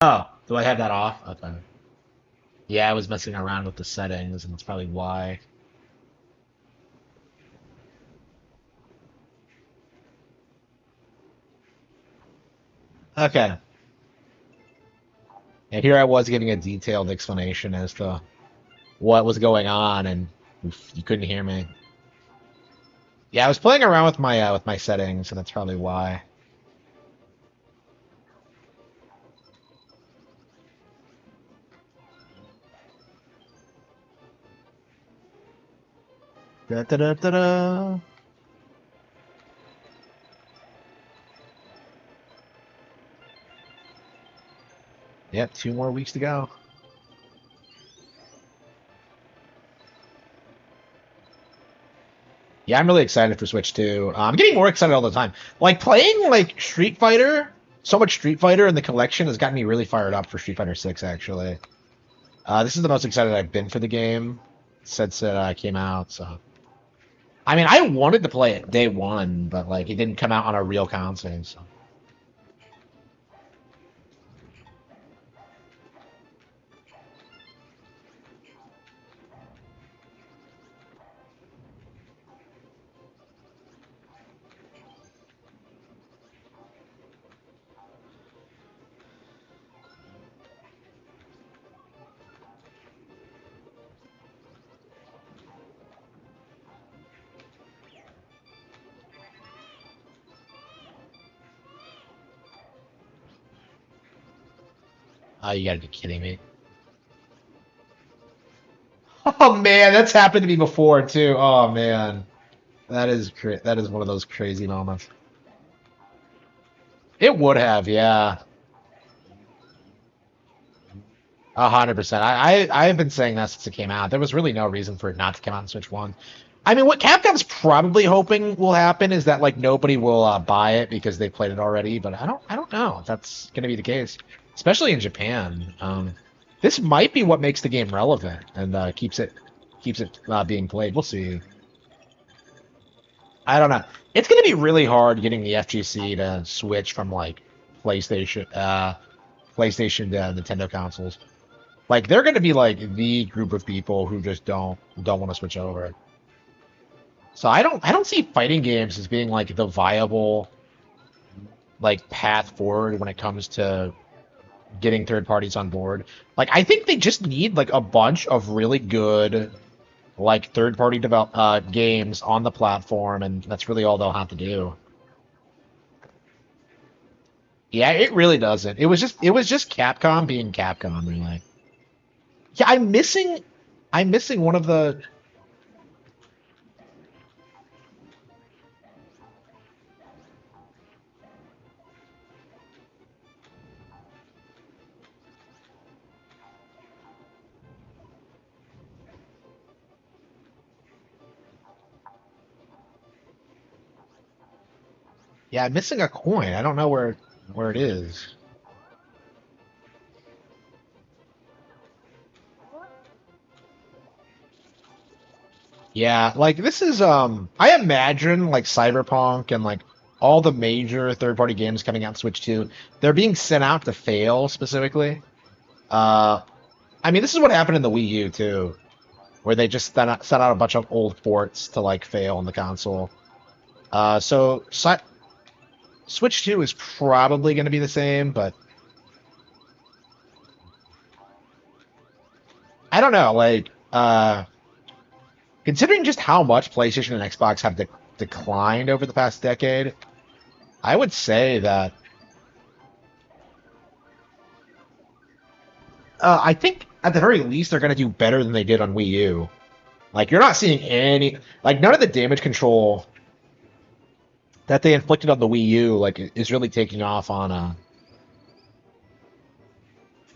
Oh, do I have that off? Okay. Yeah, I was messing around with the settings, and that's probably why. Okay. And here I was giving a detailed explanation as to what was going on, and you couldn't hear me. Yeah, I was playing around with my settings, and that's probably why. Da, da, da, da, da. Yep, 2 more weeks to go. Yeah, I'm really excited for Switch 2. I'm getting more excited all the time. Like playing like Street Fighter, so much Street Fighter in the collection has gotten me really fired up for Street Fighter 6 actually. This is the most excited I've been for the game since it came out. So, I mean, I wanted to play it day one, but like it didn't come out on a real console. So, you gotta be kidding me. Oh man, that's happened to me before too. Oh man, that is one of those crazy moments. It would have, yeah, 100%. I've been saying that since it came out. There was really no reason for it not to come out on Switch One. I mean, what Capcom's probably hoping will happen is that like nobody will buy it because they played it already. But I don't know if that's going to be the case, especially in Japan. This might be what makes the game relevant and keeps it being played. We'll see. I don't know. It's going to be really hard getting the FGC to switch from like PlayStation, PlayStation to Nintendo consoles. Like they're going to be like the group of people who just don't want to switch over. So I don't see fighting games as being like the viable like path forward when it comes to getting third parties on board. Like I think they just need like a bunch of really good like third party develop games on the platform, and that's really all they'll have to do. Yeah, it really doesn't. It was just Capcom being Capcom, really. Yeah, I'm missing one of the. Yeah, I'm missing a coin. I don't know where it is. Yeah, like this is I imagine like Cyberpunk and like all the major third-party games coming out on Switch 2, they're being sent out to fail specifically. Uh I mean this is what happened in the Wii U too, where they just sent out a bunch of old ports to like fail on the console. So Switch 2 is probably going to be the same, but I don't know, like considering just how much PlayStation and Xbox have declined over the past decade, I would say that I think at the very least they're going to do better than they did on Wii U. Like you're not seeing any like none of the damage control that they inflicted on the Wii U like is really taking off on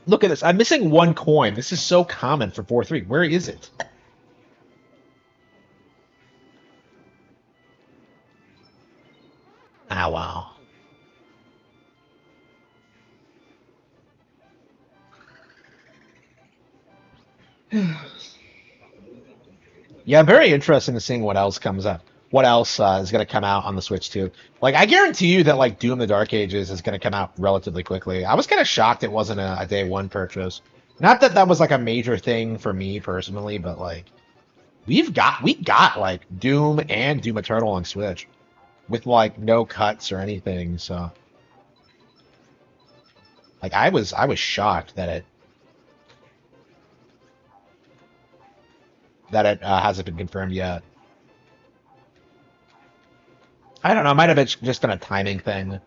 Look at this. I'm missing one coin. This is so common for 4-3. Where is it? Ah wow. Yeah, I'm very interested in seeing what else comes up. What else is going to come out on the Switch too? Like, I guarantee you that like Doom: The Dark Ages is going to come out relatively quickly. I was kind of shocked it wasn't a day one purchase. Not that that was like a major thing for me personally, but like we got like Doom and Doom Eternal on Switch with like no cuts or anything. So like I was shocked that it hasn't been confirmed yet. I don't know. It might have been just been a timing thing.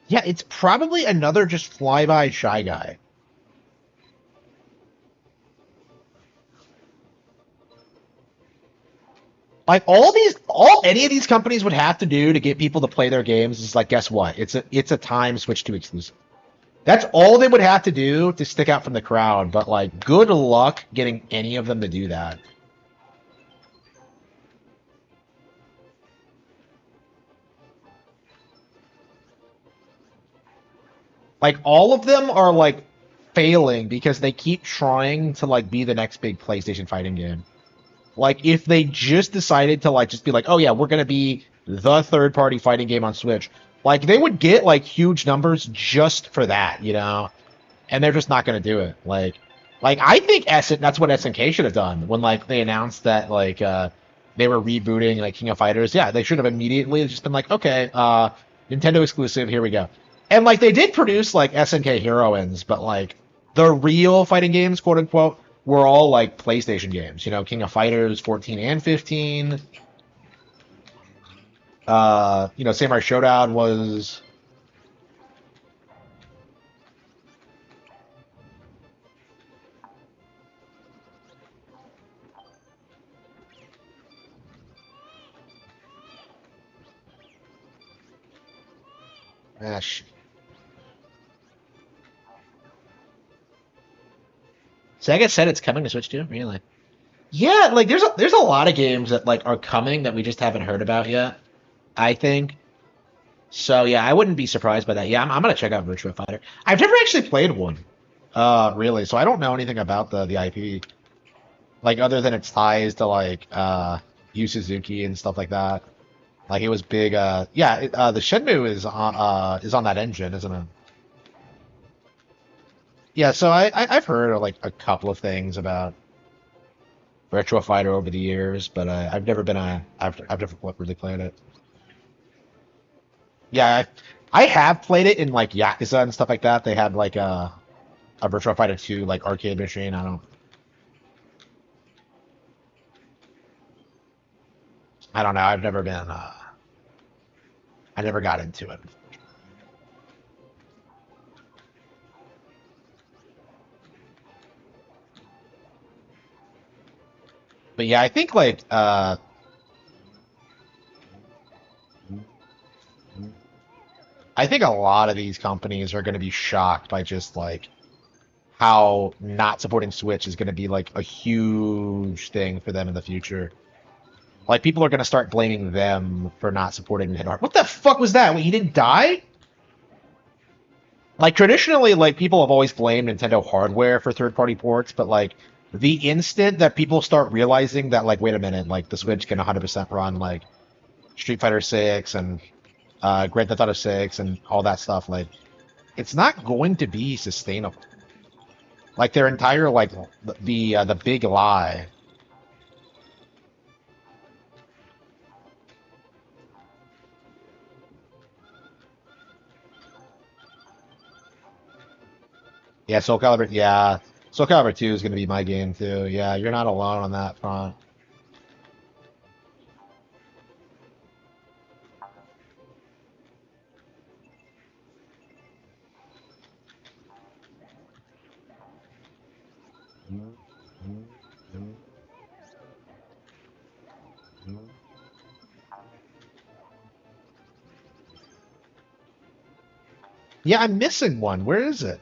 Yeah, it's probably another just flyby shy guy. Like all any of these companies would have to do to get people to play their games is like, guess what? It's a time switch to exclusive. That's all they would have to do to stick out from the crowd. But like, good luck getting any of them to do that. Like, all of them are like failing because they keep trying to like be the next big PlayStation fighting game. Like, if they just decided to like just be like, oh yeah, we're gonna be the third party fighting game on Switch, like they would get like huge numbers just for that. And they're just not gonna do it. Like I think that's what SNK should have done when like they announced that they were rebooting like King of Fighters. Yeah, they should have immediately just been like, okay, Nintendo exclusive, here we go. And like they did produce like SNK Heroines, but like the real fighting games, quote unquote, were all like PlayStation games. King of Fighters 14 and 15. Samurai Showdown was ah, Sega said it's coming to Switch too, really. Yeah, like there's a lot of games that like are coming that we just haven't heard about yet. I think so. Yeah, I wouldn't be surprised by that. Yeah, I'm gonna check out Virtua Fighter. I've never actually played one, really. So I don't know anything about the IP, like other than its ties to like Yu Suzuki and stuff like that. Like it was big. Yeah, the Shenmue is on that engine, isn't it? Yeah. So I've heard like a couple of things about Virtua Fighter over the years, but I've never really played it. Yeah, I have played it in like Yakuza and stuff like that. They had like a Virtua Fighter 2 like arcade machine. I don't know. I never got into it. But yeah, I think a lot of these companies are going to be shocked by just like how not supporting Switch is going to be like a huge thing for them in the future. Like people are going to start blaming them for not supporting Nintendo. What the fuck was that? Wait, he didn't die? Like traditionally, like people have always blamed Nintendo hardware for third-party ports, but like the instant that people start realizing that, like, wait a minute, like the Switch can 100% run like Street Fighter 6 and Grand Theft Auto 6 and all that stuff, like it's not going to be sustainable. Like their entire like the big lie. Yeah, Soul Calibur. Yeah, Soul Calibur 2 is going to be my game too. Yeah, you're not alone on that front. Yeah, I'm missing one. Where is it?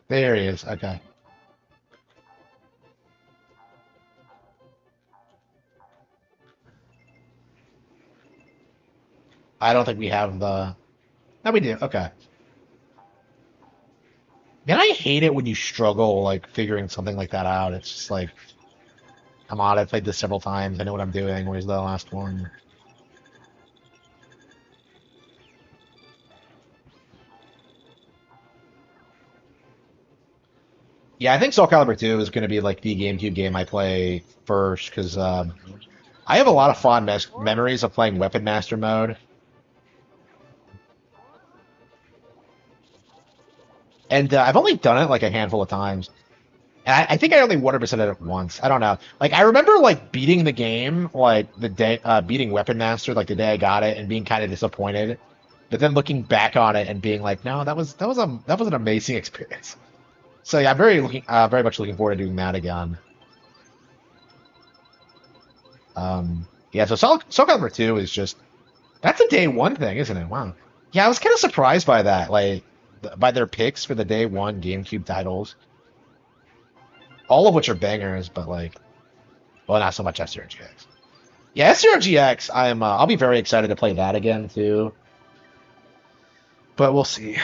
There he is. Okay. I don't think we have the. No, we do. Okay. Man, I hate it when you struggle like figuring something like that out. It's just like, come on, I've played this several times. I know what I'm doing. Where's the last one? Yeah, I think Soul Calibur 2 is going to be like the GameCube game I play first because I have a lot of fond memories of playing Weapon Master mode, and I've only done it like a handful of times. And I think I only 100% it once. I don't know. Like I remember like beating the game like the day beating Weapon Master like the day I got it and being kind of disappointed. But then looking back on it and being like, no, that was an amazing experience. So yeah, I'm very much looking forward to doing that again. Yeah, so Soul Calibur 2 is just that's a day one thing, isn't it? Wow. Yeah, I was kind of surprised by that, like by their picks for the day one GameCube titles, all of which are bangers, but like, well, not so much SRGX. Yeah, SRGX, I'll be very excited to play that again too, but we'll see.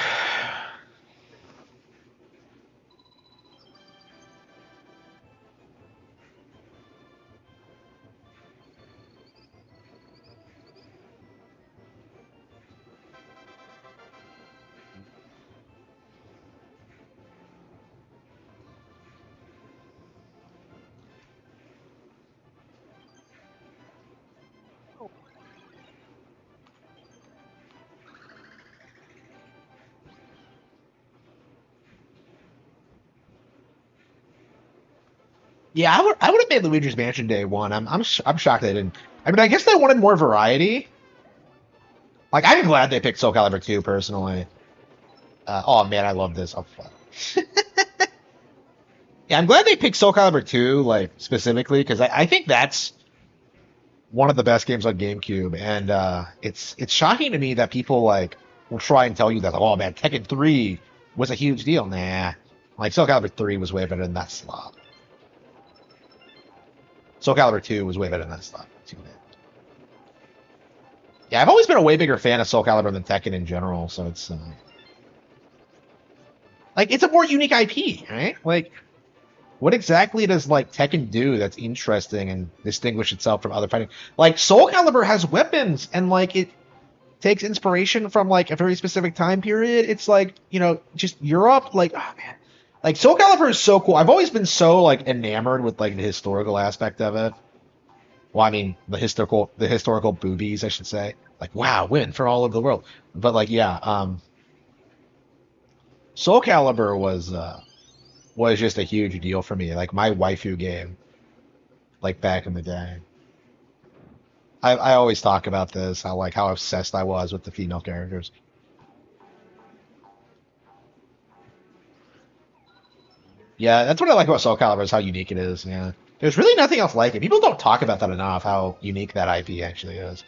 Yeah, I would have made Luigi's Mansion day one. I'm shocked they didn't. I mean, I guess they wanted more variety. Like, I'm glad they picked Soul Calibur 2 personally. Oh man, I love this. Oh, fuck. Yeah, I'm glad they picked Soul Calibur 2 like specifically because I think that's one of the best games on GameCube, and it's shocking to me that people like will try and tell you that oh man, Tekken 3 was a huge deal. Nah, like Soul Calibur 3 was way better than that slot. Soul Calibur 2 was way better than that slot. Yeah, I've always been a way bigger fan of Soul Calibur than Tekken in general, so it's like it's a more unique IP, right? Like what exactly does like Tekken do that's interesting and distinguish itself from other fighting? Like Soul Calibur has weapons and like it takes inspiration from like a very specific time period. It's like, just Europe, like oh man. Like Soul Calibur is so cool. I've always been so like enamored with like the historical aspect of it. Well, I mean the historical boobies, I should say. Like, wow, women from all over the world. But like, yeah, Soul Calibur was just a huge deal for me. Like my waifu game, like back in the day. I always talk about this, how obsessed I was with the female characters. Yeah, that's what I like about Soul Calibur is how unique it is. Yeah, there's really nothing else like it. People don't talk about that enough. How unique that IP actually is.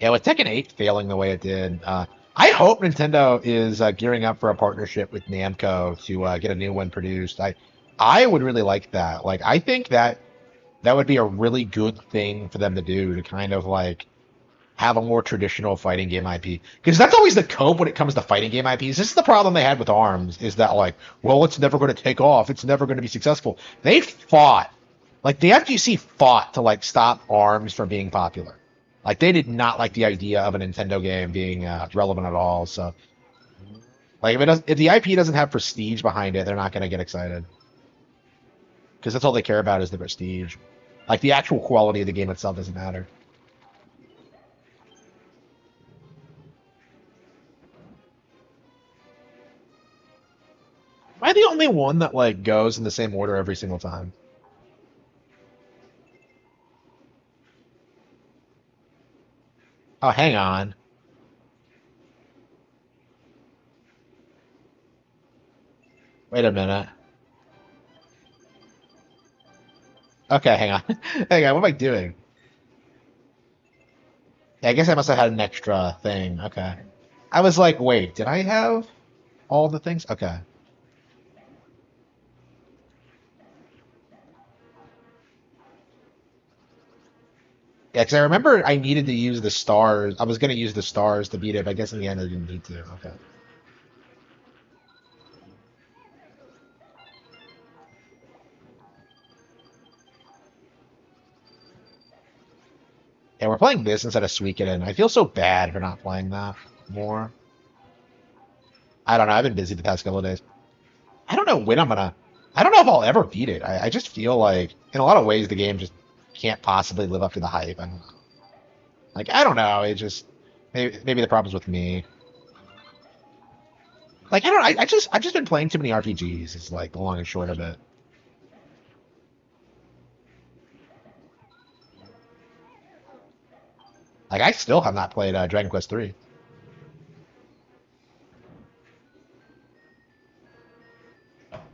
Yeah, with Tekken 8 failing the way it did, I hope Nintendo is gearing up for a partnership with Namco to get a new one produced. I would really like that. Like, I think that would be a really good thing for them to do to kind of like have a more traditional fighting game IP. Because that's always the cope when it comes to fighting game IPs. This is the problem they had with ARMS, is that like, well, it's never going to take off. It's never going to be successful. They fought. Like the FGC fought to like stop ARMS from being popular. Like they did not like the idea of a Nintendo game being relevant at all. So like if the IP doesn't have prestige behind it, they're not going to get excited because that's all they care about is the prestige. Like the actual quality of the game itself doesn't matter. Am I the only one that like goes in the same order every single time? Oh, hang on. Wait a minute. Okay, hang on. Hang on, what am I doing? Yeah, I guess I must have had an extra thing. Okay. I was like, wait, did I have all the things? Okay. Yeah, because I remember I needed to use the stars. I was going to use the stars to beat it, but I guess in the end I didn't need to. Okay. Yeah, we're playing this instead of Suikoden. I feel so bad for not playing that more. I don't know. I've been busy the past couple of days. I don't know when I'm gonna. I don't know if I'll ever beat it. I just feel like, in a lot of ways, the game just can't possibly live up to the hype. I don't know. Like, I don't know. It just maybe the problem's with me. Like, I don't. I've just been playing too many RPGs. It's like the long and short of it. Like, I still have not played Dragon Quest 3.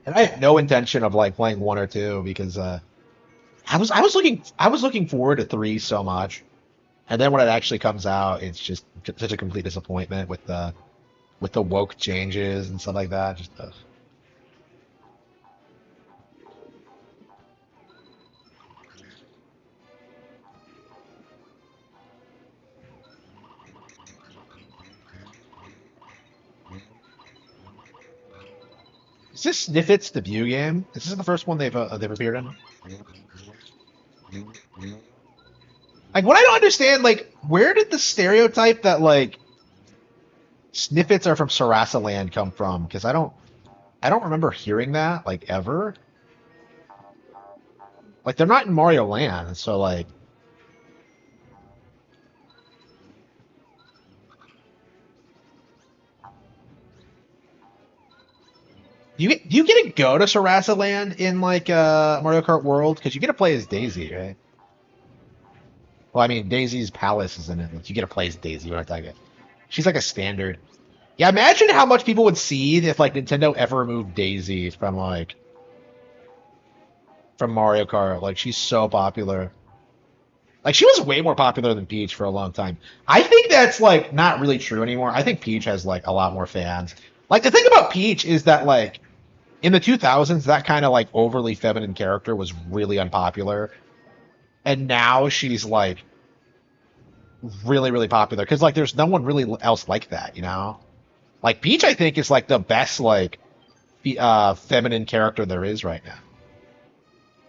And I have no intention of like playing one or two because I was looking forward to three so much, and then when it actually comes out, it's just such a complete disappointment with the woke changes and stuff like that. Just is this Sniffit's debut game? Is this the first one they've appeared in? Like what I don't understand, like where did the stereotype that like Sniffits are from Sarasa Land come from? Because I don't remember hearing that like ever. Like they're not in Mario Land, so like do you get to go to Sarasa Land in like Mario Kart World? Because you get to play as Daisy, right? Well, I mean Daisy's palace is in it. Like, you get to play as Daisy, what I get. She's like a standard. Yeah, imagine how much people would see if like Nintendo ever removed Daisy from Mario Kart. Like she's so popular. Like she was way more popular than Peach for a long time. I think that's like not really true anymore. I think Peach has like a lot more fans. Like the thing about Peach is that like in the 2000s that kind of like overly feminine character was really unpopular. And now she's like really popular cuz like there's no one really else like that, you know? Like Peach I think is like the best like feminine character there is right now.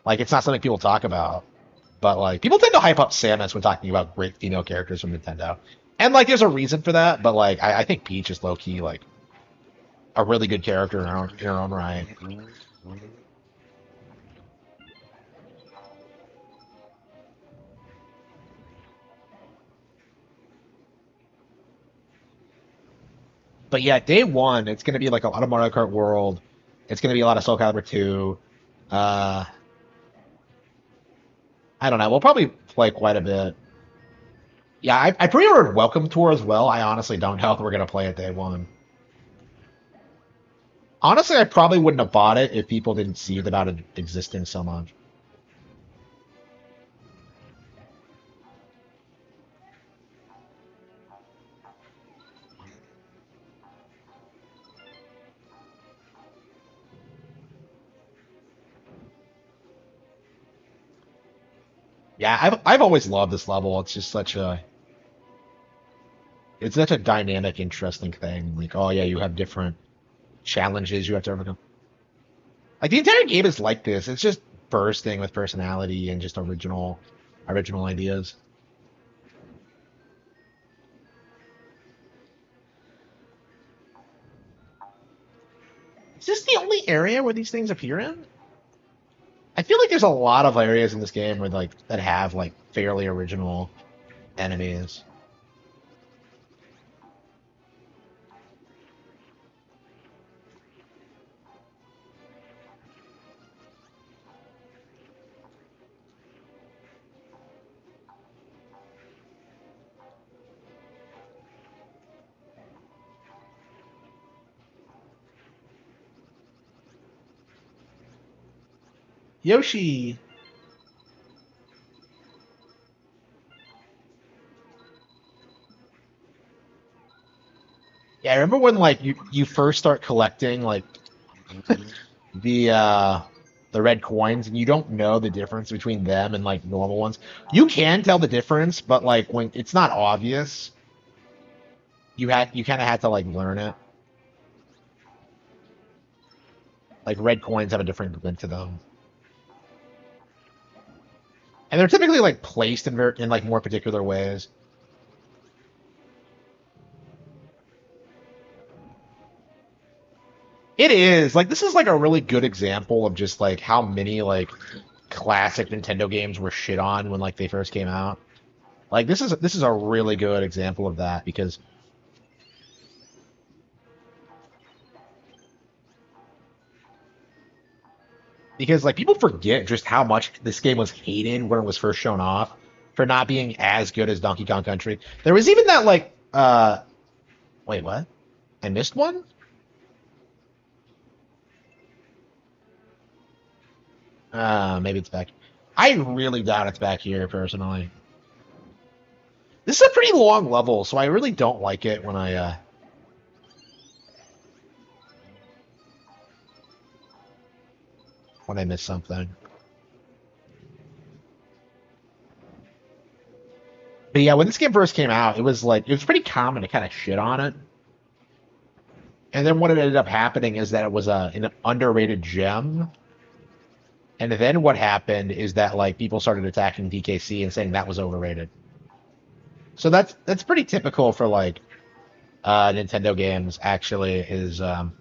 Like it's not something people talk about. But like people tend to hype up Samus when talking about great female characters from Nintendo, and like there's a reason for that. But like I think Peach is low key like a really good character in her own right. But yeah, day one it's gonna be like a lot of Mario Kart World. It's gonna be a lot of Soul Calibur 2. Uh, I don't know. We'll probably play quite a bit. Yeah, I pre-ordered Welcome Tour as well. I honestly don't know if we're gonna play it day one. Honestly, I probably wouldn't have bought it if people didn't see about it existing so much. Yeah, I've always loved this level. It's such a dynamic, interesting thing. Like, oh yeah, you have different challenges you have to overcome. Like the entire game is like this. It's just bursting with personality and just original ideas. Is this the only area where these things appear in? I feel like there's a lot of areas in this game where like that have like fairly original enemies. Yoshi, Yeah, I remember when like you first start collecting like the uh the red coins and you don't know the difference between them and like normal ones. You can tell the difference, but like when it's not obvious, you kind of had to like learn it. Like red coins have a different glint to them, and they're typically like placed in like more particular ways. It is like this is like a really good example of just like how many like classic Nintendo games were shit on when like they first came out. Like this is a really good example of that because like people forget just how much this game was hated when it was first shown off for not being as good as Donkey Kong Country. There was even that like wait, what? I missed one? Maybe it's back. I really doubt it's back here personally. This is a pretty long level, so I really don't like it when I miss something. But yeah, when this game first came out, it was pretty common to kind of shit on it. And then what ended up happening is that it was an underrated gem. And then what happened is that like people started attacking DKC and saying that was overrated. So that's pretty typical for like Nintendo games. Actually, is like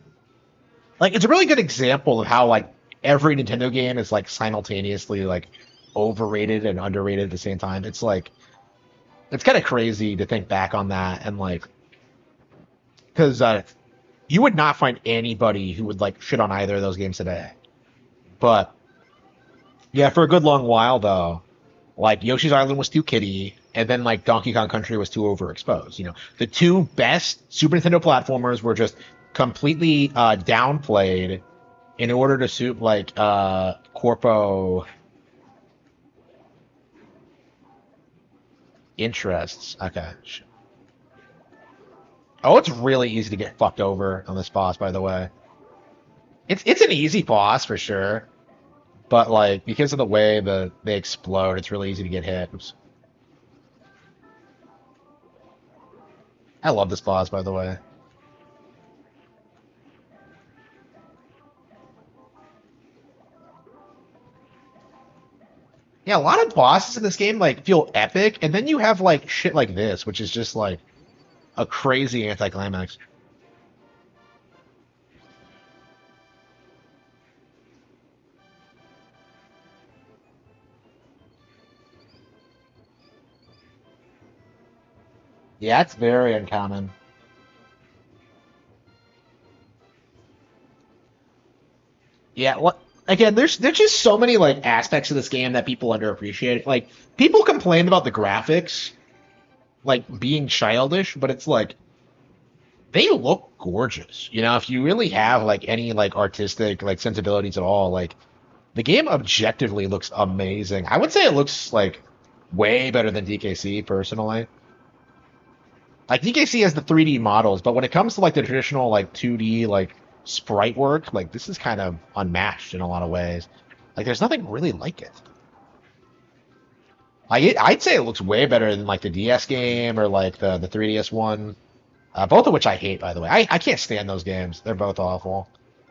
it's a really good example of how like every Nintendo game is like simultaneously like overrated and underrated at the same time. It's kind of crazy to think back on that and like because you would not find anybody who would like shit on either of those games today. But yeah, for a good long while though, like Yoshi's Island was too kiddie, and then like Donkey Kong Country was too overexposed. You know, the two best Super Nintendo platformers were just completely downplayed in order to suit like corpo interests. Okay. Oh, it's really easy to get fucked over on this boss, by the way. It's an easy boss for sure, but like because of the way they explode, it's really easy to get hit. Oops. I love this boss, by the way. Yeah, a lot of bosses in this game like feel epic, and then you have like shit like this, which is just like a crazy anticlimax. Yeah, it's very uncommon. Yeah, what again, there's just so many like aspects of this game that people underappreciate. Like people complain about the graphics like being childish, but it's like they look gorgeous. You know, if you really have like any like artistic like sensibilities at all, like the game objectively looks amazing. I would say it looks like way better than DKC personally. Like DKC has the 3D models, but when it comes to like the traditional like 2D like sprite work, like this is kind of unmatched in a lot of ways. Like there's nothing really like it. I'd say it looks way better than like the DS game or like the 3DS one. Both of which I hate, by the way. I can't stand those games. They're both awful.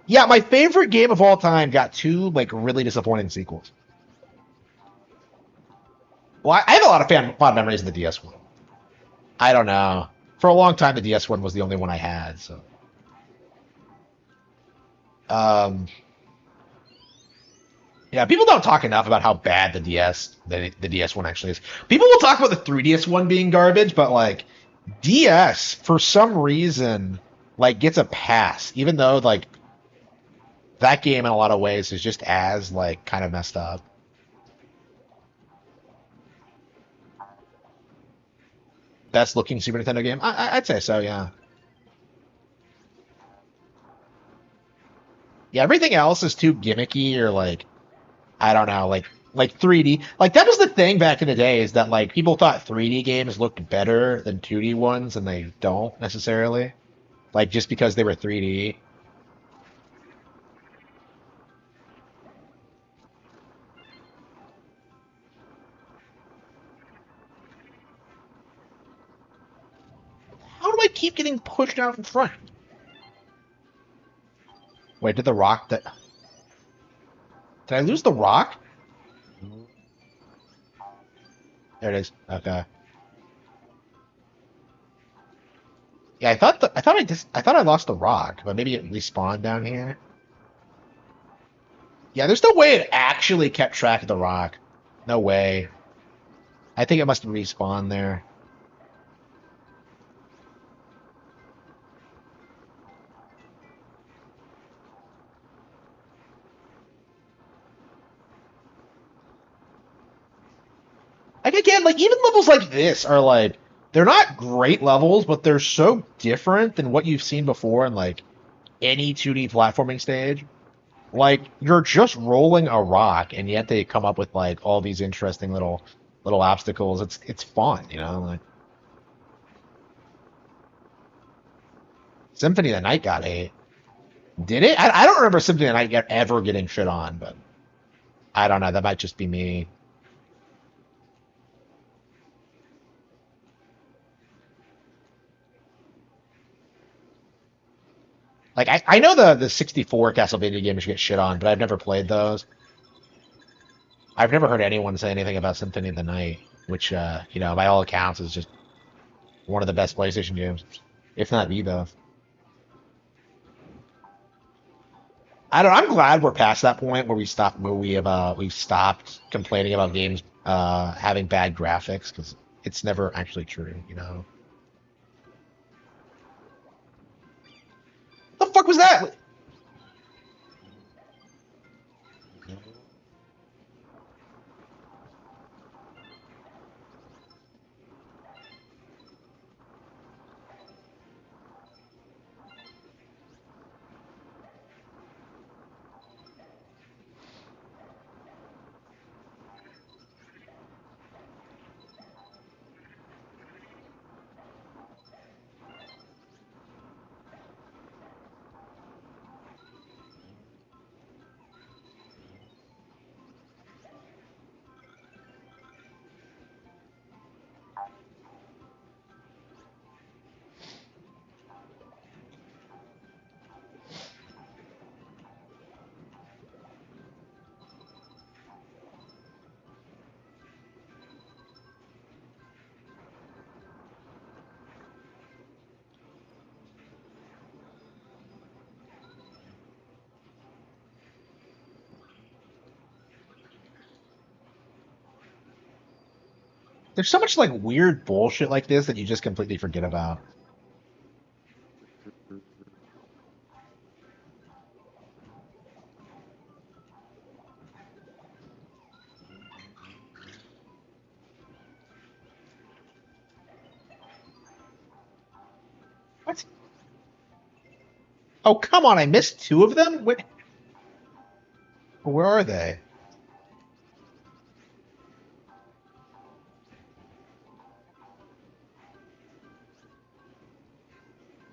Yeah, my favorite game of all time got two like really disappointing sequels. Well, I have a lot of fond memories of the DS one. I don't know. For a long time, the DS one was the only one I had. So, um, yeah, people don't talk enough about how bad the DS one actually is. People will talk about the 3DS one being garbage, but like DS for some reason like gets a pass, even though like that game in a lot of ways is just as like kind of messed up. Best looking Super Nintendo game, I'd say so. Yeah, yeah. Everything else is too gimmicky or like I don't know, like 3D. Like that was the thing back in the day is that like people thought 3D games looked better than 2D ones, and they don't necessarily. Like just because they were 3D. How do I keep getting pushed out in front? Wait, did the rock that did I lose the rock? There it is. Okay. Yeah, I thought I lost the rock, but maybe it respawned down here. Yeah, there's no way it actually kept track of the rock. No way. I think it must have respawned there. Like again, like even levels like this are like they're not great levels, but they're so different than what you've seen before in like any 2D platforming stage. Like you're just rolling a rock, and yet they come up with like all these interesting little obstacles. It's fun, you know. Like Symphony of the Night got a did it? I don't remember Symphony of the Night ever getting shit on, but I don't know. That might just be me. Like I know the 64 Castlevania games get shit on, but I've never played those. I've never heard anyone say anything about Symphony of the Night, which you know, by all accounts is just one of the best PlayStation games, if not the best. I don't. I'm glad we're past that point where we've stopped complaining about games having bad graphics because it's never actually true. You know, the fuck was that? There's so much like weird bullshit like this that you just completely forget about. What? Oh come on! I missed two of them. Where are they?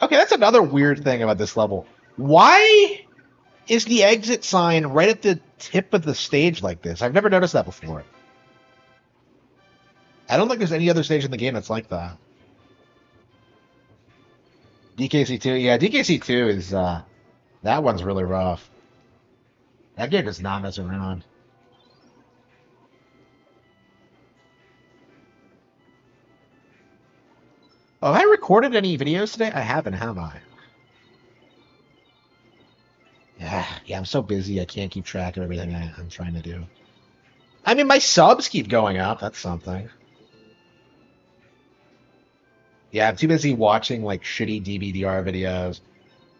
Okay, that's another weird thing about this level. Why is the exit sign right at the tip of the stage like this? I've never noticed that before. I don't think there's any other stage in the game that's like that. DKC2, yeah, DKC2 is that one's really rough. That game does not mess around. Oh, have I recorded any videos today? I haven't, have I? Yeah, I'm so busy I can't keep track of everything I'm trying to do. I mean, my subs keep going up. That's something. Yeah, I'm too busy watching like shitty DBDR videos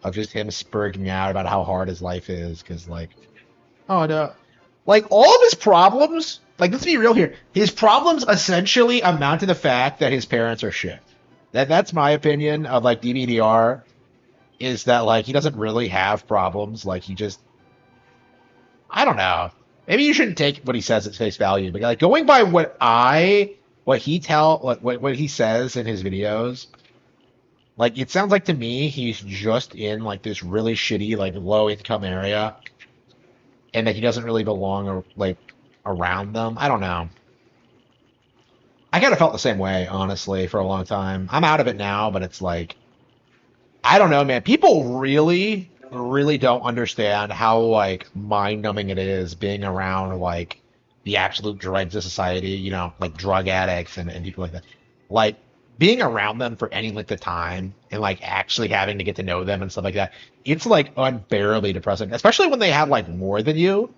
of just him spurging out about how hard his life is. Because like, oh no, like all of his problems. Like, let's be real here. His problems essentially amount to the fact that his parents are shit. That's my opinion of like DBDR is that like he doesn't really have problems. Like he just I don't know. Maybe you shouldn't take what he says at face value, but like going by what he says in his videos, Like it sounds like to me he's just in like this really shitty like low income area and that he doesn't really belong or like around them. I don't know. I kind of felt the same way, honestly, for a long time. I'm out of it now, but it's like I don't know, man. People really, really don't understand how like mind-numbing it is being around like the absolute dregs of society, you know, like drug addicts and people like that. Like being around them for any length of time and like actually having to get to know them and stuff like that. It's like unbearably depressing, especially when they have like more than you.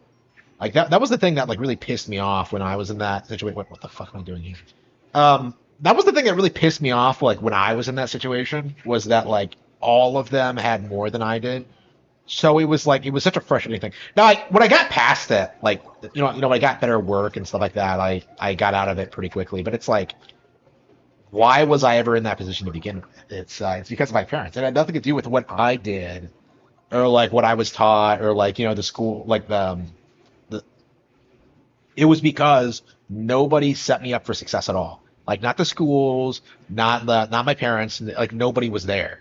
Like that was the thing that like really pissed me off when I was in that situation. What the fuck am I doing here? That was the thing that really pissed me off, like when I was in that situation, was that like all of them had more than I did. So it was like it was such a frustrating thing. Now, like when I got past it, like when I got better work and stuff like that, I got out of it pretty quickly. But it's like, why was I ever in that position to begin with? It's because of my parents. It had nothing to do with what I did or like what I was taught or like the school like the it was because nobody set me up for success at all. Like not the schools, not my parents, like nobody was there.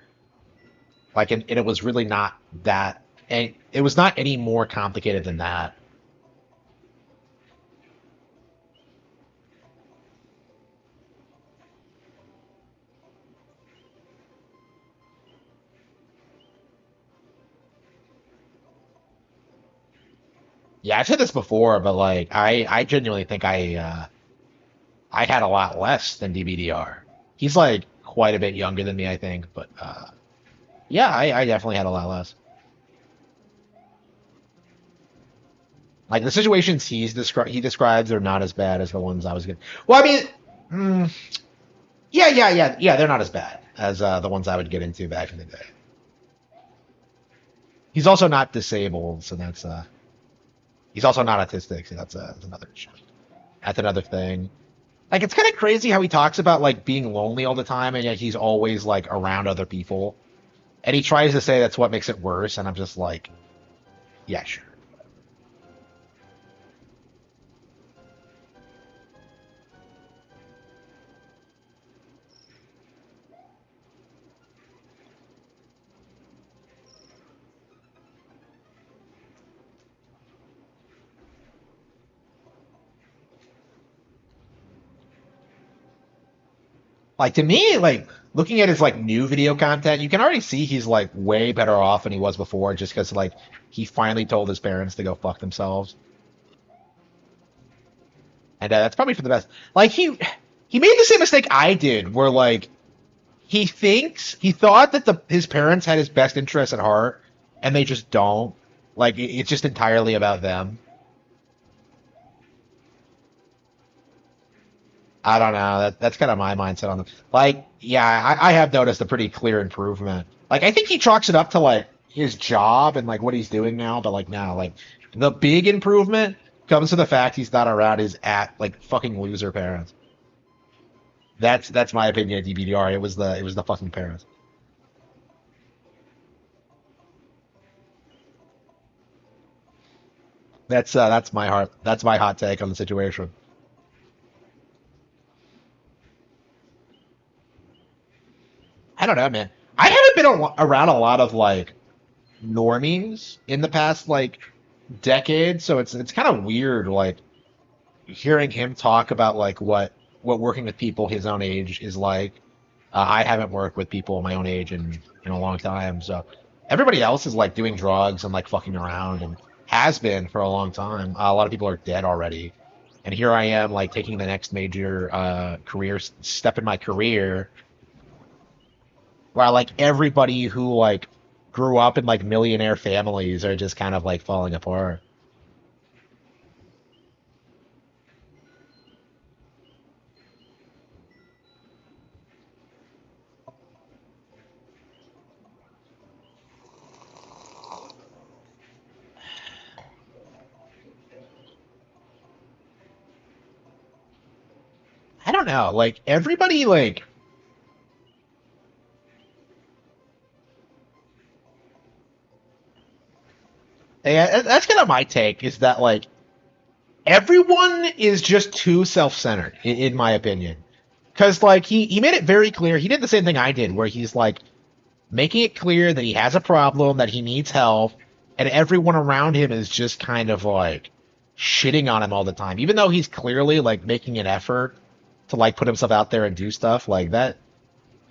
Like and it was really not that and it was not any more complicated than that. Yeah, I've said this before, but like I genuinely think I had a lot less than DBDR. He's like quite a bit younger than me, I think, but yeah, I definitely had a lot less. Like the situations he describes are not as bad as the ones I was getting. Well, I mean, mm, yeah. They're not as bad as the ones I would get into back in the day. He's also not disabled, so he's also not autistic, so that's another issue. That's another thing. Like it's kind of crazy how he talks about like being lonely all the time, and yet he's always like around other people, and he tries to say that's what makes it worse, and I'm just like, yeah, sure. Like to me, like looking at his like new video content, you can already see he's like way better off than he was before, just because like he finally told his parents to go fuck themselves, and that's probably for the best. Like he made the same mistake I did, where like he thought that the his parents had his best interests at heart, and they just don't. Like it's just entirely about them. I don't know. That's kind of my mindset on them. Like, yeah, I have noticed a pretty clear improvement. Like, I think he chalks it up to like his job and like what he's doing now, but like now, like the big improvement comes to the fact he's not around his at like fucking loser parents. That's my opinion of DBDR. It was the fucking parents. That's my hot take on the situation. I don't know, man. I haven't been around a lot of like normies in the past like decade, so it's kind of weird like hearing him talk about like what working with people his own age is like. I haven't worked with people my own age in a long time, so everybody else is like doing drugs and like fucking around and has been for a long time. A lot of people are dead already, and here I am like taking the next major career step in my career, while like everybody who like grew up in like millionaire families are just kind of like falling apart. I don't know, like everybody like yeah, that's kind of my take is that like everyone is just too self-centered in my opinion. Because like he made it very clear he did the same thing I did where he's like making it clear that he has a problem, that he needs help, and everyone around him is just kind of like shitting on him all the time, even though he's clearly like making an effort to like put himself out there and do stuff like that.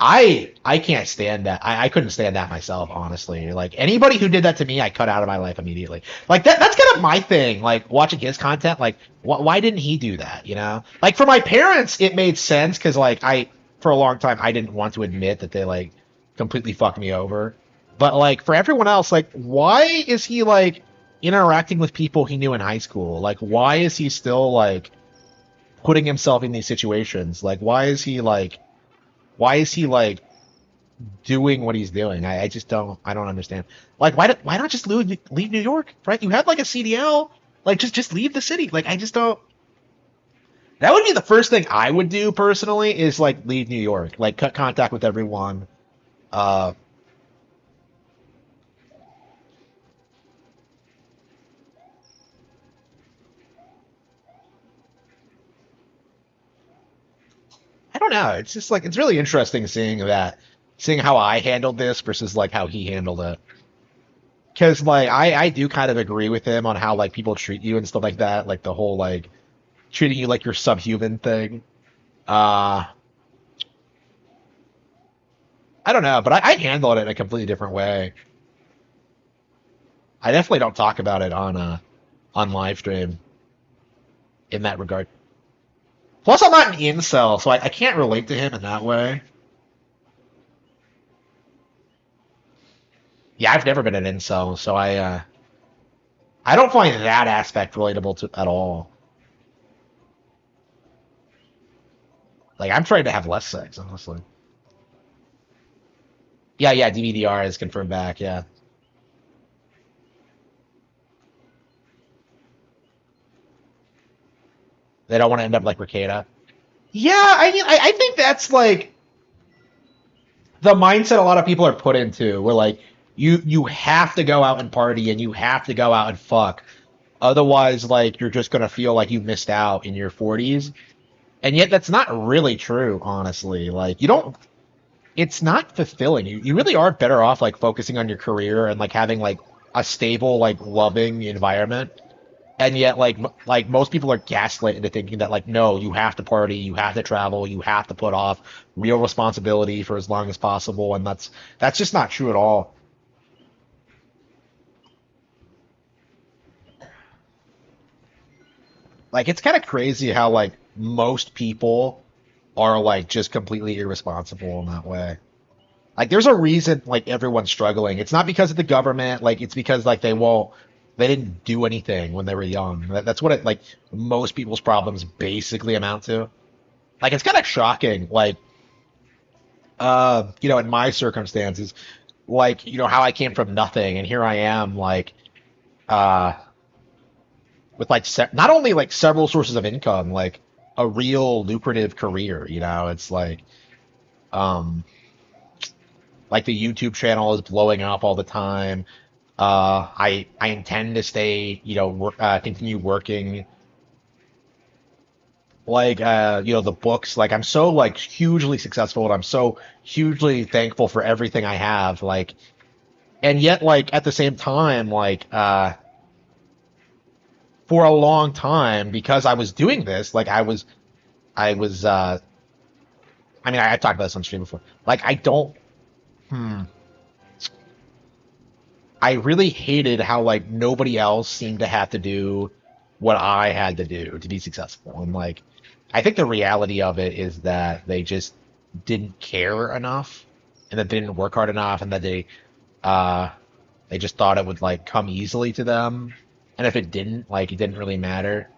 I can't stand that. I couldn't stand that myself, honestly. Like anybody who did that to me, I cut out of my life immediately. Like that's kind of my thing. Like watching his content, like why didn't he do that? You know, like for my parents, it made sense because like I for a long time I didn't want to admit that they like completely fucked me over. But like for everyone else, like why is he like interacting with people he knew in high school? Like why is he still like putting himself in these situations? Like why is he like doing what he's doing? I just don't understand. Like why not just leave New York, right? You have like a CDL, like just leave the city. Like I just don't. That would be the first thing I would do personally is like leave New York, like cut contact with everyone. Uh, I don't know. It's just like it's really interesting seeing how I handled this versus like how he handled it. Because like I do kind of agree with him on how like people treat you and stuff like that, like the whole like treating you like you're subhuman thing. Uh, I don't know, but I handle it in a completely different way. I definitely don't talk about it on live stream in that regard. Plus, I'm not an incel, so I can't relate to him in that way. Yeah, I've never been an incel, so I don't find that aspect relatable to at all. Like I'm trying to have less sex, honestly. Yeah, yeah, DVDR is confirmed back. Yeah, they don't want to end up like Ricada. Yeah, I mean, I think that's like the mindset a lot of people are put into, where like you have to go out and party and you have to go out and fuck. Otherwise, like you're just gonna feel like you missed out in your 40s. And yet that's not really true, honestly. Like you don't it's not fulfilling. You really are better off like focusing on your career and like having like a stable, like loving environment. And yet like most people are gaslit into thinking that like no, you have to party, you have to travel, you have to put off real responsibility for as long as possible, and that's just not true at all. Like it's kind of crazy how like most people are like just completely irresponsible in that way. Like there's a reason like everyone's struggling. It's not because of the government, like it's because like they didn't do anything when they were young. That's what it like most people's problems basically amount to. Like it's kind of shocking like in my circumstances like how I came from nothing and here I am like uh with like not only like several sources of income, like a real lucrative career, it's um like the YouTube channel is blowing up all the time. I intend to stay, continue working. Like, the books. Like, I'm so like hugely successful, and I'm so hugely thankful for everything I have. Like, and yet, like at the same time, like, for a long time, because I was doing this, like, I was. I mean, I talked about this on stream before. Like, I don't. Hmm. I really hated how like nobody else seemed to have to do what I had to do to be successful. And like I think the reality of it is that they just didn't care enough and that they didn't work hard enough and that uh they just thought it would like come easily to them. And if it didn't, like it didn't really matter.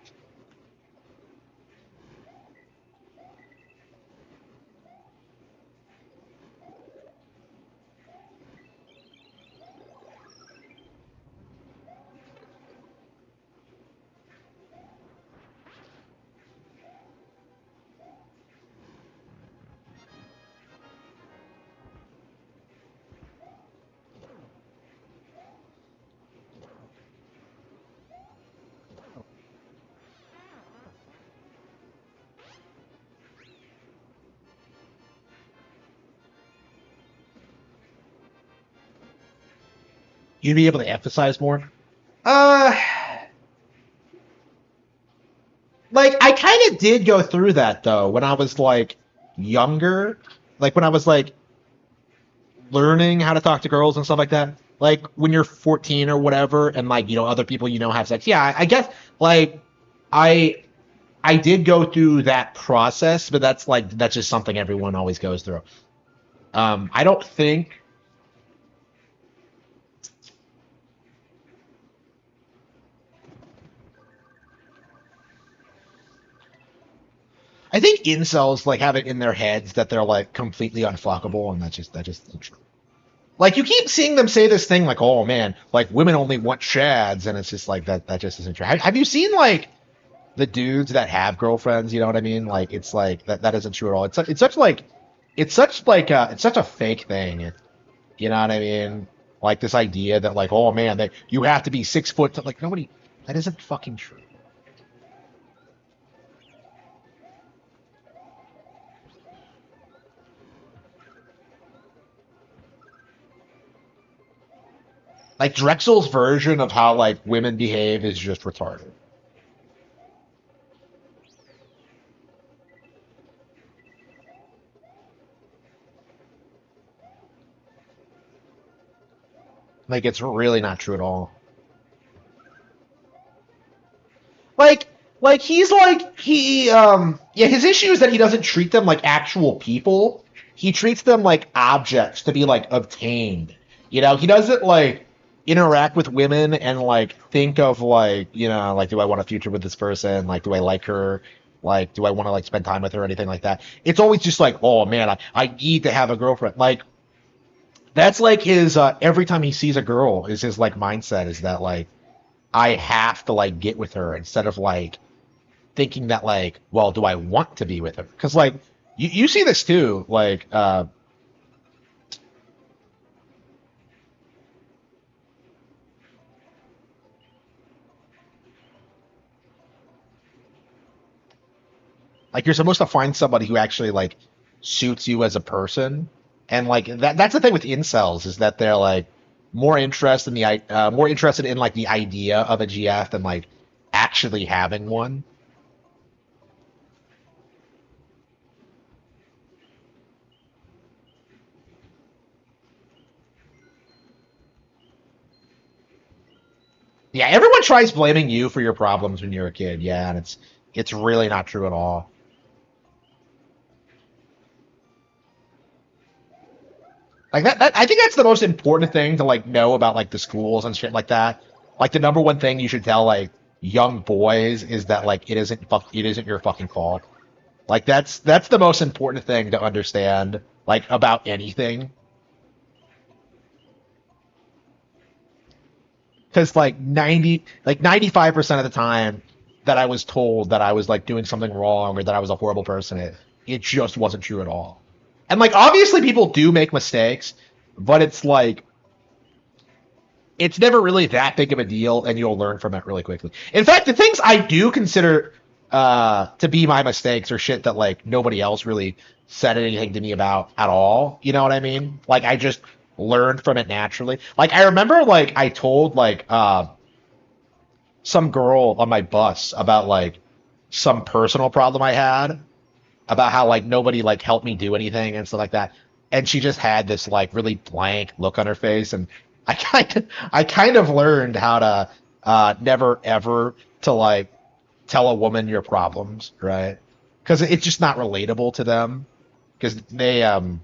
You'd be able to emphasize more. Uh, like I kind of did go through that though when I was like younger, like when I was like learning how to talk to girls and stuff like that. Like when you're 14 or whatever, and like other people have sex. Yeah, I guess like I I did go through that process, but that's just something everyone always goes through. I don't think I think incels like have it in their heads that they're like completely unfuckable, and that just isn't true. Like you keep seeing them say this thing like, "Oh man, like women only want shads," and it's just like that just isn't true. Have you seen like the dudes that have girlfriends? You know what I mean? Like it's like that isn't true at all. It's such a fake thing. You know what I mean? Like this idea that like, oh man, that you have to be 6 foot. Like nobody, that isn't fucking true. Like Drexel's version of how like women behave is just retarded. Like it's really not true at all. Like yeah, his issue is that he doesn't treat them like actual people. He treats them like objects to be like obtained. He doesn't like interact with women and like think of like, like do I want a future with this person? Like do I like her? Like do I want to like spend time with her or anything like that? It's always just like, oh man, I need to have a girlfriend. Like that's like his every time he sees a girl is his like mindset is that like I have to like get with her instead of like thinking that like, well, do I want to be with her? Because like you see this too, like you're supposed to find somebody who actually like suits you as a person, and like that's the thing with incels is that they're like more interested in like the idea of a GF than like actually having one. Yeah, everyone tries blaming you for your problems when you're a kid. Yeah, and it's really not true at all. Like that I think that's the most important thing to like know about like the schools and shit like that. Like the number one thing you should tell like young boys is that like it isn't your fucking fault. Like that's the most important thing to understand like about anything. Because like 95% of the time that I was told that I was like doing something wrong or that I was a horrible person, it just wasn't true at all. And like obviously people do make mistakes, but it's like it's never really that big of a deal, and you'll learn from it really quickly. In fact, the things I do consider to be my mistakes are shit that like nobody else really said anything to me about at all. You know what I mean? Like I just learned from it naturally. Like I remember like I told like some girl on my bus about like some personal problem I had about how like nobody like helped me do anything and stuff like that. And she just had this like really blank look on her face, and I kind of learned how to never ever to like tell a woman your problems, right? Because it's just not relatable to them because they don't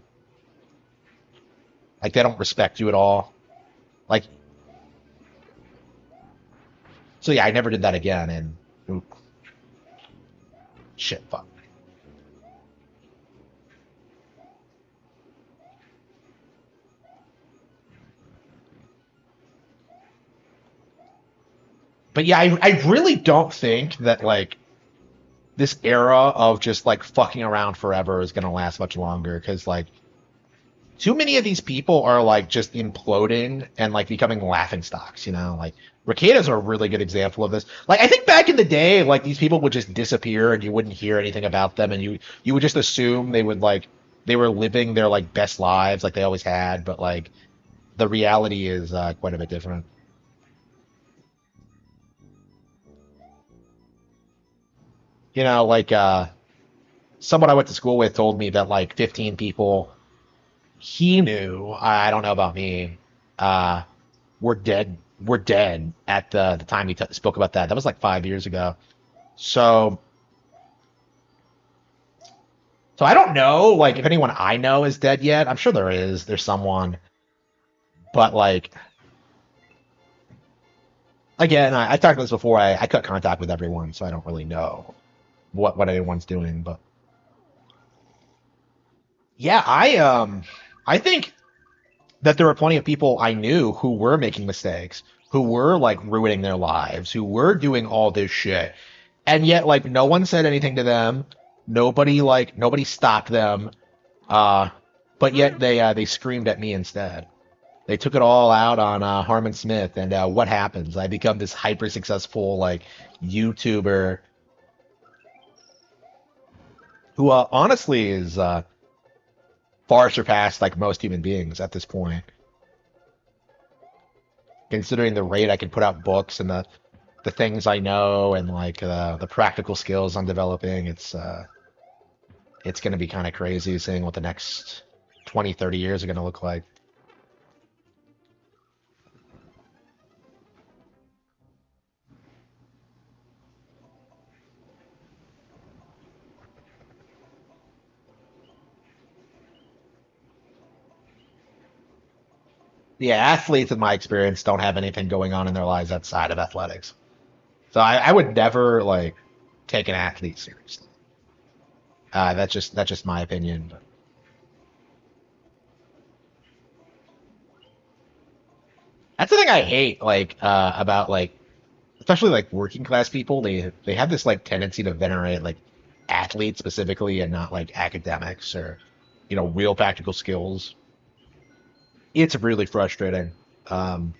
respect you at all. Like so yeah, I never did that again, and oop, shit, fuck. But yeah, I really don't think that like this era of just like fucking around forever is gonna last much longer because like too many of these people are like just imploding and like becoming laughing stocks, like Rekieta's a really good example of this. Like I think back in the day, like these people would just disappear and you wouldn't hear anything about them, and you would just assume they were living their like best lives like they always had, but like the reality is quite a bit different. Like someone I went to school with told me that like 15 people he knew, I don't know about me, uh, were dead at the time he t spoke about that. That was like 5 years ago. So, so I don't know, like if anyone I know is dead yet. I'm sure there is. There's someone, but like again, I talked about this before. I cut contact with everyone, so I don't really know what anyone's doing. But yeah, I think that there were plenty of people I knew who were making mistakes, who were like ruining their lives, who were doing all this shit. And yet like no one said anything to them. Nobody stopped them. Uh but yet they screamed at me instead. They took it all out on Harman Smith and what happens? I become this hyper successful like YouTuber who honestly is far surpassed like most human beings at this point, considering the rate I can put out books and the things I know and like the practical skills I'm developing. It's going to be kind of crazy seeing what the next 20, 30 years are going to look like. Yeah, athletes, in my experience, don't have anything going on in their lives outside of athletics. So I would never like take an athlete seriously. That's just my opinion. But that's the thing I hate, like about like especially like working class people. They have this like tendency to venerate like athletes specifically and not like academics or real practical skills. It's really frustrating. Um,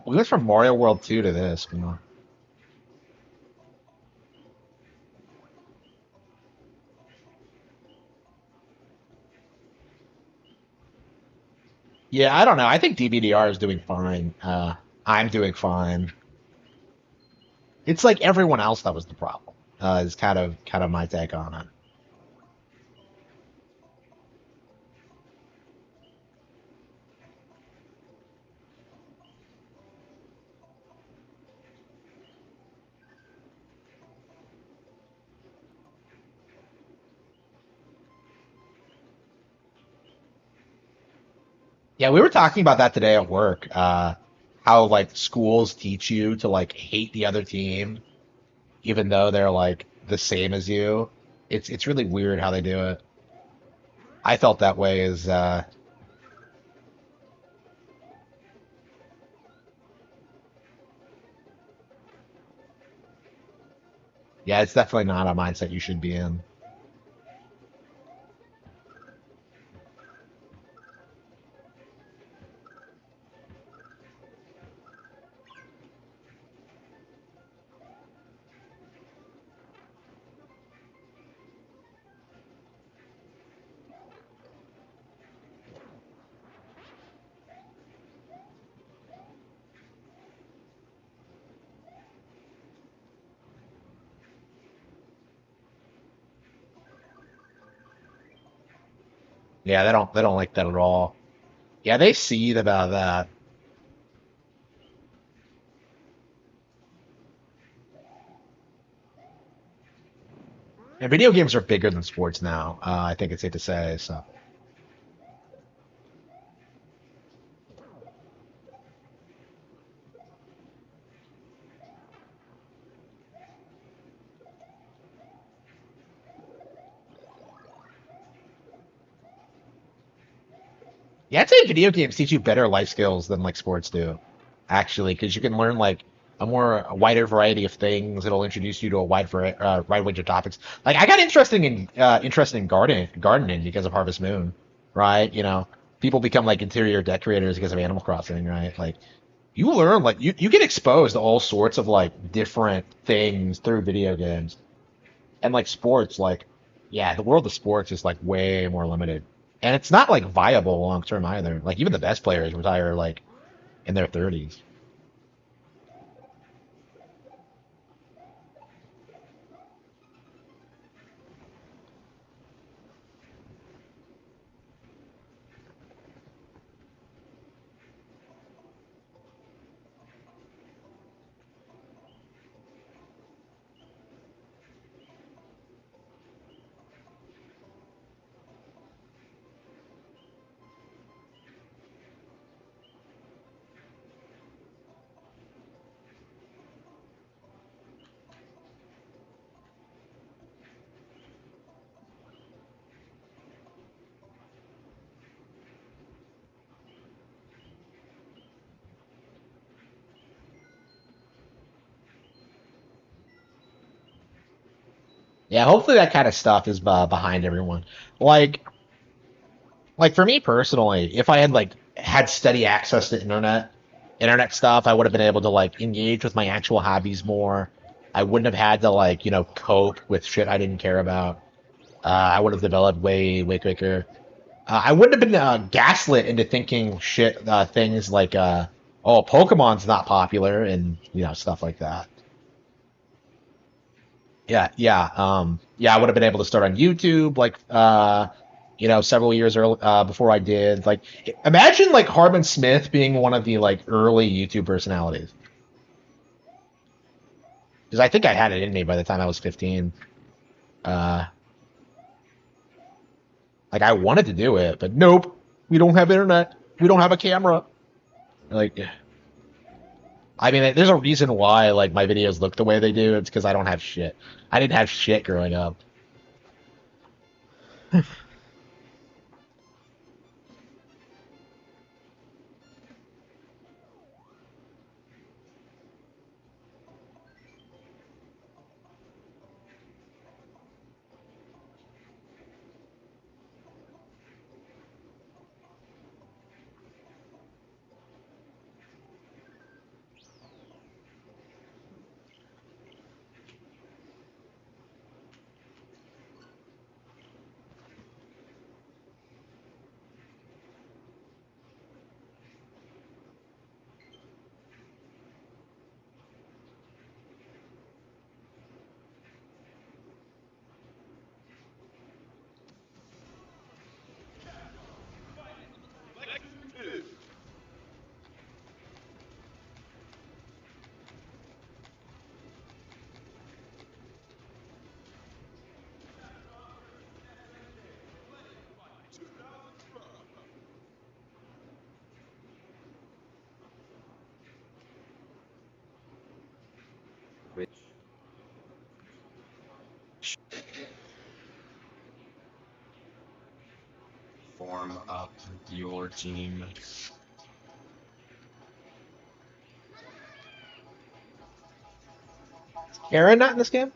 we went from Mario World 2 to this. Yeah, I don't know. I think DVDR is doing fine. I'm doing fine. It's like everyone else that was the problem. Is kind of my take on it. Yeah, we were talking about that today at work. How like schools teach you to like hate the other team, even though they're like the same as you. It's really weird how they do it. I felt that way as yeah, it's definitely not a mindset you should be in. Yeah, they don't like that at all. Yeah, they seethe about that. And video games are bigger than sports now. I think it's safe to say. So yeah, I'd say video games teach you better life skills than like sports do, actually, because you can learn like a more a wider variety of things. It'll introduce you to a wide range of topics. Like I got interested in gardening because of Harvest Moon, right? You know, people become like interior decorators because of Animal Crossing, right? Like you learn, like you get exposed to all sorts of like different things through video games and like sports. Like, yeah, the world of sports is like way more limited, and it's not like viable long term either. Like even the best players retire like in their 30s. Yeah, hopefully that kind of stuff is behind everyone. Like, like for me personally, if I had like had steady access to internet stuff, I would have been able to like engage with my actual hobbies more. I wouldn't have had to like, you know, cope with shit I didn't care about. I would have developed way quicker. I wouldn't have been gaslit into thinking things like, oh, Pokemon's not popular and you know stuff like that. Yeah. I would have been able to start on YouTube, like, you know, several years early, before I did. Like, imagine like Harman Smith being one of the like early YouTube personalities, because I think I had it in me by the time I was 15. Uh, like I wanted to do it, but nope, we don't have internet, we don't have a camera. Like, I mean, there's a reason why like my videos look the way they do. It's because I don't have shit. I didn't have shit growing up. Aaron not in this game?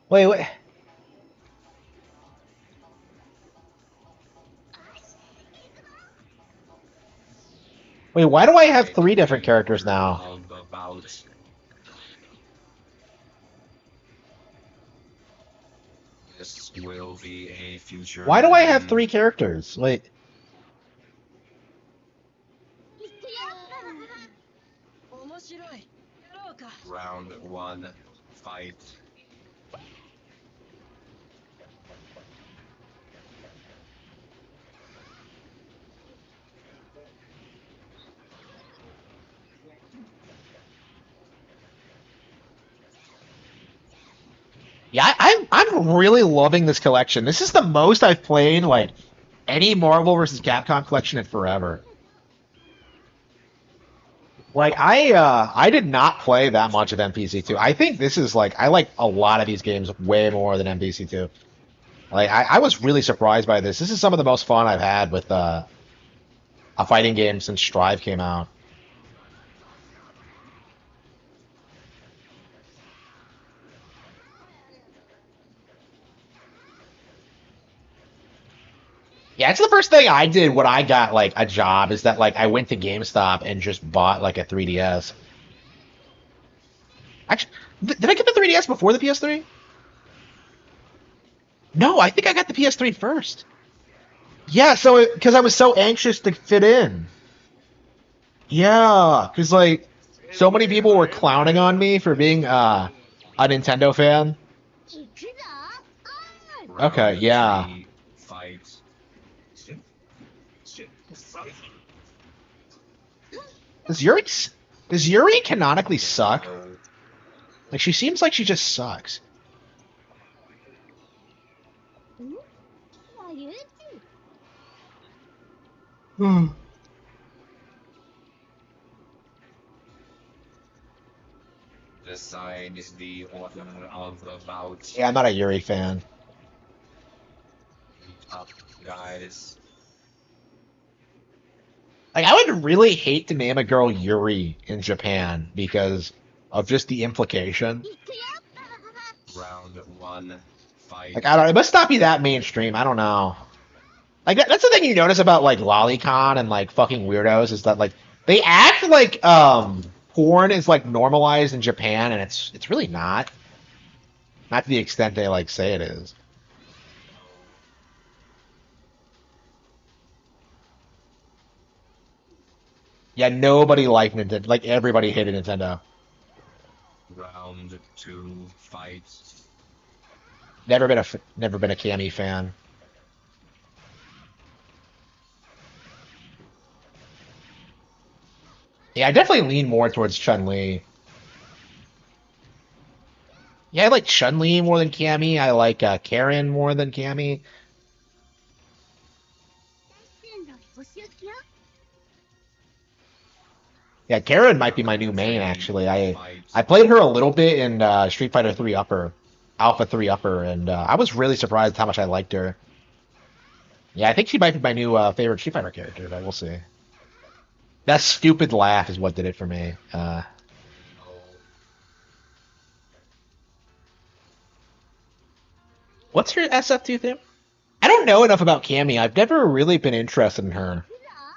Wait. Wait, why do I have three different characters now? Why do I have three characters? Wait. Yeah, I'm really loving this collection. This is the most I've played like any Marvel versus Capcom collection in forever. Like I did not play that much of MPC2. I think this is like I like a lot of these games way more than MPC2. Like I was really surprised by this. This is some of the most fun I've had with a fighting game since Strive came out. Yeah, it's the first thing I did when I got like a job is that like I went to GameStop and just bought like a 3DS. Actually, did I get the 3DS before the PS3? No, I think I got the PS3 first. Yeah, so because I was so anxious to fit in. Yeah, because like so many people were clowning on me for being a Nintendo fan. Okay, Round yeah. three, fight. Does Yuri does Yuri canonically suck? Like she seems like she just sucks. Hmm. Decide the order of the bout. Yeah, I'm not a Yuri fan. Up, guys. Like I would really hate to name a girl Yuri in Japan because of just the implication. Round one, Like fight. I don't, it must not be that mainstream. I don't know. Like that's the thing you notice about like lolicon and like fucking weirdos is that like they act like porn is like normalized in Japan and it's really not. Not to the extent they like say it is. Yeah, nobody liked Nintendo. Like everybody hated Nintendo. Round two, fight. Never been a Cammy fan. Yeah, I definitely lean more towards Chun-Li. Yeah, I like Chun-Li more than Cammy. I like Karen more than Cammy. Yeah, Karen might be my new Round main three, actually. I fight. played her a little bit in Street Fighter 3 Upper, Alpha 3 Upper, and I was really surprised how much I liked her. Yeah, I think she might be my new favorite Street Fighter character, but we'll see. That stupid laugh is what did it for me. What's her SF2 thing? I don't know enough about Cammy. I've never really been interested in her.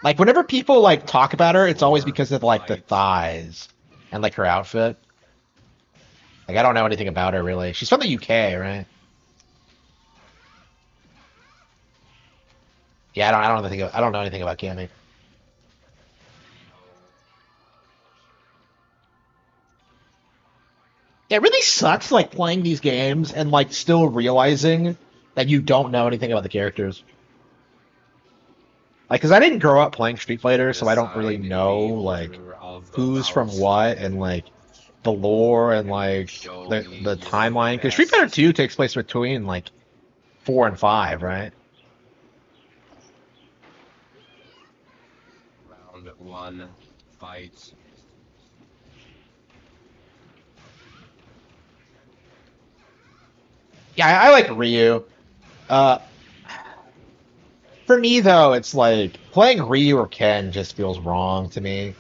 Like whenever people like talk about her, it's always Four, because of like the fight. thighs and like her outfit. Like I don't know anything about her really. She's from the UK, right? Yeah, I don't know anything about Cammy. Yeah, it really sucks like playing these games and like still realizing that you don't know anything about the characters. Like, cause I didn't grow up playing Street Fighter, so I don't really Decide know the like order of the who's from bout. what and like the lore and like Show the me your timeline. Because Street Fighter best. 2 takes place between like 4 and 5, right? Round one, fight. Yeah, I like Ryu. Uh, for me though, it's like playing Ryu or Ken just feels wrong to me.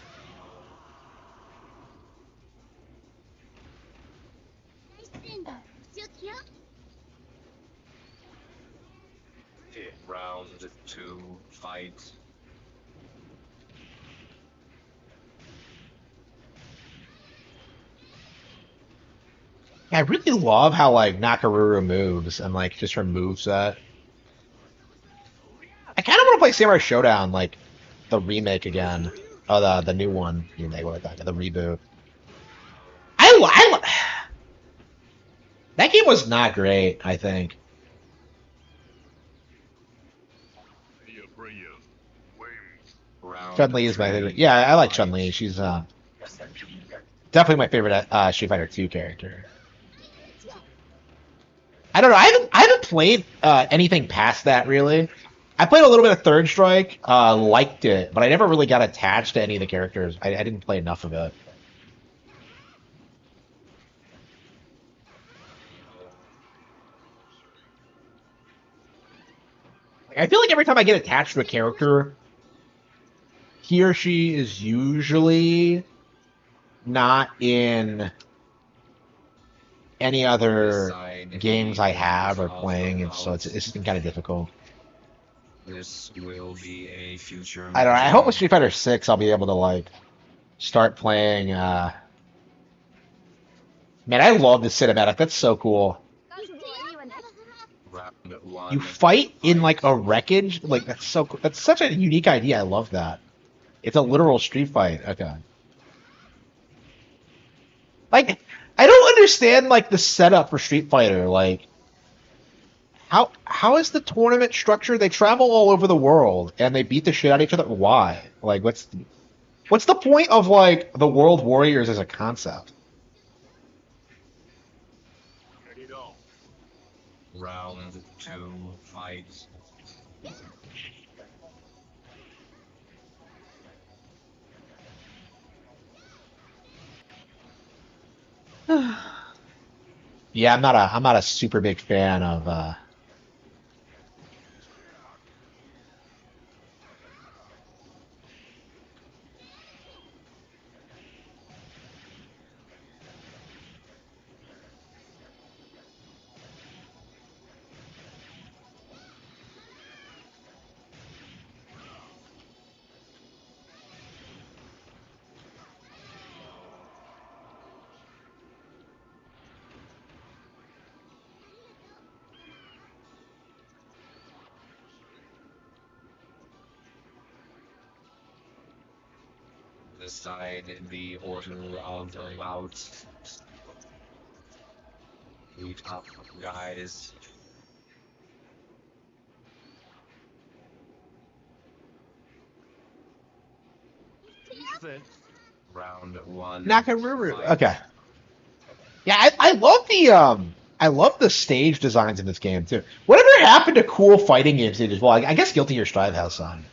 Round two, fight. I really love how like Nakaruru moves and like just her moveset. I kind of want to play Samurai Showdown, like the remake again. Oh, the new one remake, what like that, the reboot. That game was not great. I think Chun Round Li is my favorite. three, Yeah, I like Chun Li. fight. She's definitely my favorite Street Fighter 2 character. I don't know. I haven't played anything past that really. I played a little bit of Third Strike, liked it, but I never really got attached to any of the characters. I didn't play enough of it. I feel like every time I get attached to a character, he or she is usually not in any other games I have or playing, and so it's been kind of difficult. This will be a future. I don't know. I hope with Street Fighter 6 I'll be able to like start playing. Man, I love the cinematic. That's so cool. Round one. You fight in like a wreckage. Like that's so cool. That's such a unique idea. I love that. It's a literal street fight. Okay. Like I don't understand like the setup for Street Fighter. Like how is the tournament structure? They travel all over the world and they beat the shit out of each other. Why? Like what's the point of like the World Warriors as a concept? Round two. Fight. Yeah, I'm not a super big fan of Decide the order of the bouts. Meet up, guys. Round one. Nakamura. Fight. Okay. Yeah, I love the stage designs in this game too. Whatever happened to cool fighting games as well? I guess Guilty Gear Strive has some.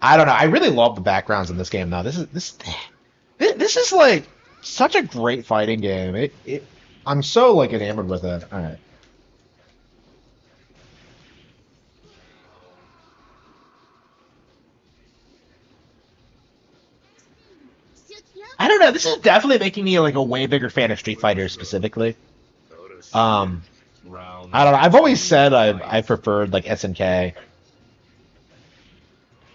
I don't know. I really love the backgrounds in this game though. This is like such a great fighting game. I'm so like enamored with it. All right. I don't know. This is definitely making me like a way bigger fan of Street Fighter specifically. Um, Round I don't know. I've always said fight. I preferred like SNK.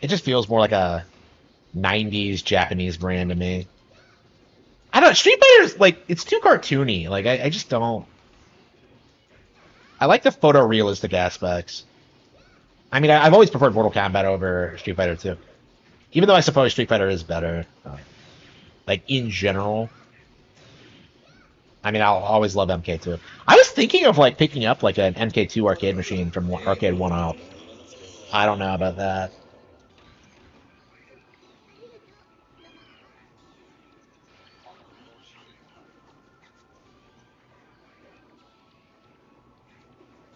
It just feels more like a '90s Japanese brand to me. I don't know. Street Fighter's like it's too cartoony. Like I just don't. I like the photorealistic aspects. I mean, I've always preferred Mortal Kombat over Street Fighter 2. Even though I suppose Street Fighter is better. Like in general. I mean, I'll always love MK2. I was thinking of like picking up like an MK2 arcade machine from Arcade 1-Up. I don't know about that.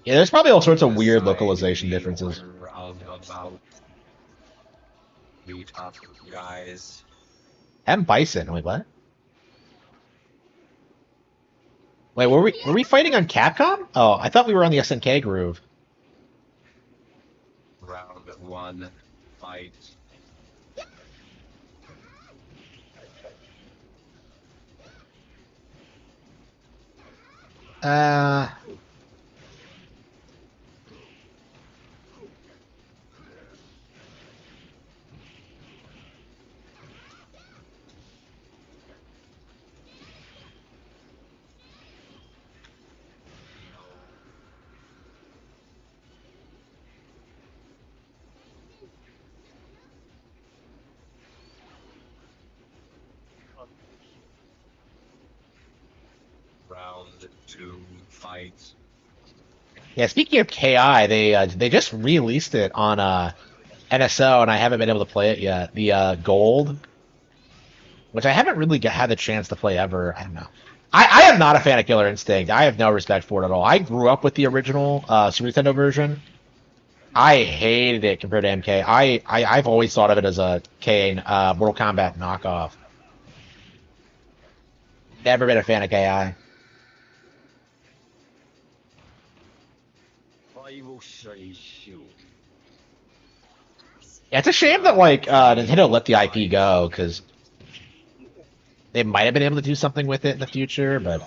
Yeah, there's probably all sorts of weird Decide localization the differences. order of the bout. Meet up, guys. M Bison. Wait, what? Wait, were we fighting on Capcom? Oh, I thought we were on the SNK groove. Round one. Fight. Uh, Round two. Fight. yeah. Speaking of KI, they just released it on NSO, and I haven't been able to play it yet. The Gold, which I haven't really had the chance to play ever. I don't know. I am not a fan of Killer Instinct. I have no respect for it at all. I grew up with the original Super Nintendo version. I hated it compared to MK. I've always thought of it as a K Mortal Kombat knockoff. Never been a fan of KI. Yeah, it's a shame that like Nintendo let the IP go because they might have been able to do something with it in the future, but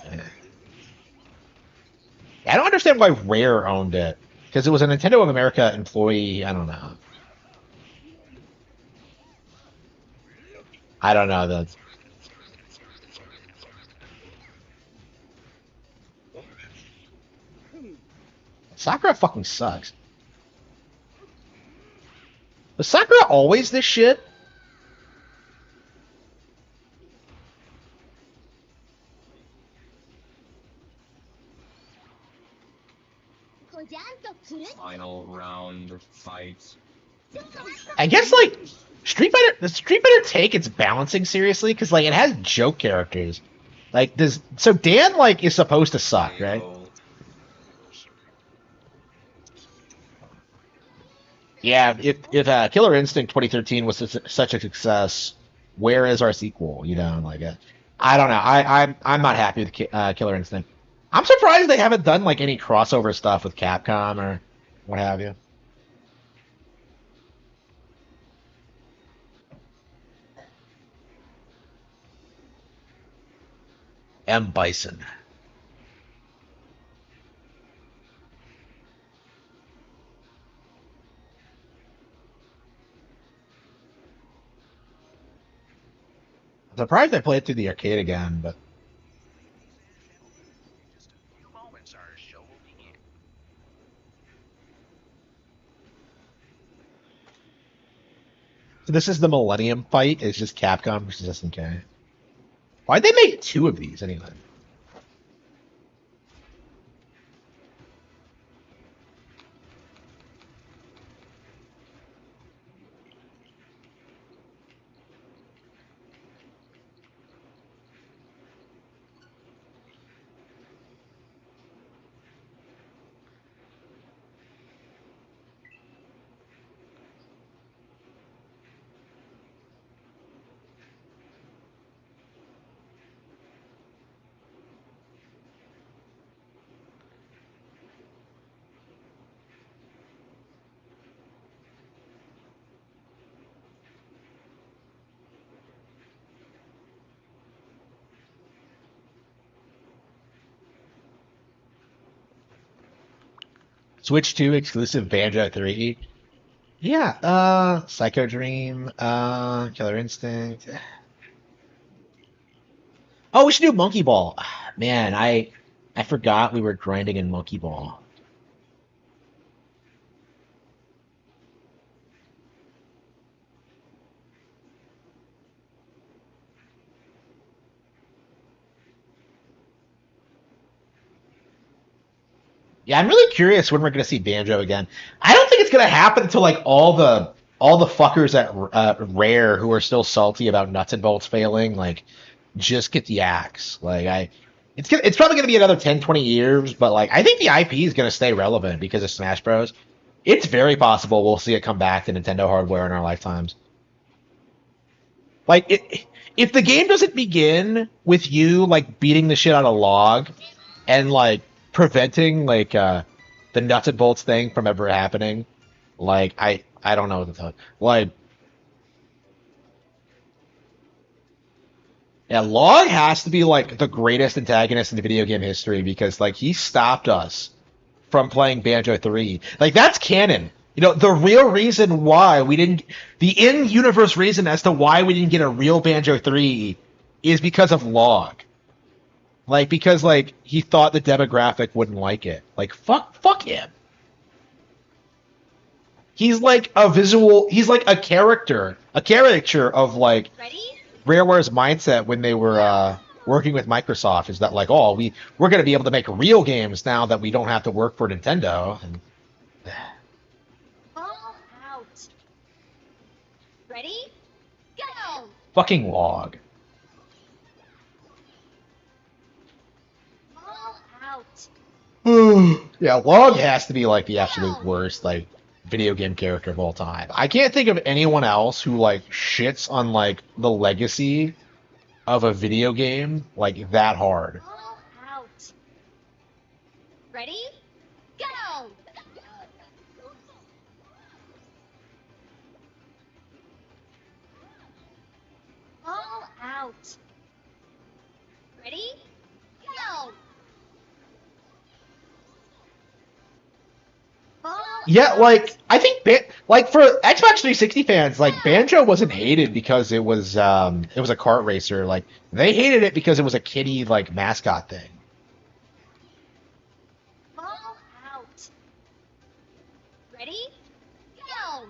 I don't understand why Rare owned it because it was a Nintendo of America employee. I don't know. I don't know. Sakura fucking sucks. Was Sakura always this shit? Final round fight. I guess like Street Fighter, does Street Fighter take its balancing seriously? Because like it has joke characters. Like does so Dan like is supposed to suck, right? Yeah, if Killer Instinct 2013 was such a success, where is our sequel? You know, like I don't know. I'm not happy with Killer Instinct. I'm surprised they haven't done like any crossover stuff with Capcom or what have you. M Bison. I'm surprised they played through the arcade again, but so this is the Millennium fight. It's just Capcom versus SNK. Why'd they make two of these anyway? Switch 2 exclusive Banjo 3. Yeah, Psycho Dream, Killer Instinct. Oh, we should do Monkey Ball. Man, I forgot we were grinding in Monkey Ball. Yeah, I'm really curious when we're gonna see Banjo again. I don't think it's gonna happen until like all the fuckers at Rare who are still salty about nuts and bolts failing, like just get the axe. It's probably gonna be another 10, 20 years, but like I think the IP is gonna stay relevant because of Smash Bros. It's very possible we'll see it come back to Nintendo hardware in our lifetimes. Like if the game doesn't begin with you like beating the shit out of Log and like preventing like the nuts and bolts thing from ever happening, like I don't know what to tell you. Like yeah, Log has to be like the greatest antagonist in the video game history because like he stopped us from playing Banjo 3. Like that's canon. You know, the real reason why we didn't the in-universe reason as to why we didn't get a real Banjo 3 is because of Log. Like because like he thought the demographic wouldn't like it. Like fuck him. He's like a visual he's like a caricature of like Rareware's mindset when they were working with Microsoft is that like, oh, we're going to be able to make real games now that we don't have to work for Nintendo. And fucking Log. Yeah, Log has to be like the absolute worst. Like video game character of all time. I can't think of anyone else who like shits on like the legacy of a video game like that hard. All out. Ready? Go! All out. Ready? Go! All Yeah, out. like I think like for Xbox 360 fans, like Banjo wasn't hated because it was a kart racer. Like they hated it because it was a kitty like mascot thing. All out. Ready? Go!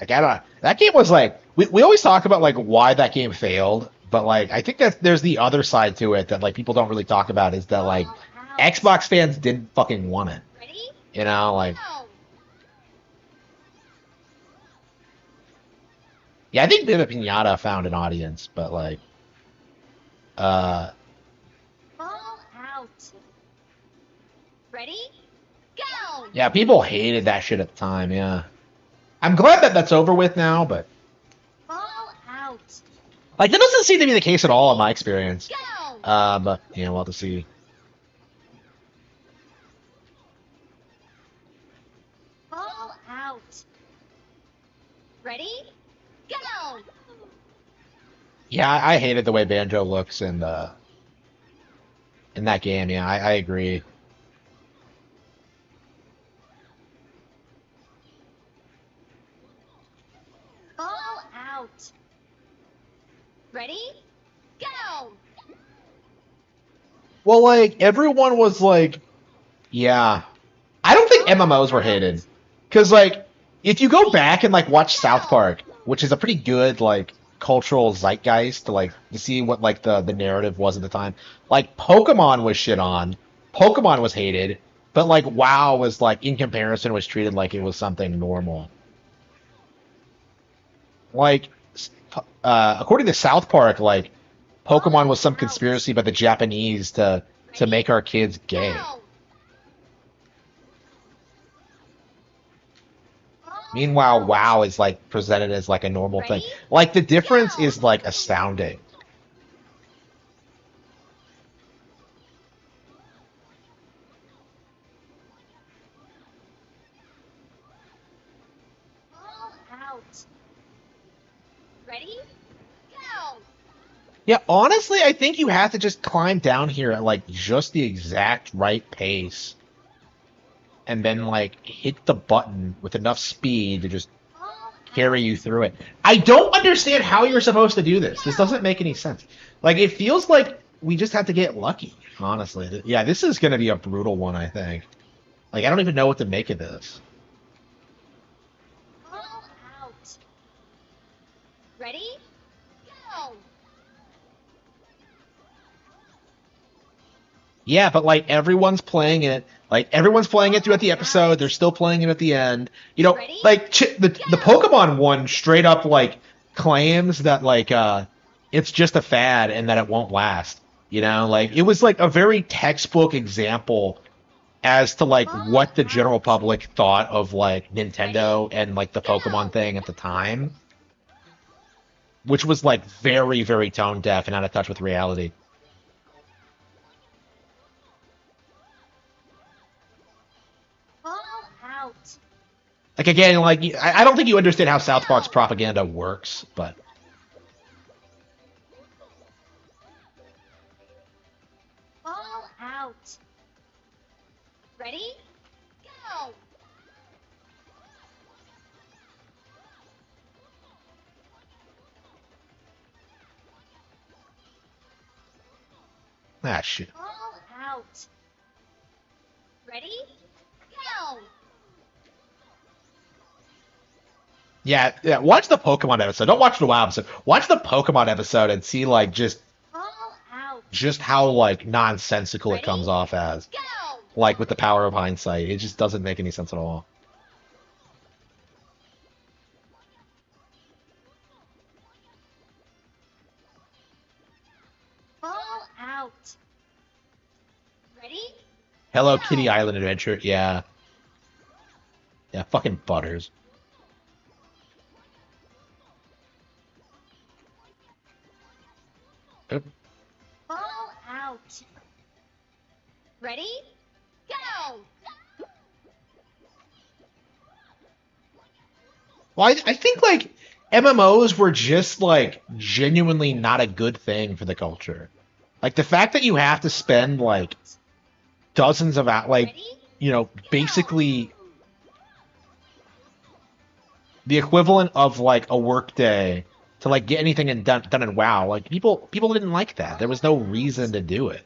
Like I don't that game was like we always talk about like why that game failed, but like I think that there's the other side to it that like people don't really talk about is that like All out. Xbox fans didn't fucking want it. Ready? You know, like Go! yeah, I think Viva Pinata found an audience, but like uh All out. Ready? Go! yeah, people hated that shit at the time, yeah. I'm glad that that's over with now, but All out. like that doesn't seem to be the case at all in my experience. Go! But you know, we'll have to see. All out. Ready? Go! Yeah, I hated the way Banjo looks in that game. Yeah, I agree. All out. Ready? Go! Well, like everyone was like, yeah. I don't think MMOs were hated, because like if you go back and like watch South Park, which is a pretty good like cultural zeitgeist to like to see what like the narrative was at the time. Like Pokemon was shit on, Pokemon was hated, but like WoW was like in comparison was treated like it was something normal. Like according to South Park, like Pokemon was some conspiracy by the Japanese to make our kids gay. Go! All Meanwhile, out. WoW is like presented as like a normal thing. Ready? Like the difference Go! is like astounding. All out. Ready? Go! Yeah, honestly, I think you have to just climb down here at like just the exact right pace and then like hit the button with enough speed to just All carry out. you through it. I don't understand how you're supposed to do this. This doesn't make any sense. Like it feels like we just have to get lucky, honestly. Yeah, this is going to be a brutal one, I think. Like I don't even know what to make of this. All out. Ready? Go! Yeah, but like everyone's playing it. Like everyone's playing it throughout the episode. They're still playing it at the end. You know, Ready? like the Pokemon one straight up like claims that like it's just a fad and that it won't last. You know, like it was like a very textbook example as to like what the general public thought of like Nintendo and like the Pokemon thing at the time, which was like very, very tone deaf and out of touch with reality. All out. Like again, like I don't think you understand how South Park's propaganda works, but All out. Ready? Go! ah shit. All out. Ready? Go! Yeah, yeah. Watch the Pokemon episode. Don't watch the WoW episode. Watch the Pokemon episode and see like All out. just how like nonsensical it Ready? comes off as. Go! Like with the power of hindsight, it just doesn't make any sense at all. All out. Ready? Hello Go! Kitty Island Adventure. Yeah. Yeah, fucking Butters. Oop. Ball out. Ready? Go! Well, I think like MMOs were just like genuinely not a good thing for the culture. Like the fact that you have to spend like dozens of like Ready? Go! basically the equivalent of like a work day to like get anything done in WoW. Like people didn't like that. There was no reason to do it.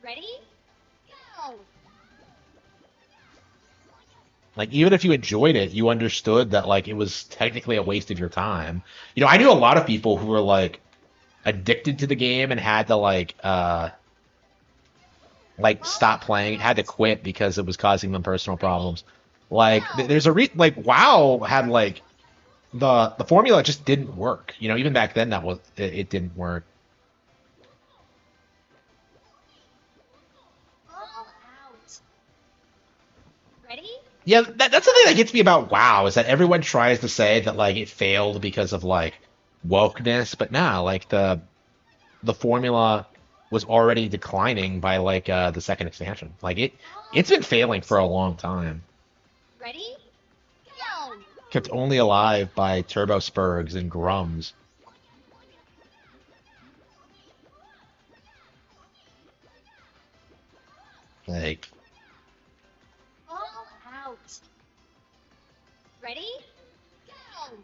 Ready? Go! Like even if you enjoyed it, you understood that like it was technically a waste of your time. You know, I knew a lot of people who were like addicted to the game and had to like stop playing, had to quit because it was causing them personal problems. Like Go! there's a like WoW had like the formula just didn't work. You know, even back then that was it didn't work. Ball out. Ready? Yeah, that's the thing that gets me about WoW is that everyone tries to say that like it failed because of like wokeness, but nah, like the formula was already declining by like the second expansion. Like Ball it's been failing out. for a long time. Ready? Go! Kept only alive by turbo spurgs and grums. Like Ball out. Ready? Go!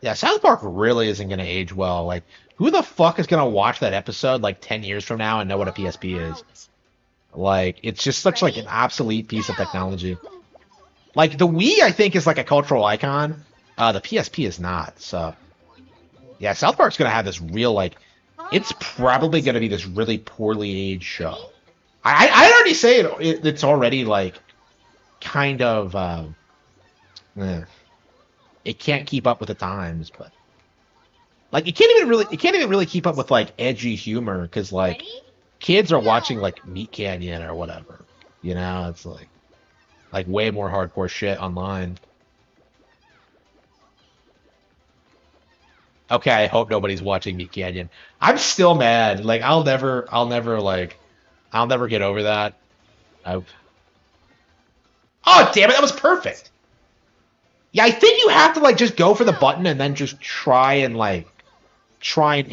yeah, South Park really isn't gonna age well. Like who the fuck is gonna watch that episode like 10 years from now and know what a Ball PSP is? out. Like it's just such like Ready? an obsolete piece of Go! technology. Like the Wii, I think is like a cultural icon. The PSP is not. So yeah, South Park's gonna have this real like. It's Ball probably out. gonna be this really poorly aged Ready? show. I'd already say it's already like kind of eh, it can't keep up with the times, but like it can't even really keep up with like edgy humor because like Ready? kids are watching Go! like Meat Canyon or whatever. You know, it's like way more hardcore shit online. Okay, I hope nobody's watching Meat Canyon. I'm still mad. Like I'll never get over that. I, oh damn it, that was perfect. Yeah, I think you have to like just go for the Go! button and then just try and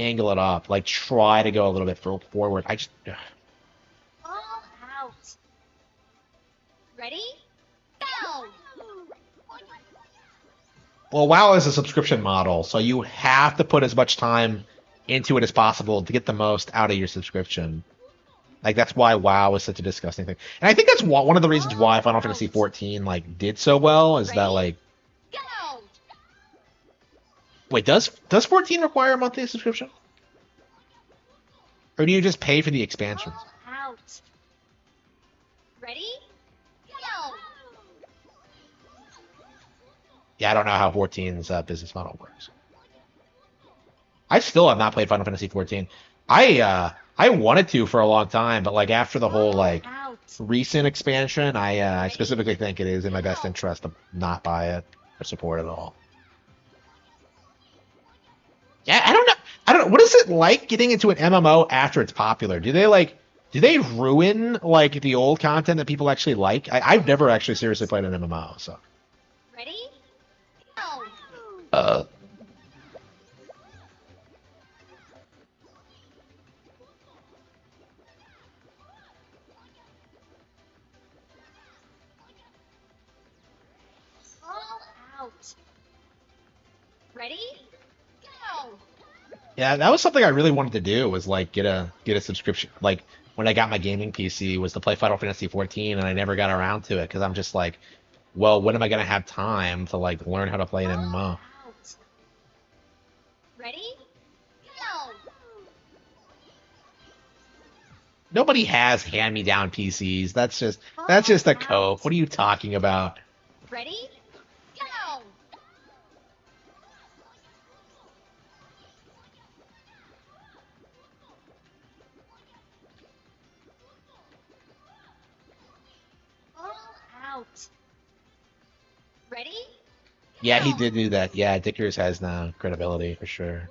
angle it up. Like try to go a little bit forward. I just Ball out. Ready? Go! well, WoW is a subscription model, so you have to put as much time into it as possible to get the most out of your subscription. Like that's why WoW is such a disgusting thing, and I think that's one of the reasons Ball why Final Fantasy out. 14 like did so well is that Ready? like Go! wait does 14 require a monthly subscription or do you just pay for the expansions? Ball out. Ready? Go! Yeah, I don't know how 14's business model works. I still have not played Final Fantasy 14. I wanted to for a long time, but like after the whole Ball like out. recent expansion, I Ready? specifically think it is in my best Go! interest to not buy it or support it at all. Yeah, I don't know. I don't know. What is it like getting into an MMO after it's popular? Do they ruin like the old content that people actually like? I've never actually seriously played an MMO, so Ready? Go! uh Ball out. Ready? Go! yeah, that was something I really wanted to do was like get a subscription like when I got my gaming PC was to play Final Fantasy 14 and I never got around to it because I'm just like, well, when am I gonna have time to like learn how to play an Ball MMO? out. Ready? Go! Nobody has hand-me-down PCs. That's Ball just a cope. out. What are you talking about? Ready? Go! out. Ready? Yeah, he Go. did do that. Yeah, Dickers has now credibility for sure.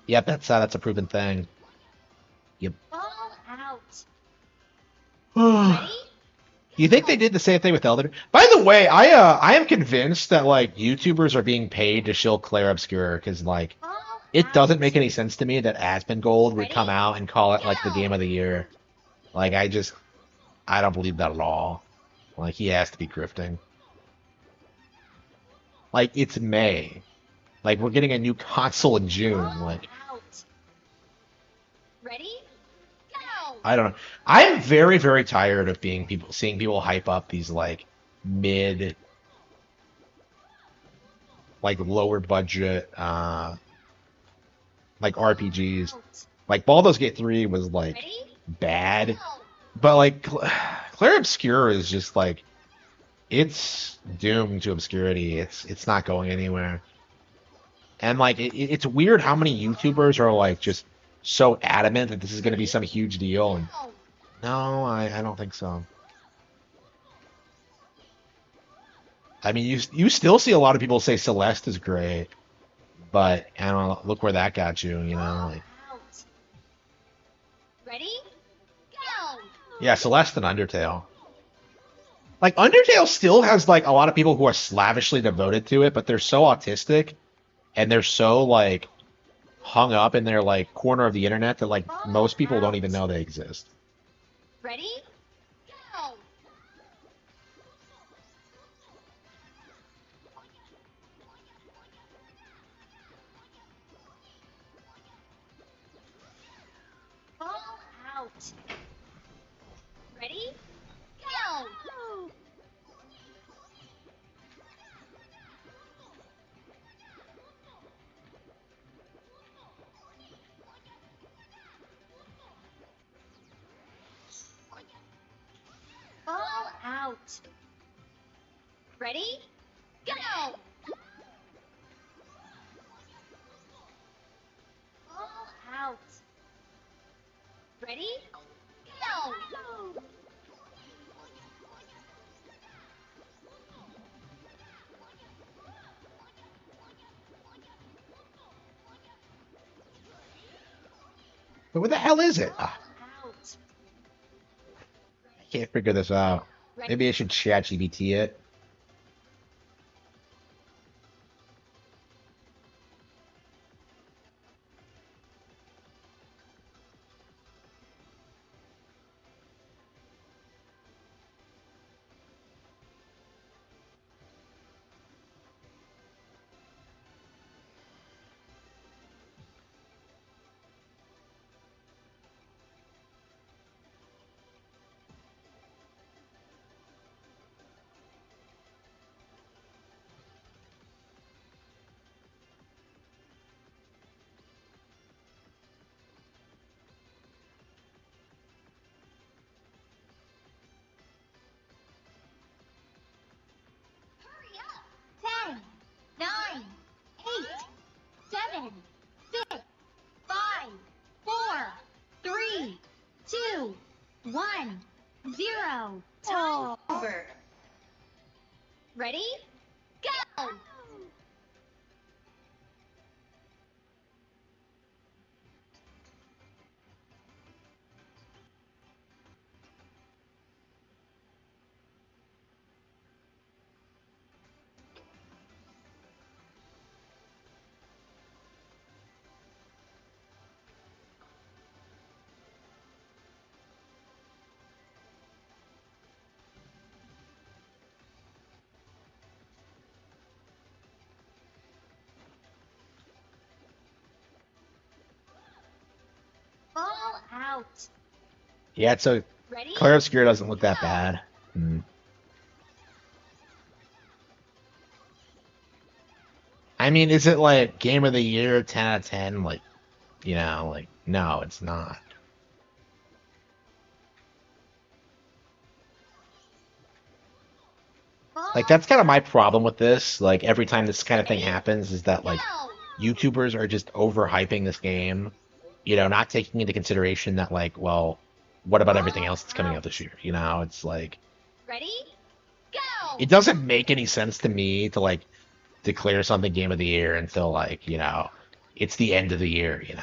Yep, that's a proven thing. Yep. Ball out. Do Ready? you think they Go. did the same thing with Elder? By the way, I am convinced that like YouTubers are being paid to shill Claire Obscure because like Ball it doesn't out. make any sense to me that Asmongold would Ready? come out and call it like the game Go. of the year. Like I don't believe that at all. Like he has to be grifting. Like it's May. Like we're getting a new console in June. Ball Like out. Ready? Go. I don't know. I'm very, very tired of seeing people hype up these like mid, like lower budget, like RPGs. Out. Like Baldur's Gate 3 was like Ready? bad, Go. but like Claire Obscure is just like it's doomed to obscurity. It's not going anywhere. And like it's weird how many YouTubers are like just so adamant that this is going to be some huge deal. And Go. no, I don't think so. I mean, you still see a lot of people say Celeste is great, but I don't know, look where that got you, you know? Ball Like, out. Ready? Go. yeah, Celeste and Undertale. Like Undertale still has like a lot of people who are slavishly devoted to it, but they're so autistic and they're so like hung up in their like corner of the internet that like Ball most people don't even out. know they exist. Ready? Go. Ball out. Ready? Go. Ball out. Ready? Go. Ball out. Ready? Go. But what the hell is it? Ball Ah, out. I can't figure this out. Ready? Maybe I should chat GBT it. Hurry up. 10, 9, 8, 7, 6, 5, 4, 3, 2, 1, 0. Time over. Ready? Go. Ball out. Yeah, so Ready? Claire Obscure doesn't look that Go. bad. Hmm. I mean, is it like game of the year, 10 out of 10? Like, like no, it's not. Like Ball that's kind of my out. problem with this. Like every time this kind of thing Ready? happens is that like Go. YouTubers are just overhyping this game, not taking into consideration that like, well, what about everything Ball else that's coming out this out. year? It's like Ready? Go. it doesn't make any sense to me to like declare something game of the year until like, you know, it's the end of the year, you know.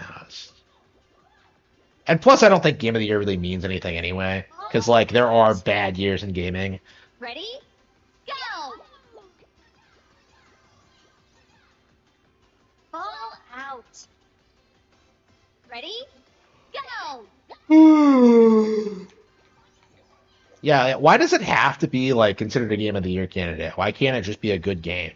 And plus, I don't think game of the year really means anything anyway, because like there are bad years in gaming. Ready? Go! Ball out. Ready? Go! Yeah, why does it have to be like considered a game of the year candidate? Why can't it just be a good game?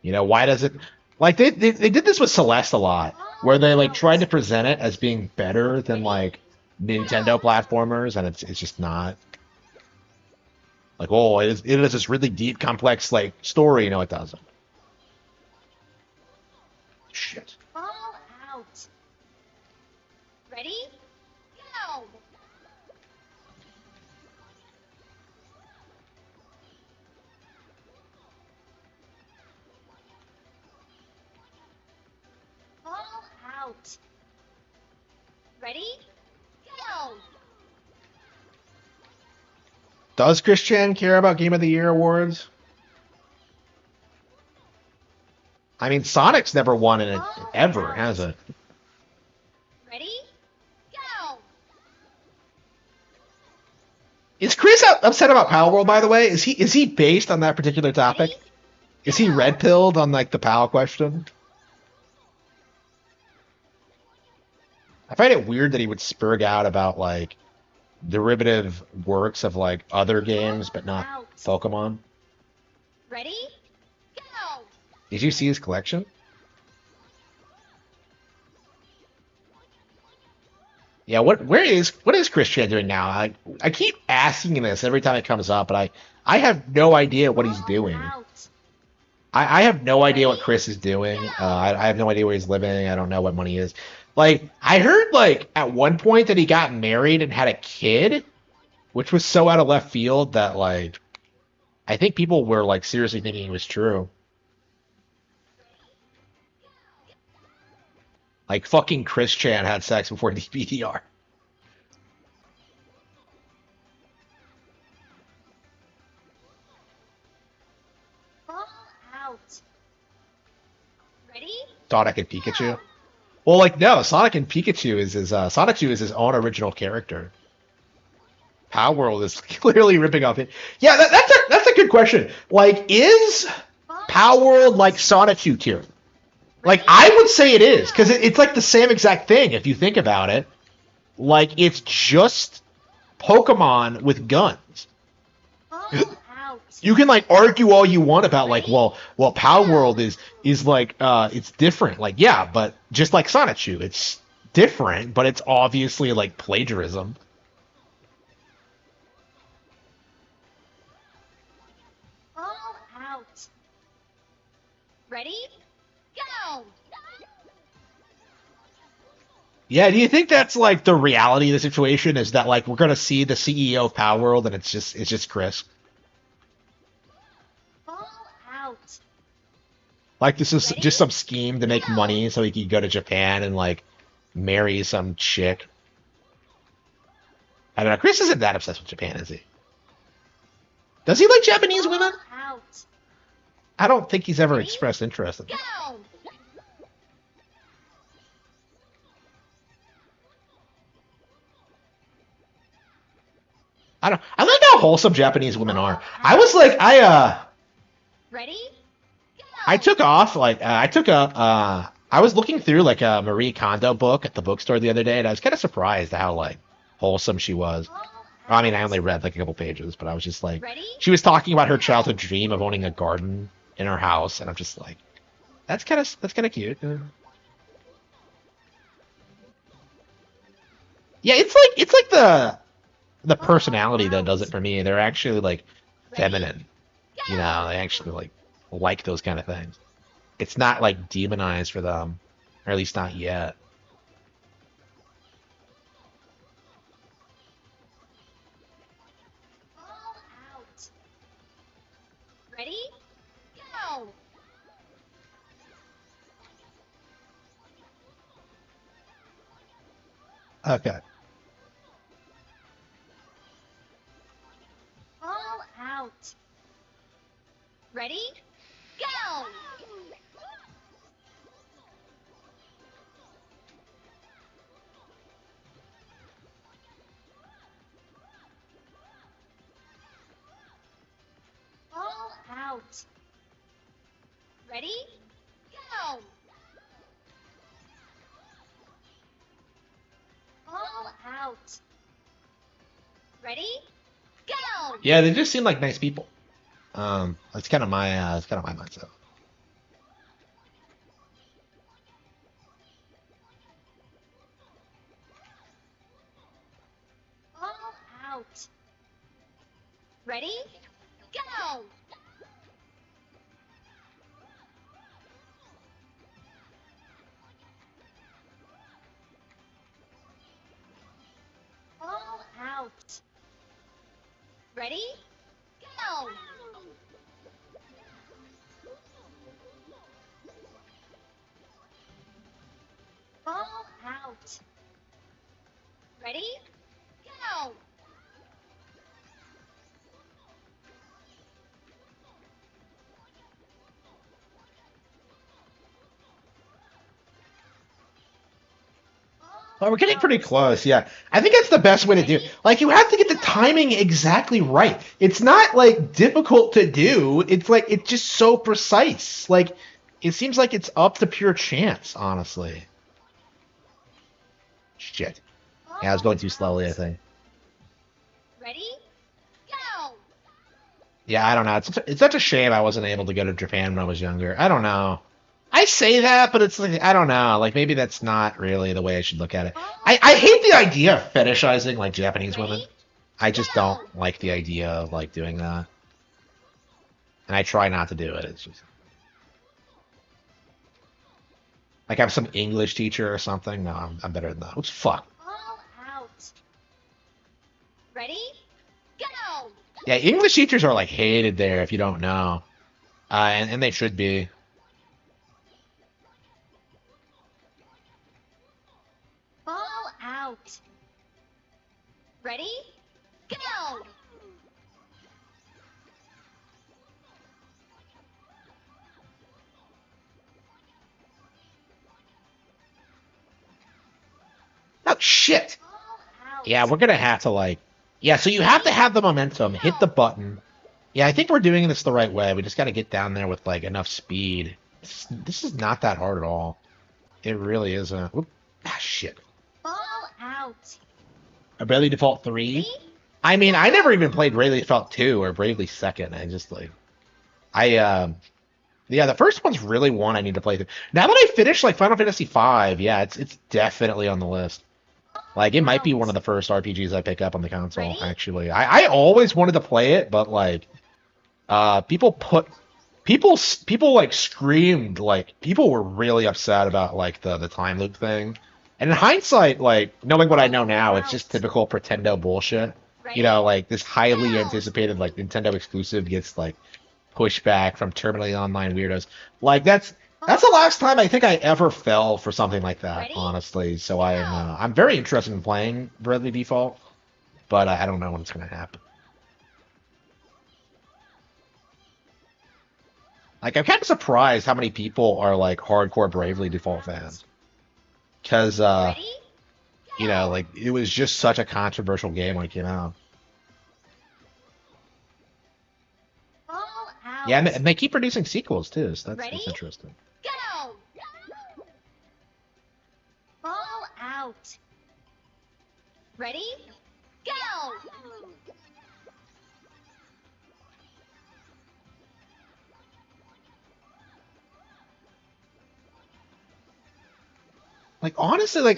You know, why does it like they did this with Celeste a lot, where they like tried to present it as being better than like Nintendo platformers, and it's just not. Like, oh, it is this really deep, complex like story. No, it doesn't. Shit. Ball out. Ready? Go! Ball out. Ready? Go! Does Christian care about Game of the Year awards? I mean, Sonic's never won in it ever, has it? Ready? Go! Is Chris upset about Power World, by the way? Is he based on that particular topic? Ready? Is he red pilled on like the PAL question? I find it weird that he would spurg out about like derivative works of like other games, but not Out. Pokemon. Ready? Go! Did you see his collection? Yeah, what is Christian doing now? I keep asking him this every time it comes up, but I have no idea what he's doing. Out. I have no idea what Chris is doing. I have no idea where he's living. I don't know what money is. Like, I heard, like, at one point that he got married and had a kid, which was so out of left field that, like, I think people were, like, seriously thinking it was true. Like, fucking Chris Chan had sex before DBDR. Ball out. Ready? Sonic and Pikachu. Well, like, no, Sonic and Pikachu is his, Sonic is his own original character. Power World is clearly ripping off it. Yeah, that's a good question. Like, is Power World like Sonic tier? Like, I would say it is, because it's like the same exact thing if you think about it. Like, it's just Pokemon with guns. Ball out. You can like argue all you want about like, well, Power World is like it's different. Like, yeah, but just like Sonic, it's different, but it's obviously like plagiarism. Ball out. Ready? Go! Yeah, do you think that's like the reality of the situation? Is that like we're gonna see the CEO of Power World and it's just Chris? Ball out. Like this is just some scheme to make money so he can go to Japan and like marry some chick. I don't know. Chris isn't that obsessed with Japan, is he? Does he like Japanese women? Out. I don't think he's ever expressed interest in them. Go! I like how wholesome Japanese women are. I was like, Ready? Go! I took off like I was looking through like a Marie Kondo book at the bookstore the other day, and I was kind of surprised at how like wholesome she was. Ball I mean, I out. only read like a couple pages, but I was just like, Ready? she was talking about her childhood dream of owning a garden in her house, and I'm just like, that's kind of cute. Yeah, it's like the personality that does it for me. They're actually like feminine. You know, they actually like those kind of things. It's not like demonized for them, or at least not yet. Ball out. Ready? Go! Okay. Ball out. Ready? Go! Ball out. Ready? Go! Ball out. Ready? Go! Yeah, they just seem like nice people. That's kind of my mindset. Ball out. Ready? Go! Ball out. Ready? Go! Ball out. Ready? Go! Well, we're getting pretty close, yeah. I think that's the best way to do it. Like, you have to get the timing exactly right. It's not, like, difficult to do. It's, like, it's just so precise. Like, it seems like it's up to pure chance, honestly. Shit. Yeah, I was going too slowly, I think. Ready? Go! Yeah, I don't know. It's such a shame I wasn't able to go to Japan when I was younger. I don't know. I say that, but it's like I don't know. Like maybe that's not really the way I should look at it. I hate the idea of fetishizing like Japanese women. Ready? I just don't Go! like the idea of like doing that, and I try not to do it. It's just like I'm some English teacher or something. No, I'm better than that. What's fuck? Ball out. Ready? Go! Yeah, English teachers are like hated there if you don't know, and they should be. Ball out. Ready? Go! Oh shit. Ball out. Yeah, we're gonna have to like. Yeah, so you have to have the momentum, hit the button. Yeah, I think we're doing this the right way. We just got to get down there with like enough speed. This is not that hard at all. It really isn't. Whoop. Ah, shit. Ball out. A Bravely Default 3? Ready? I mean, I never even played Bravely Default 2 or Bravely Second. I just like, yeah, the first one's really one I need to play through. Now that I finished like Final Fantasy V, yeah, it's definitely on the list. Like, it might be one of the first RPGs I pick up on the console, Ready? actually. I always wanted to play it, but like, people put people like screamed like people were really upset about like the time loop thing. And in hindsight, like knowing what I know now, it's just typical Pretendo bullshit. You know, like this highly anticipated like Nintendo exclusive gets like pushback from terminally online weirdos. Like that's the last time I think I ever fell for something like that, Ready? honestly. So I'm very interested in playing Bravely Default, but I don't know when it's gonna happen. Like, I'm kind of surprised how many people are like hardcore Bravely Default fans. Because, Ready? you know, like it was just such a controversial game when it came out. Ball out. Yeah, and they keep producing sequels too, so Ready? that's interesting. Go! Ball out. Ready? Go! Like, honestly,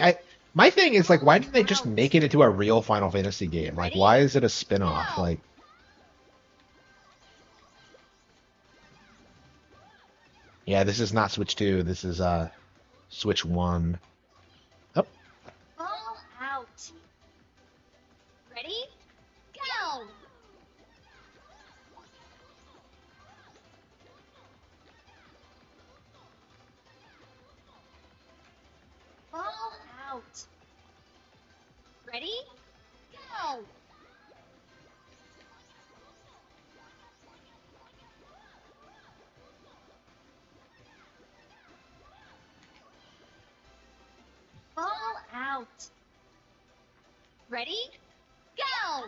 my thing is like, why didn't they just make it into a real Final Fantasy game? Like, why is it a spin-off? Like, yeah, this is not Switch 2. This is Switch 1. Oh, Ball out. Ready? Go! Ball out. Ready? Go! out. Ready? Go!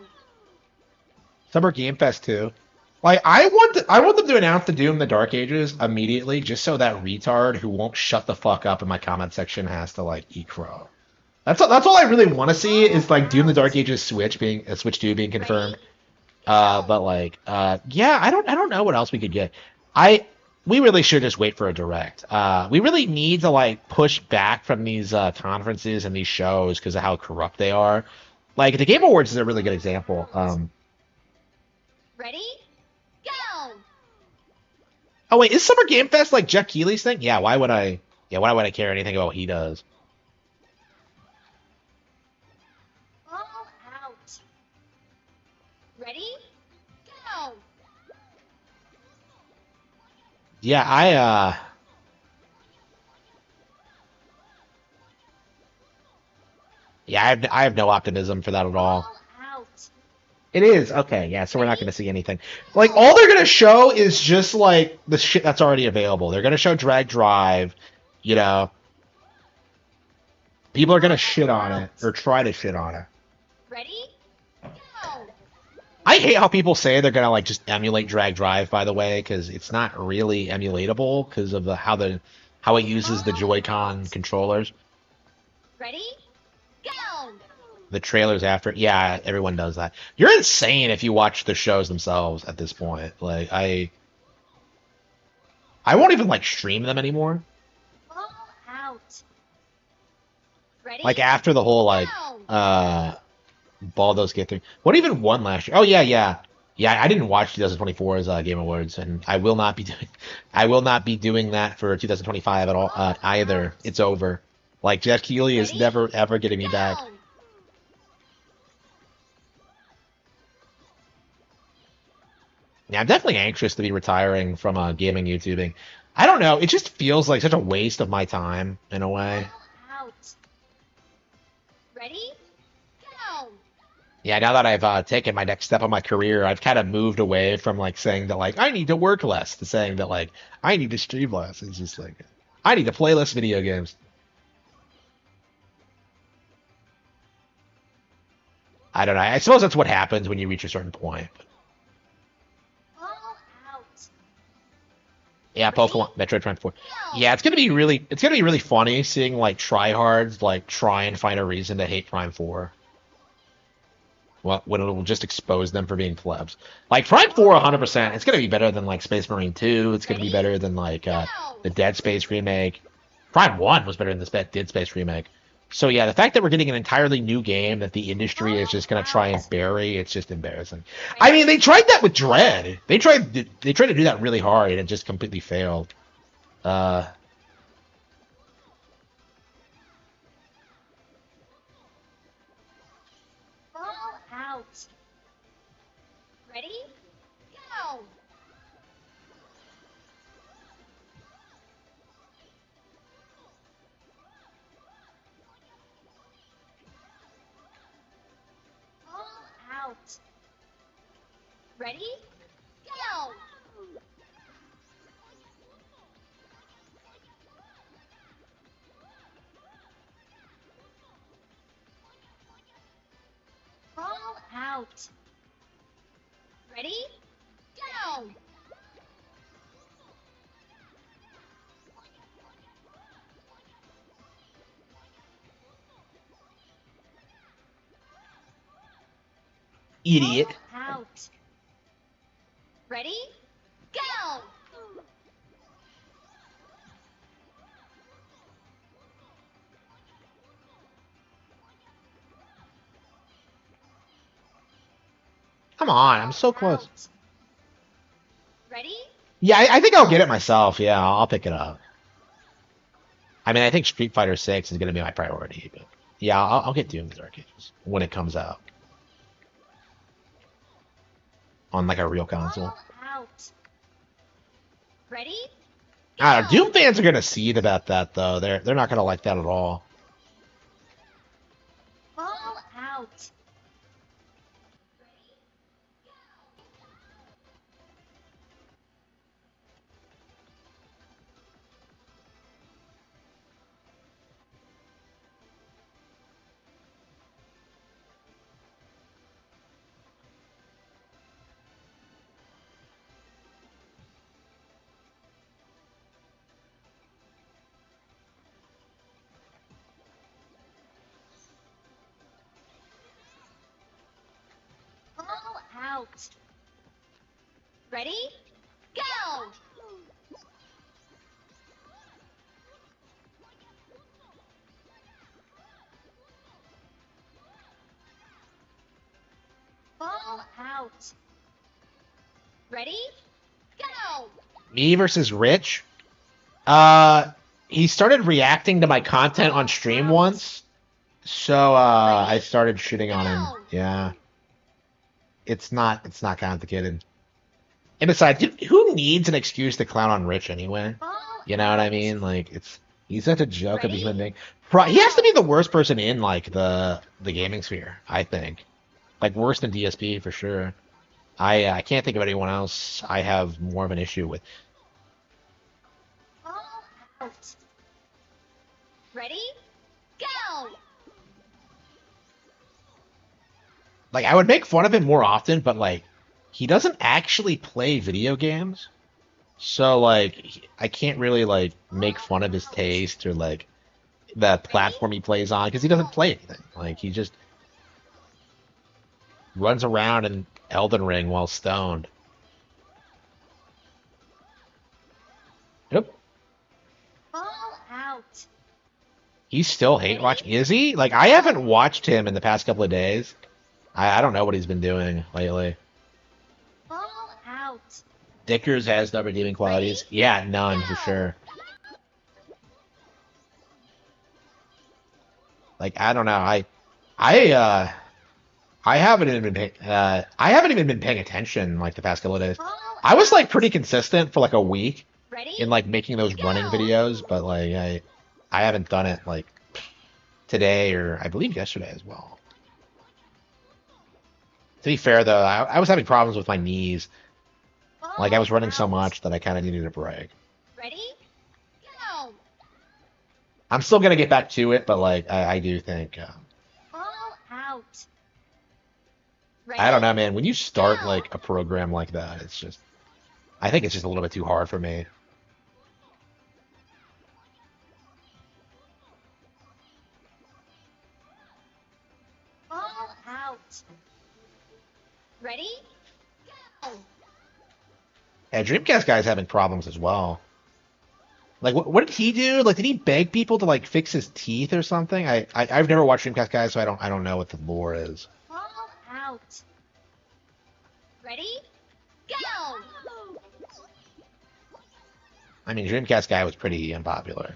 Summer Game Fest too. Like I want them to announce the Doom the Dark Ages immediately, just so that retard who won't shut the fuck up in my comment section has to like eat crow. That's all I really want to see is like Doom the Dark Ages Switch 2 being confirmed. But like yeah, I don't know what else we could get. We really should just wait for a direct. We really need to like push back from these conferences and these shows because of how corrupt they are. Like the Game Awards is a really good example. Ready? Go! Oh wait, is Summer Game Fest like Jeff Keighley's thing? Yeah, why would I? Yeah, why would I care anything about what he does? Ball out. Ready? Go! Yeah, yeah, I have no optimism for that at all. Ball out. It is okay, yeah. So we're not going to see anything. Like all they're going to show is just like the shit that's already available. They're going to show Drag Drive, you know. People are going to shit on it or try to shit on it. Ready? Go! I hate how people say they're going to like just emulate Drag Drive. By the way, because it's not really emulatable because of how it uses the Joy-Con controllers. Ready? Go! The trailers after, yeah, everyone does that. You're insane if you watch the shows themselves at this point. Like I won't even like stream them anymore. Ball out. Ready? Like after the whole like Go! Baldur's Gate thing. What even won last year? Oh yeah. I didn't watch 2024's Game Awards, and I will not be doing that for 2025 at all either. It's over. Like Jeff Keighley is Ready? never ever getting me back. Go! Yeah, I'm definitely anxious to be retiring from gaming YouTubing. I don't know. It just feels like such a waste of my time in a way. Ball out. Ready? Go! Yeah, now that I've taken my next step in my career, I've kind of moved away from like saying that like I need to work less to saying that like I need to stream less. It's just like I need to play less video games. I don't know. I suppose that's what happens when you reach a certain point. Ball out. Yeah, Pokemon Metroid Prime 4. Yeah, it's gonna be really funny seeing like tryhards like try and find a reason to hate Prime 4. Well, when it'll just expose them for being plebs. Like Prime 4, 100%. It's gonna be better than like Space Marine 2. It's gonna be better than like the Dead Space remake. Prime 1 was better than the Dead Space remake. So yeah, the fact that we're getting an entirely new game that the industry is just gonna try and bury, it's just embarrassing. I mean, they tried that with Dread. They tried to do that really hard, and it just completely failed. Uh, Ball out. Ready? Go! Ball out. Ready? Go! Ball out. Ready? Go! idiot. Ball out. Ready? Go! Come on, I'm so close. Out. Ready? Yeah, I think I'll get it myself. Yeah, I'll pick it up. I mean, I think Street Fighter 6 is gonna be my priority, but yeah, I'll get Doom Dark Ages when it comes out on like a real console. Ball out. Ready? I don't know, Go! Doom fans are gonna seethe about that though. They're not gonna like that at all. Ball out. out. Ready? Go! Ball out. Ready? Go! Me versus Rich. He started reacting to my content on stream once, so I started shitting on him. Yeah, it's not complicated. And besides, who needs an excuse to clown on Rich anyway? Ball You know what I out. mean? Like he's such a joke of a Ready? human being. He has to be the worst person in like the gaming sphere, I think. Like worse than DSP for sure. I can't think of anyone else I have more of an issue with. Ball out. Ready? Go! Like I would make fun of him more often, but like he doesn't actually play video games. So like I can't really like make fun of his taste or like the platform he plays on because he doesn't play anything. Like he just runs around in Elden Ring while stoned. Yep. Ball out. He's still hate watching. Is he? Like I haven't watched him in the past couple of days. I don't know what he's been doing lately. Ball out. Dickers has no redeeming qualities. Yeah, none for sure. Like I don't know. I I haven't even I haven't even been paying attention like the past couple of days. Ball I was like out. pretty consistent for like a week Ready? in like making those running videos, but like I haven't done it like today or I believe yesterday as well. To be fair though, I was having problems with my knees. Ball Like I was running so out. much that I kind of needed a break. Ready? Go! I'm still gonna get back to it, but like I do think Ball out. Ready? I don't know, man. When you start like a program like that, it's just I think it's just a little bit too hard for me. Ball out. Ready? Go! Yeah, Dreamcast guy's having problems as well. Like, what did he do? Like, did he beg people to like fix his teeth or something? I've never watched Dreamcast guys, so I don't know what the lore is. Ball out. Ready? Go! I mean, Dreamcast guy was pretty unpopular.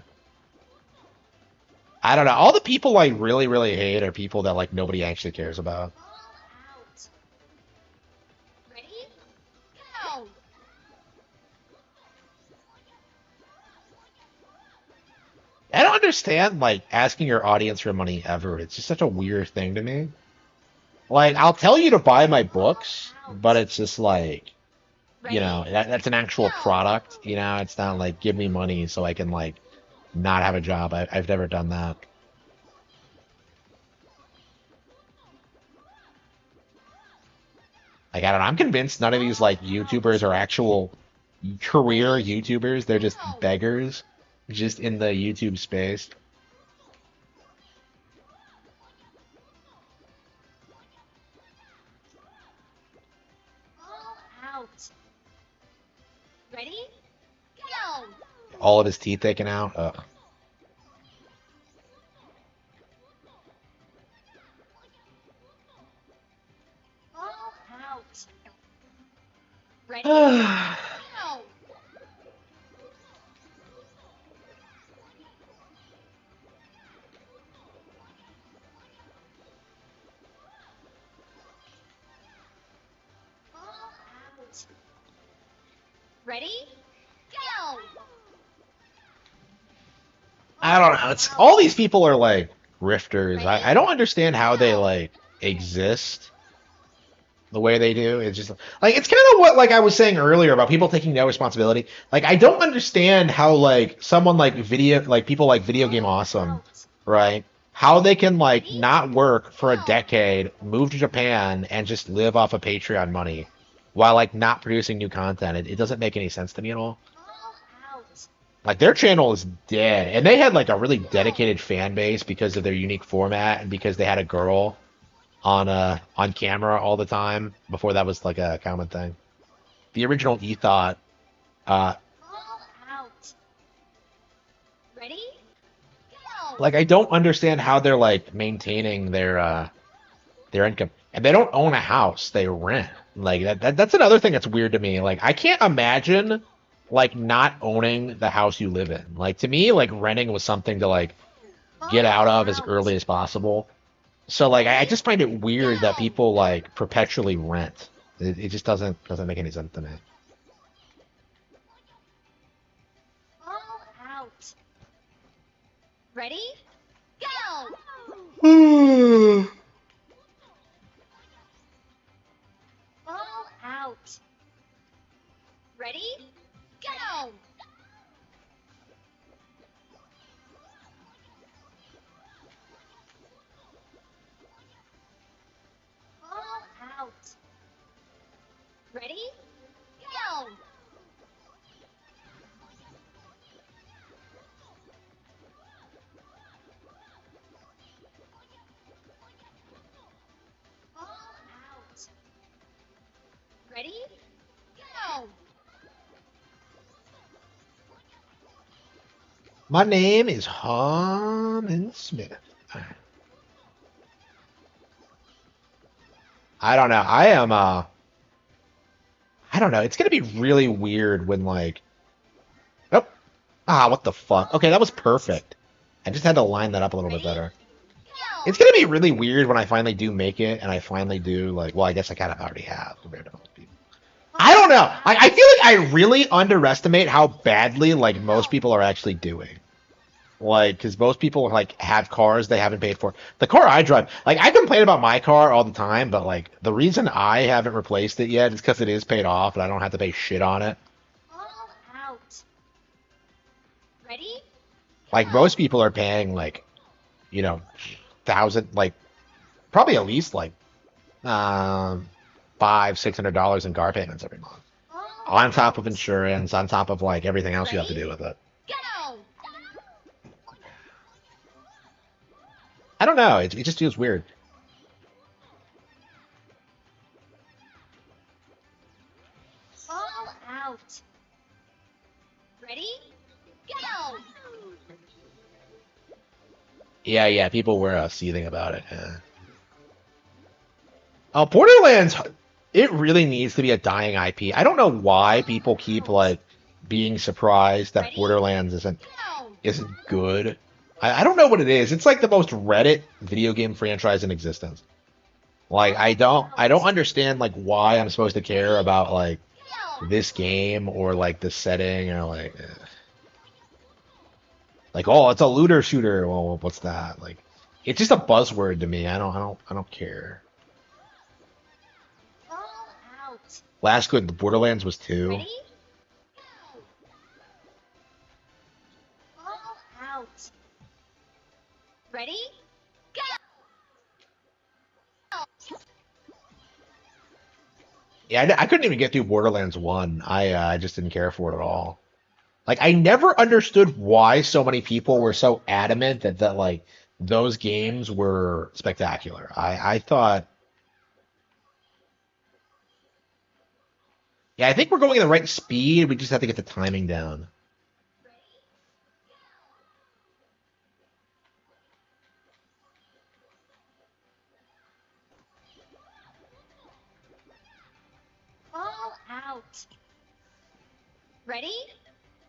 I don't know. All the people I really hate are people that like nobody actually cares about. Ball out. Ready? Go! I don't understand like asking your audience for money ever. It's just such a weird thing to me. Like, I'll tell you to buy my books, but it's just like, Ready? you know, that's an actual product. You know, it's not like give me money so I can like not have a job. I've never done that. Like, I don't know. I'm convinced none of these like YouTubers are actual career YouTubers. They're just beggars, just in the YouTube space. Ball out. Ready? Go! All of his teeth taken out. Ugh. Ball out. Ready? I Go! Ball out. Ready? Go! don't know. It's all these people are like grifters. I don't understand how they like exist the way they do. It's just like it's kind of what like I was saying earlier about people taking no responsibility. Like I don't understand how like someone like people like Video Game Awesome, right? How they can like not work for a decade, move to Japan, and just live off of Patreon money while like not producing new content. It doesn't make any sense to me at all. Ball out. Like their channel is dead, and they had like a really dedicated fan base because of their unique format and because they had a girl on camera all the time before that was like a common thing. The original Ethot, uh, All out. Ready? Go! like I don't understand how they're like maintaining their income, and they don't own a house; they rent. Like that's another thing that's weird to me. Like I can't imagine like not owning the house you live in. Like to me, like renting was something to like get All out of as out. early as possible. So like I Ready? just find it weird that Go! people like perpetually rent. It just doesn't make any sense to All out. Ready? Go! me. All out. Ready? Go! All out. Ready? Go! All out. Ready? Go! My name is Harman Smith. I don't know. I don't know. It's gonna be really weird when like oh what the fuck? Okay, that was Out. perfect. I just had to line that up a little bit Ready? better. Go! It's gonna be really weird when I finally do make it and I finally do like well I guess I kind of already have compared to most people. I don't All know. I out. feel like I really underestimate how badly like most Go! people are actually doing. Like, because most people like have cars they haven't paid for. The car I drive, like I complain about my car all the time, but like the reason I haven't replaced it yet is because it is paid off and I don't have to pay shit on it. All out. Ready? Like Go! most people are paying like, you know, thousand, like probably at least like um $500-600 in car payments every month. All On top of out. insurance, on top of like everything else you have to Ready? do with it. Go! I don't know. It just feels weird. All out. Ready? Go! Yeah. People were seething about it. Yeah. Borderlands, it really needs to be a dying IP. I don't know why All people keep out. like being surprised that Ready? Borderlands Go! isn't good. I don't know what it is. It's like the most Reddit video game franchise in existence. Like All I don't out. understand like why I'm supposed to care Ready? about like Go! this game or like the setting or like oh it's a looter shooter. Well, what's that? Like it's just a buzzword to me. I don't care. All out. Last good Borderlands was 2. Ready? Go! All out. Ready? Go! Yeah, I couldn't even get through Borderlands 1. I just didn't care for it at all. Like I never understood why so many people were so adamant that like those games were spectacular. I thought yeah, I think we're going at the right speed. We just have to get the timing down. All out. Ready?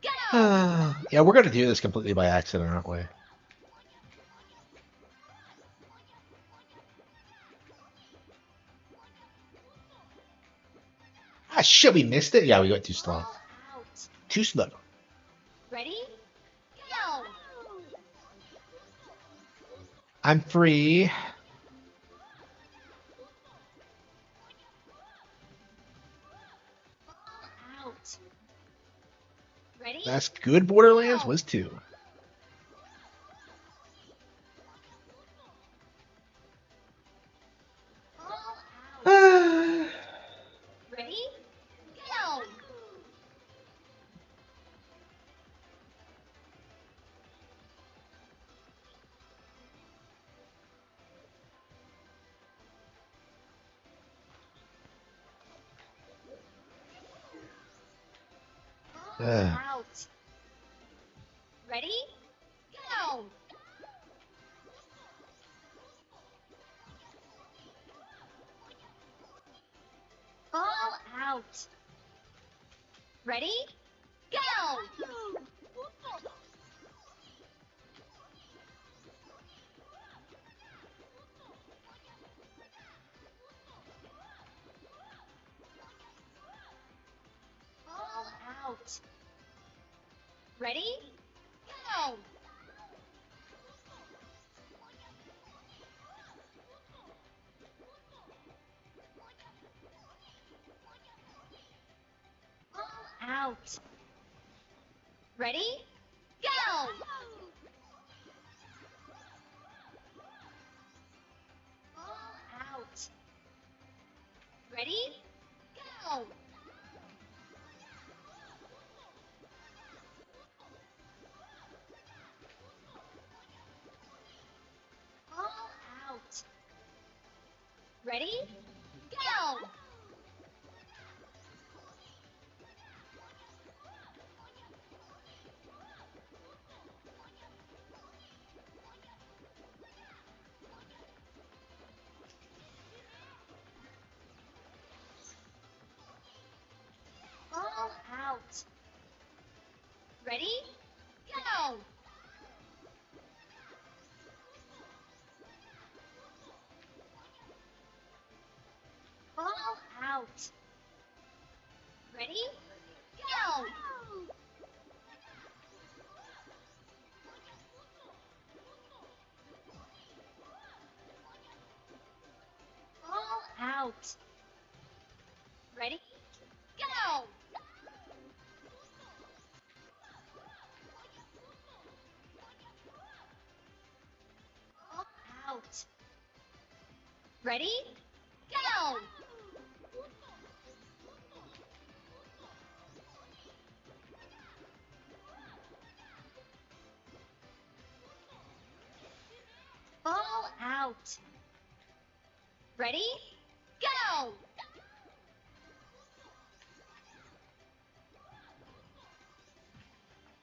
Go! Yeah, we're gonna do this completely by accident, aren't we? Ah shit, we missed it? Yeah, we went too slow. All out. Too slow. Ready? Go! I'm free. All out. Ready? Last good Borderlands Go! was 2. All out. Ah. Ready? Go! Ugh. out. Ready? Go! Ball out. Ready? Go! Ball out. Ready? Go! Ball out. Ready? Go! Ball out. Ready? Go! Ball out. Ready? Go! Ball out. Ready? Go! Ball out. Ready? Go! Ball out. Ready? Go! Ball out. Ready? Go! Ball out. Ready? Go!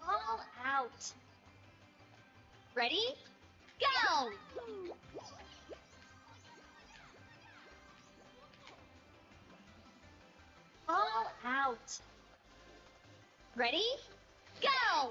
Ball out. Ready? Go! Ball out. Ready? Go!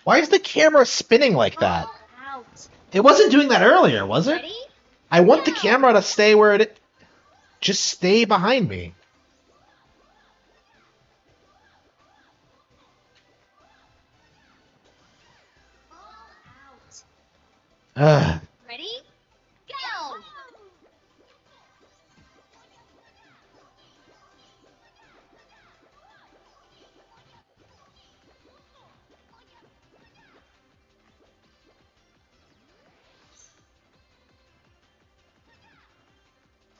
Why is the camera spinning like that? Ball out. It wasn't doing that earlier, was it? Ready? I want the Go! camera to stay where it. Just stay behind me. Ball out. Ugh. Ready? Go!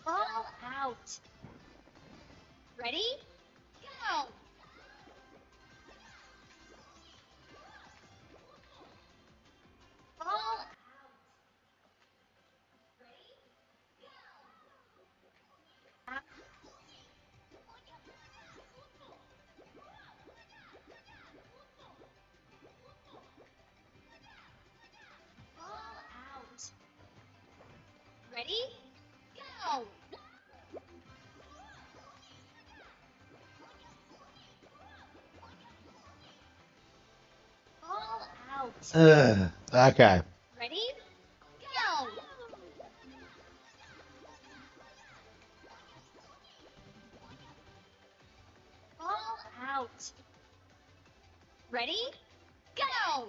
Ball out. Ready? Go! Ball out. Ball out. Ready? Go! Ball out. Ugh. Okay. Ready? Go! Ball out. Ready? Go!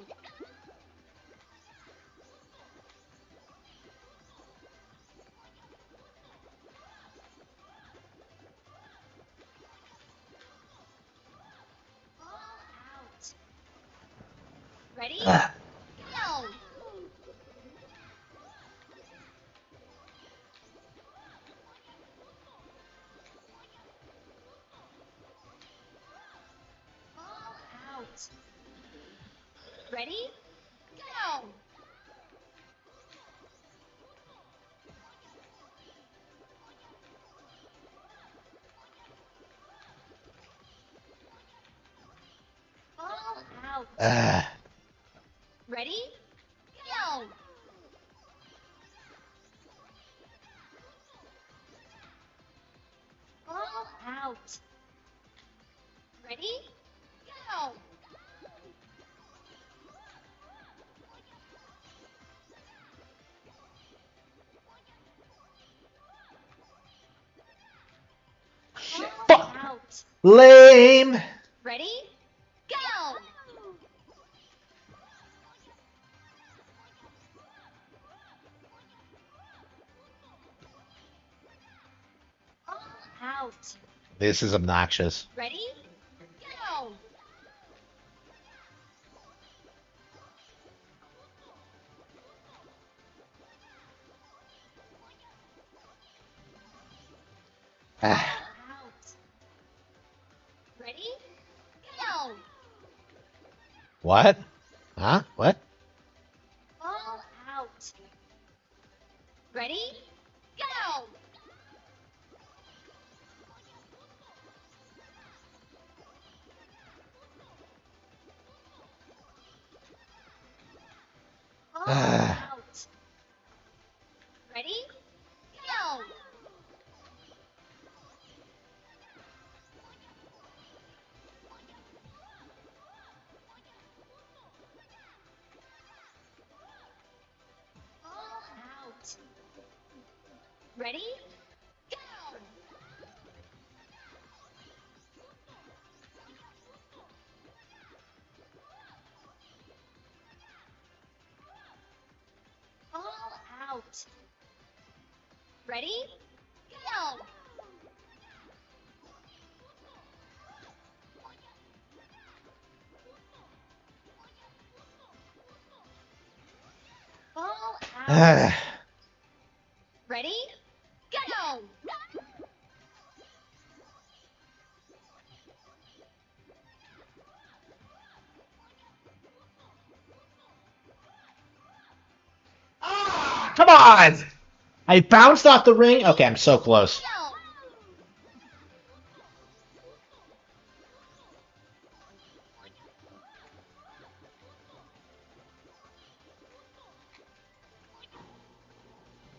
Ball out. Ready? Ugh. Go! Go! Ball out. Ah. Ready? Go! Ball out. Ready? Go! Ball Fuck. out. Lame. Ready? Go! Ball out. This is obnoxious. Ready? Go! Ball Ah. out. Ready? Go! What? Huh? What? Ball out. Ready? Go! Ball Ah. out. Ready? Go! Ball out. Ready? Go! Ball out. Ready? Go! Ball out. Ah. Ready? Go! Come on! I bounced off the ring. Okay, I'm so close. Go!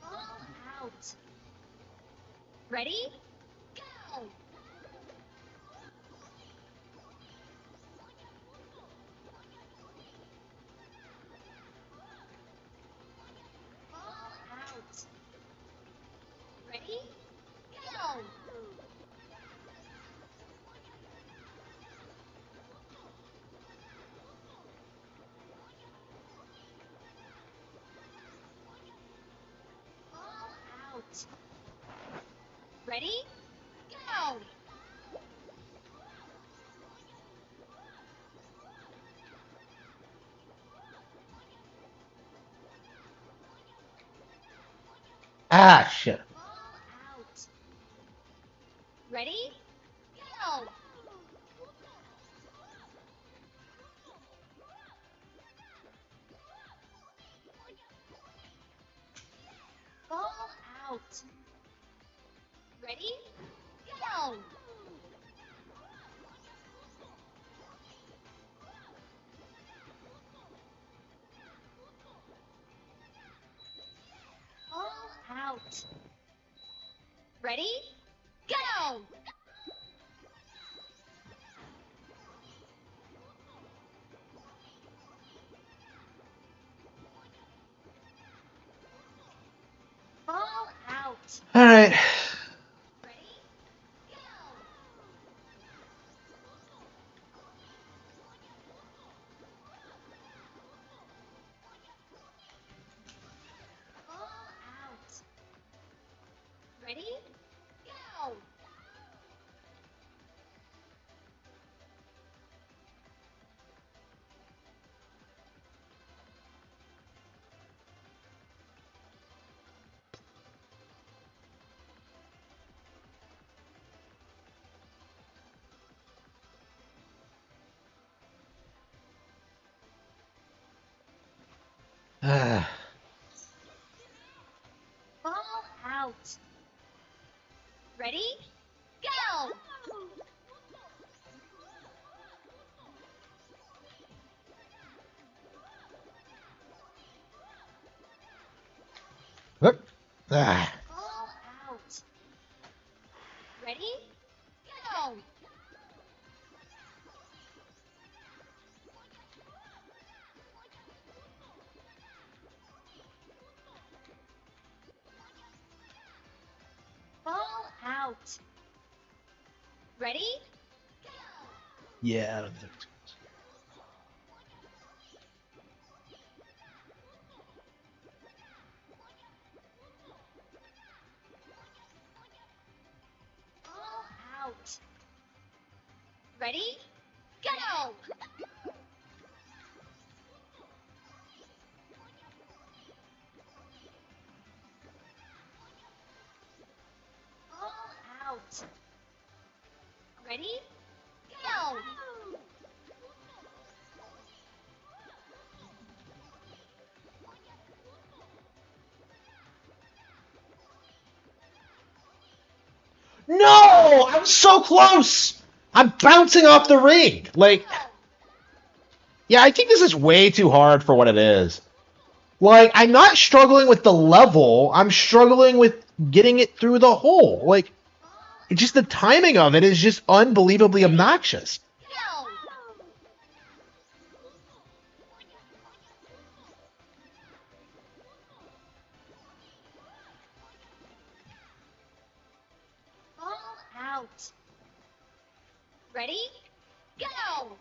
Ball out. Ready? Go! Ball out. Ready? Go! Ball out. Ready? Go! Ah, shit. Ball out. Ready? Go! Ball out. Ready? Go! Ball out. Ready? Go! Ball out. All right. Ready? Go! Ball out. Ready? Go! Ball out. Ready? Go! Whoop. Ah. Ball out. Ready? Go! Ball out. Ready? Yeah, I don't think it's close. Ball out. Ready? Go! Ball out. Ready? Go! No! I'm so close! I'm bouncing off the ring! Like, yeah, I think this is way too hard for what it is. Like, I'm not struggling with the level, I'm struggling with getting it through the hole. Like, it's just the timing of it is just unbelievably obnoxious. Go! Ball out. Ready? Go!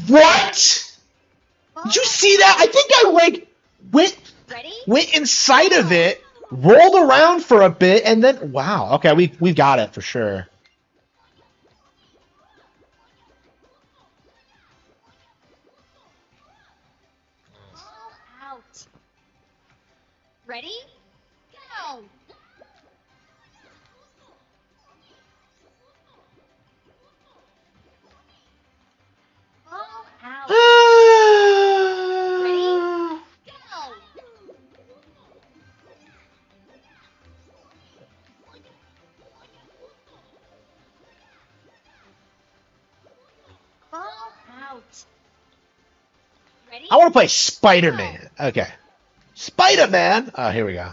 What? Ball Did you see that? I think I like went Ready? went inside of it, rolled around for a bit, and then wow. Okay, we've got it for sure. Ball out. Ready? Go! Ball out. Ready? Go! Ball out. Ready? I want to play Spider-Man. Okay. Spider-Man. Oh, here we go.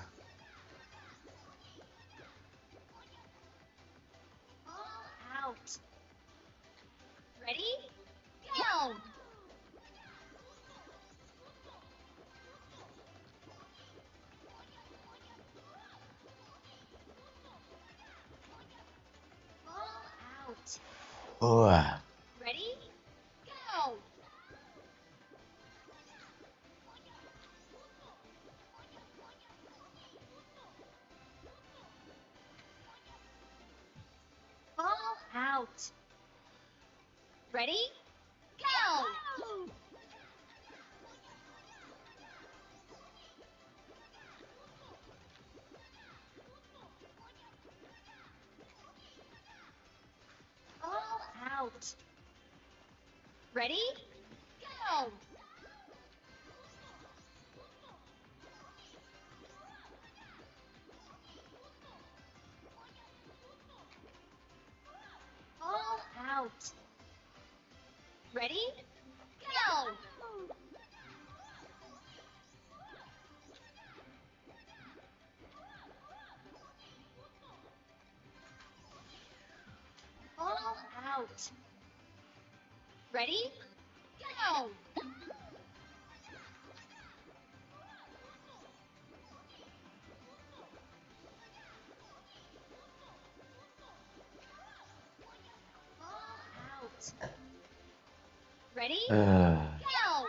Ball out. Ready? Go! Ball out. Ugh. Ready? Go! Ball out. Ready? Go! Ball out. Ready? Go! Ball out. Ready? Go! Ball out. Ready? Go! Ball out. Ready? Ugh. Go!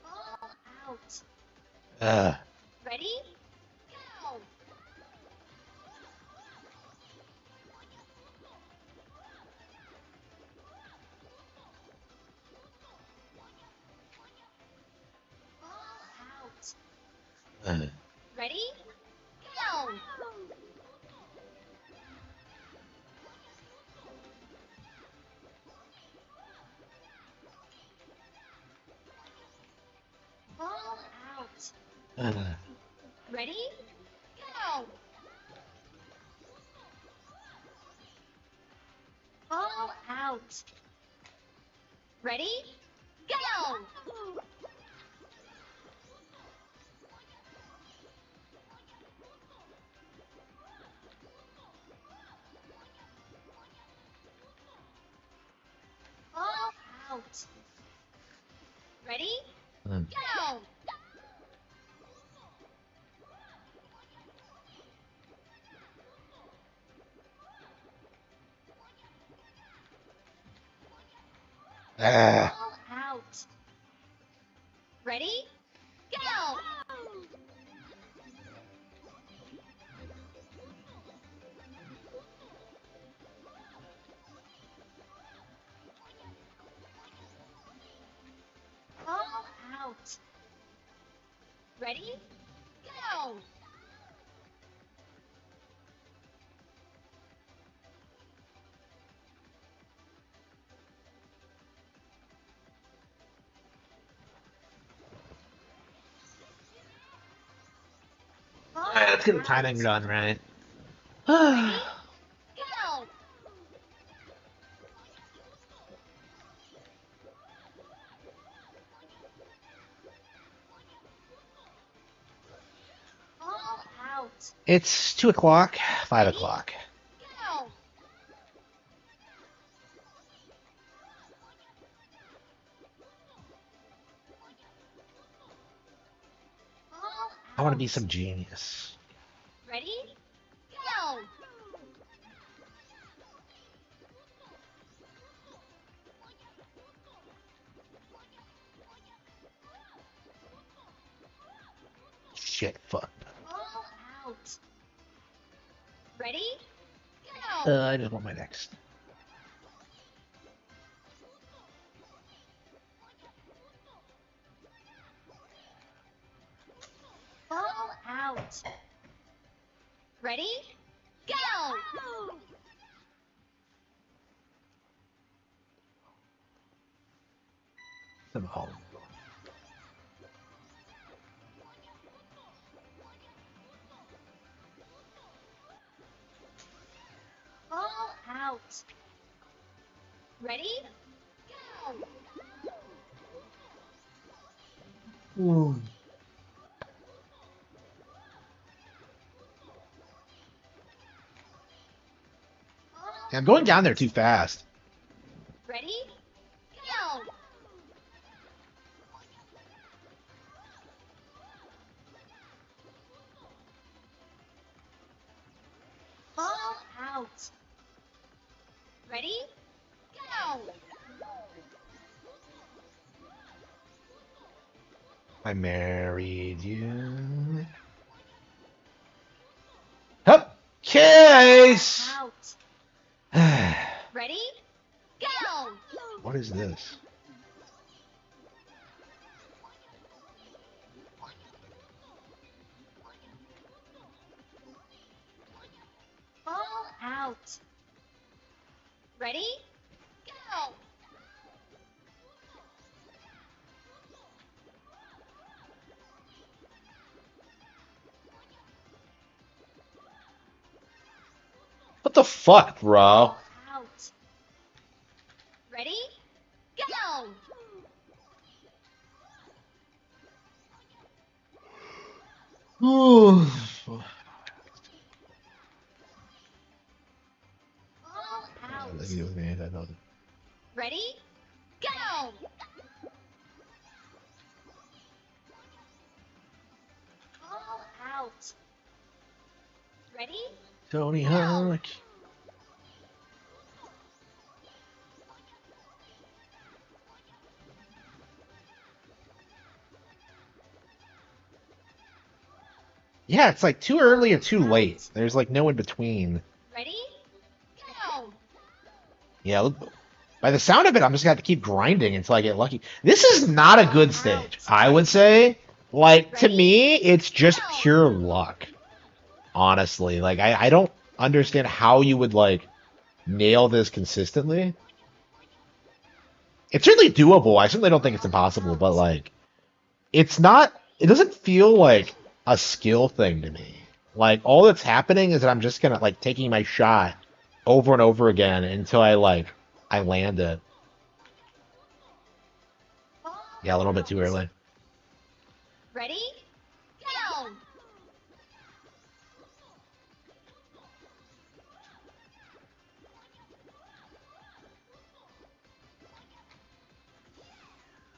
Ball out. Ugh. Ready? Go! Ready? Go! Ball out. Ready? Go! Ball out. Ready? Go! Ball out. Ready? Go! Ball out. Ready? Go! Ball out. Ready? Go! Ball Let's get the out. timing done right. Ready? Go! Ball out. It's 2 o'clock, 5 Ready? o'clock. Go! Ball I want to be out. some genius. Ready? Go! Shit, fuck. Ball out. Ready? Go! I just want my next. Ball out. Ready? Go! Some home. Ball out. Ready? Go! I'm going down there too fast. Ready? Go! Ball out. Ready? Go! I married you. Hup! Case! Out. Ready? Go! What is this? Ball out. Ready? Go! What the fuck, bro? Ball out. Ready? Go! Ball out. Ready? Go! Ball out. Ready? Tony Hawk. Yeah, it's like too early or too late. There's like no in between. Ready? Go! Yeah, by the sound of it, I'm just gonna have to keep grinding until I get lucky. This is not a good stage. I would say Like to Ready? me, it's just Go! pure luck. Honestly, like I don't understand how you would like nail this consistently. It's certainly doable. I certainly don't think it's All impossible, but out. like it's not. It doesn't feel like a skill thing to me. Like all that's happening is that I'm just gonna like taking my shot over and over again until I land it. All Yeah, a little bit too out. early. Ready? Go!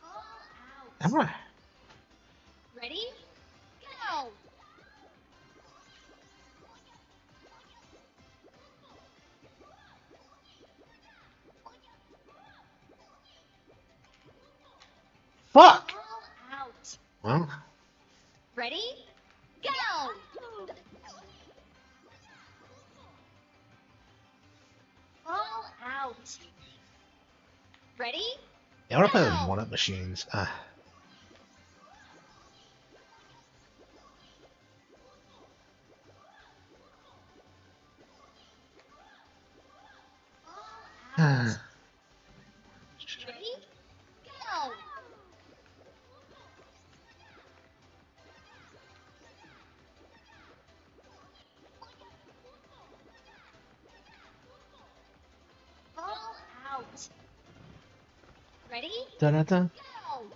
All I'm out. not, Ready? Go! fuck. All out. Well, Ready? Go! All out. Ready? yeah, I want to play those Go! one-up machines. All out. Ready? Go! All out. Ready? Da-da-da. Go!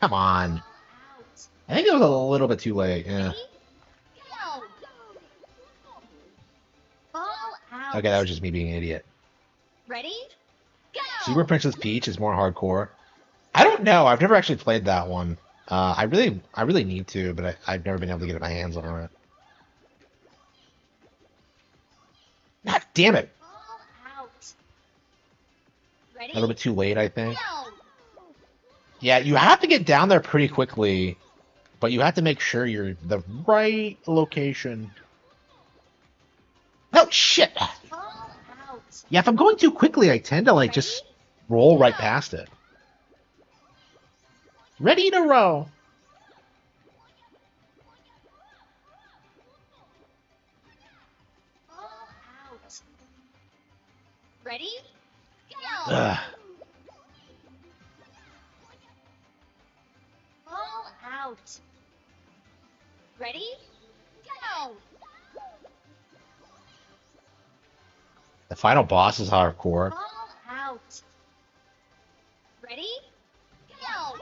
Come on. All out. I think it was a little bit too late. Yeah. Ready? Go! All Okay, that out. was just me being an idiot. Ready? Super Go! Princess Peach is more hardcore. I don't know. I've never actually played that one. I really need to, but I've never been able to get my hands on it. God damn it! All out. A Ready? little bit too late, I think. Go! Yeah, you have to get down there pretty quickly, but you have to make sure you're the right location. Oh shit! All out. Yeah, if I'm going too quickly, I tend to like Ready? just roll right Go! past it. Ready to roll. All out. Ready? Go! Ugh. All out. Ready? Go! The final boss is hardcore. All out. Ready? Go!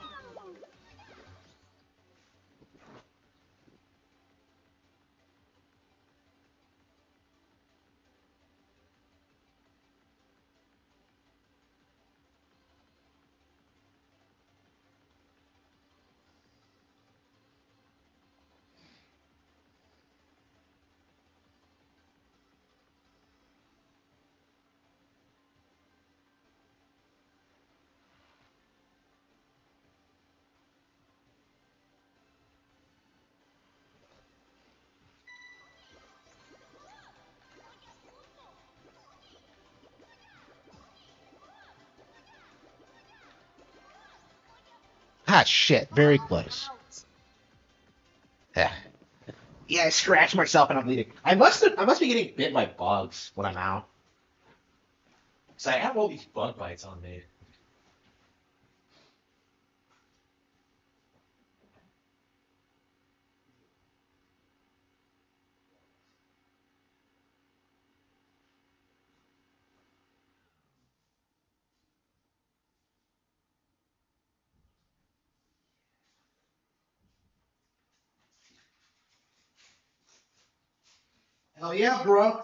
Ah, shit. Very All close. out. Eh. Yeah, I scratched myself and I'm bleeding. I must be getting bit by bugs when I'm out. So I have all these bug bites on me. Hell yeah, bro.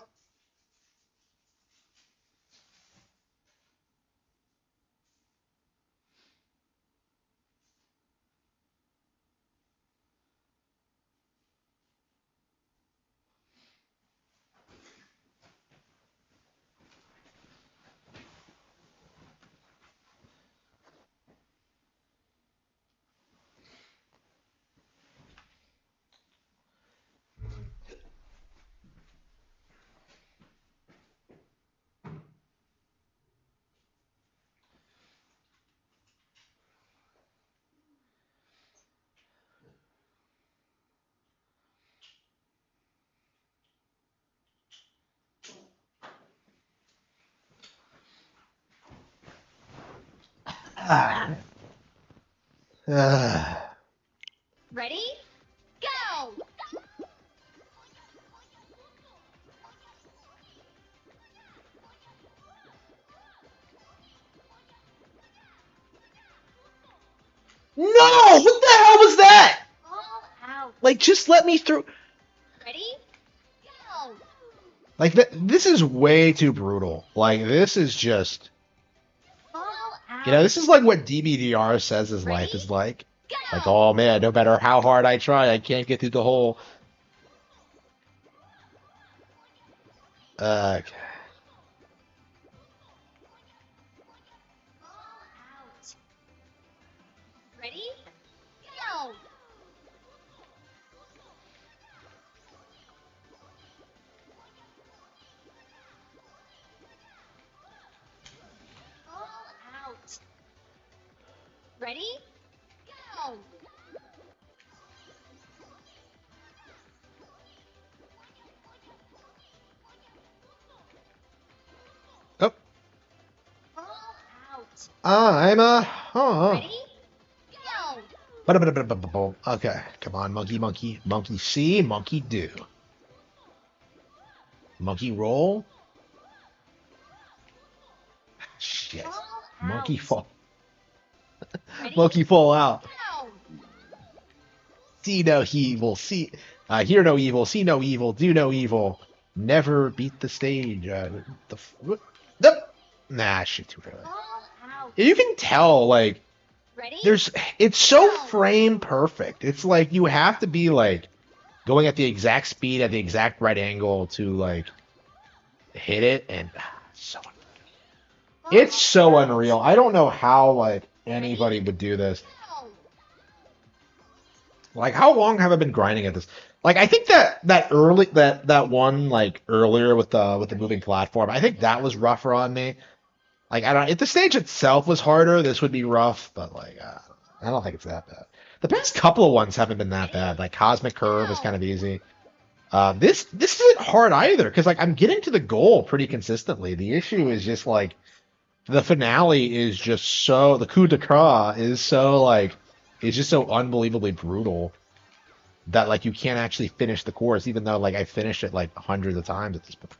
Ready? Go! No! What the hell was that? All out. Like, just let me through. Ready? Go! Like, this is way too brutal. Like, this is just. All out. You know, this is like what DBDR says his life is like. Like, oh man, no matter how hard I try, I can't get through the hole. Okay. All out. Ready? Go! All out. Ready? Go! Oh, All out. I'm a. Ready? Go! Okay, come on, monkey, monkey, monkey see, monkey do. Monkey roll. Shit. All Monkey out. fall. Ready? Monkey fall out. Go! See no evil. See. Hear no evil. See no evil. Do no evil. Never beat the stage. Nope. Nah, shit, too early. All out. You can tell, like, Ready? it's so frame perfect. It's like you have to be like going at the exact speed at the exact right angle to like hit it, and it's so unreal. I don't know how like anybody would do this. Go! Like, how long have I been grinding at this? Like, I think that one like earlier with the moving platform, I think that was rougher on me. Like, I don't. If the stage itself was harder, this would be rough. But like, I don't think it's that bad. The past couple of ones haven't been that bad. Like Cosmic Curve is kind of easy. This isn't hard either because like I'm getting to the goal pretty consistently. The issue is just like the finale is just so the coup de grace is so like it's just so unbelievably brutal that like you can't actually finish the course even though like I finished it like hundreds of times at this point.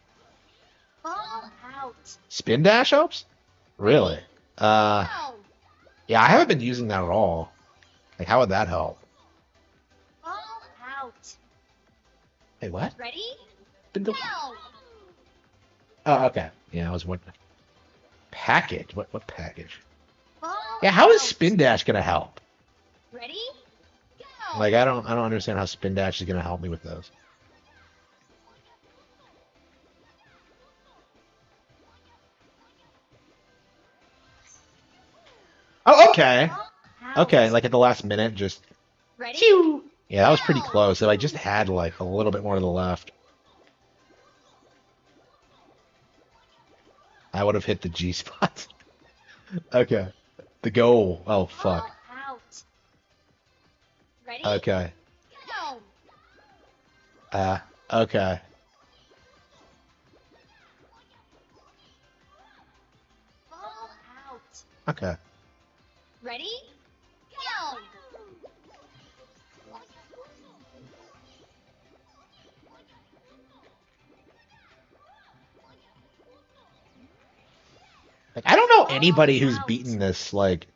All out. Spin dash helps? Really? Go! Yeah, I haven't been using that at all. Like, how would that help? All out. Hey, what? Ready? Spin Go! Oh, okay. Yeah, I was wondering. Package? What package? All Yeah, how is out. spin dash gonna help? Ready? Go! Like, I don't understand how spin dash is gonna help me with those. Oh, okay. All out. Okay, like at the last minute, just. Ready? Phew. Yeah, that was pretty Go! close. So I just had like a little bit more to the left. I would have hit the G spot. Okay. The goal. Oh, fuck. All out. Ready? Okay. Go! Okay. All out. Okay. Ready? Go! Like, I don't know anybody who's beaten this, like,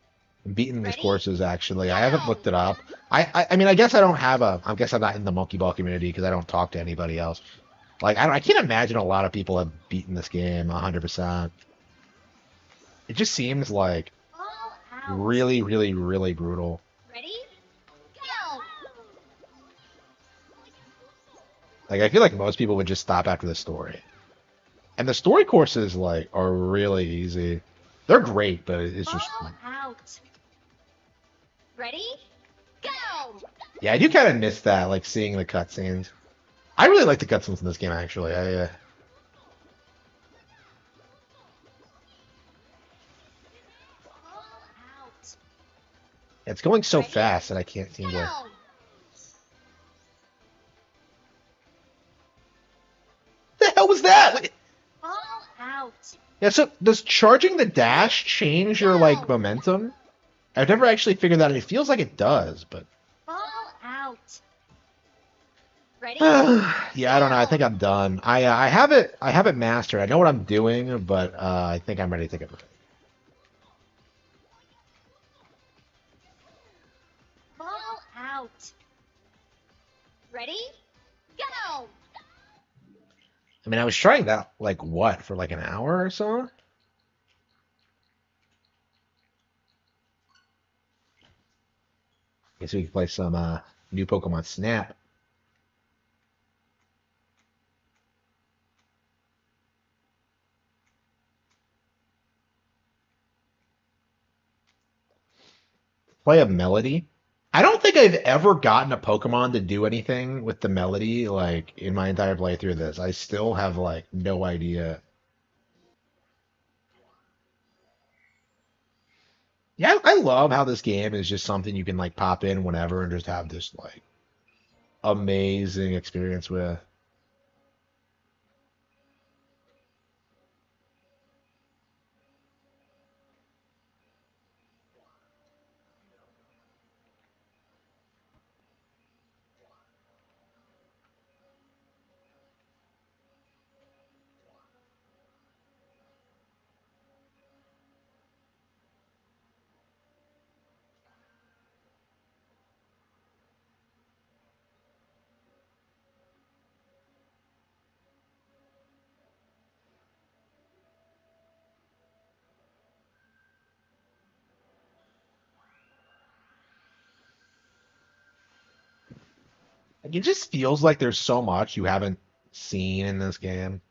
beaten these Ready? courses, actually. I haven't looked it up. I mean, I guess I don't have I guess I'm not in the monkey ball community because I don't talk to anybody else. Like, I can't imagine a lot of people have beaten this game 100%. It just seems like All out. really, really, really brutal. Ready? Go! Like, I feel like most people would just stop after the story. And the story courses, like, are really easy. They're great, but it's just... All out. Ready? Go! Yeah, I do kind of miss that, like, seeing the cutscenes. I really like the cutscenes in this game, actually. All out. It's going so Ready? fast that I can't seem to... Go! The hell was that? Wait. All out. Yeah, so does charging the dash change your, like, momentum? I've never actually figured that out. It feels like it does, but Ball out. Ready? yeah, I don't know. I Go. think I'm done. I have it mastered. I know what I'm doing, but I think I'm ready to take a break. Ball out. Ready? Go. I mean, I was trying that like what for like an hour or so. Guess we can play some new Pokemon Snap. Play a melody. I don't think I've ever gotten a Pokemon to do anything with the melody like in my entire playthrough of this. I still have like no idea. Yeah, I love how this game is just something you can like pop in whenever and just have this like amazing experience with. Like, it just feels like there's so much you haven't seen in this game.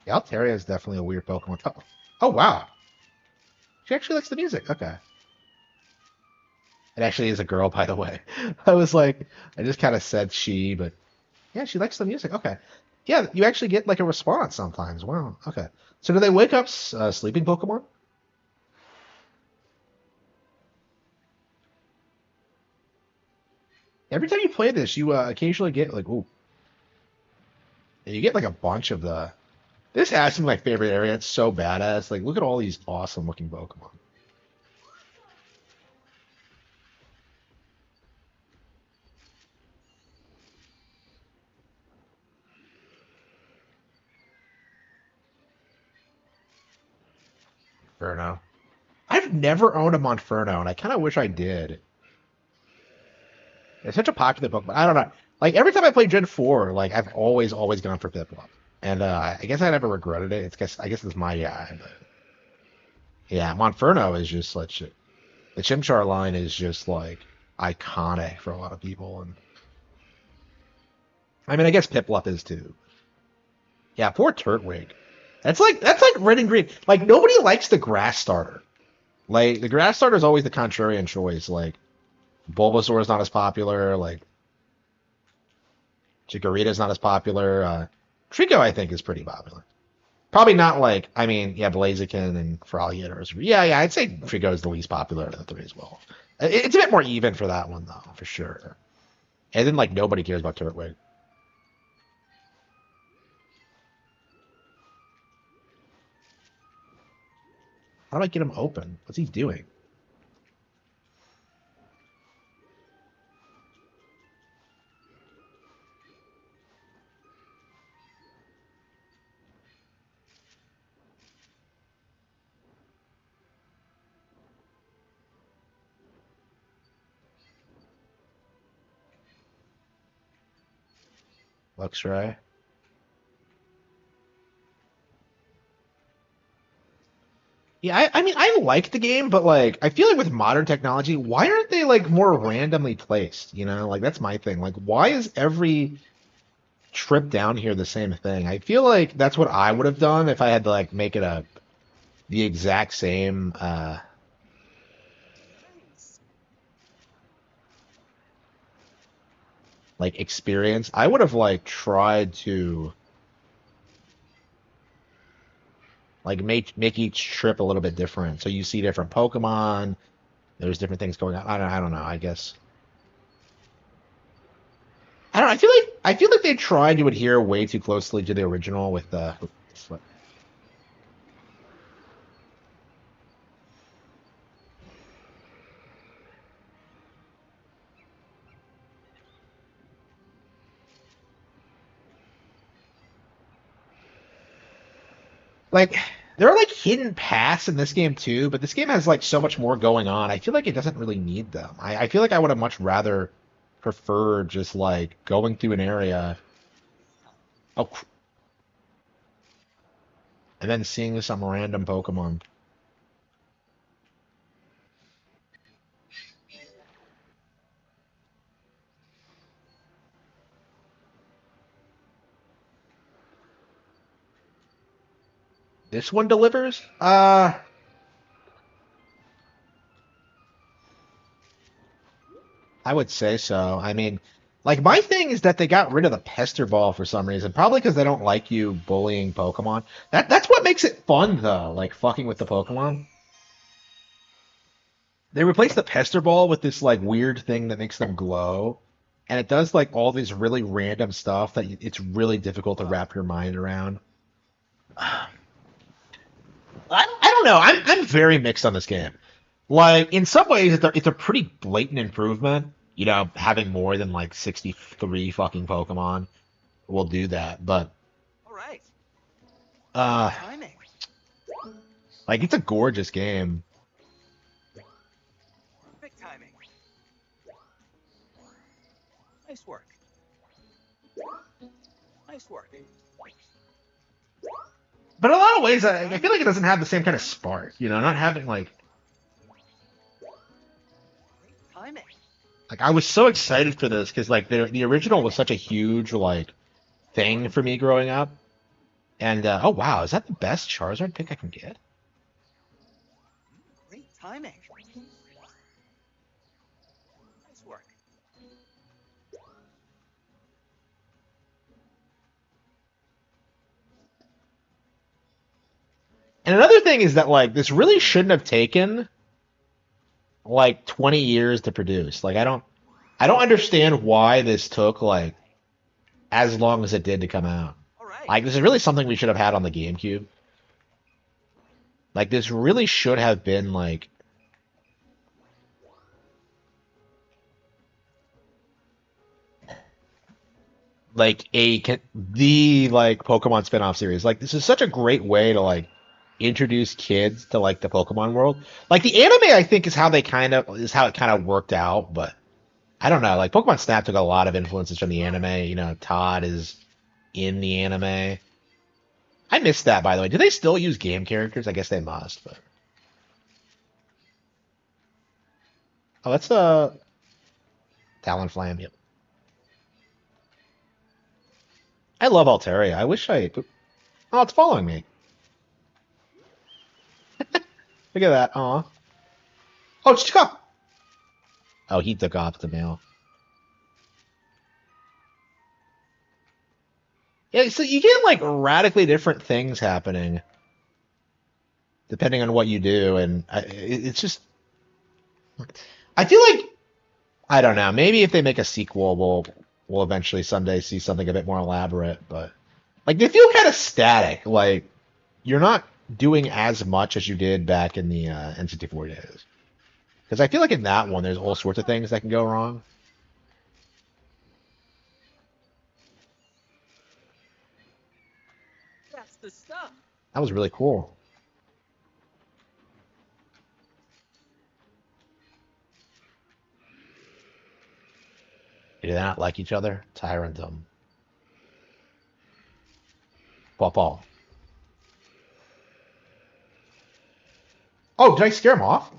Yeah, Altaria is definitely a weird Pokemon. Oh, oh wow. She actually likes the music. Okay. It actually is a girl, by the way. I was like, I just kind of said she, but yeah, she likes the music. Okay. Yeah, you actually get like a response sometimes. Wow. Okay. So do they wake up sleeping Pokemon? Every time you play this, you occasionally get like, ooh, you get like a bunch of the. This has to be my favorite area. It's so badass. Like, look at all these awesome looking Pokemon. Inferno. I've never owned a Monferno, and I kind of wish I did. It's such a popular Pokemon. I don't know. Like every time I play Gen 4, like I've always gone for Piplup. And I guess I never regretted it. I guess it's my guy. But yeah, Monferno is just such the Chimchar line is just like iconic for a lot of people. And I mean I guess Piplup is too. Yeah, poor Turtwig. That's like red and green. Like nobody likes the grass starter. Like the grass starter is always the contrarian choice. Like Bulbasaur is not as popular. Like Chikorita is not as popular. Trico, I think, is pretty popular. Probably not like, I mean, yeah, Blaziken and Feraligatr is, yeah, I'd say Trico is the least popular of the three as well. It's a bit more even for that one, though, for sure. And then, like, nobody cares about Turtwig. How do I get him open? What's he doing? Luxray. Yeah, I mean, I like the game, but, like, I feel like with modern technology, why aren't they, like, more randomly placed? You know, like, that's my thing. Like, why is every trip down here the same thing? I feel like that's what I would have done if I had to, like, make it the exact same like experience. I would have like tried to like make each trip a little bit different. So you see different Pokemon. There's different things going on. I don't know. I guess I don't know. I feel like they tried to adhere way too closely to the original with the. Like there are like hidden paths in this game too, but this game has like so much more going on. I feel like it doesn't really need them. I feel like I would have much rather preferred just like going through an area, oh, and then seeing some random Pokemon. This one delivers? I would say so. I mean, like my thing is that they got rid of the pester ball for some reason. Probably because they don't like you bullying Pokemon. That's what makes it fun though, like fucking with the Pokemon. They replaced the pester ball with this like weird thing that makes them glow. And it does like all these really random stuff that it's really difficult to wrap your mind around. I don't know. I'm very mixed on this game. Like in some ways, it's a pretty blatant improvement. You know, having more than like 63 fucking Pokemon will do that. But All right. uh, Timing. like it's a gorgeous game. Perfect timing. Nice work. Nice work. But in a lot of ways, I feel like it doesn't have the same kind of spark. You know, not having Great timing. like I was so excited for this because like the original was such a huge like thing for me growing up. And oh wow, is that the best Charizard pick I can get? Great timing. Nice work. And another thing is that like this really shouldn't have taken like 20 years to produce. Like I don't understand why this took like as long as it did to come out. All right. Like this is really something we should have had on the GameCube. Like this really should have been like the like Pokemon spin-off series. Like this is such a great way to like introduce kids to like the Pokemon world. Like the anime I think is how it kind of worked out, but I don't know. Like Pokemon Snap took a lot of influences from the anime. You know, Todd is in the anime. I missed that by the way. Do they still use game characters? I guess they must, but oh that's Talonflame. Yep. I love Altaria. I wish I oh it's following me. Look at that. Aw. Oh, it's took off. Oh, he took off the mail. Yeah, so you get like radically different things happening depending on what you do, and it's just I feel like I don't know. Maybe if they make a sequel, we'll eventually someday see something a bit more elaborate. But like they feel kind of static. Like you're not doing as much as you did back in the N64 days. Because I feel like in that one, there's all sorts of things that can go wrong. That's the stuff. That was really cool. Do they not like each other? Tyrantum. Paw Paw. Oh, did I scare him off?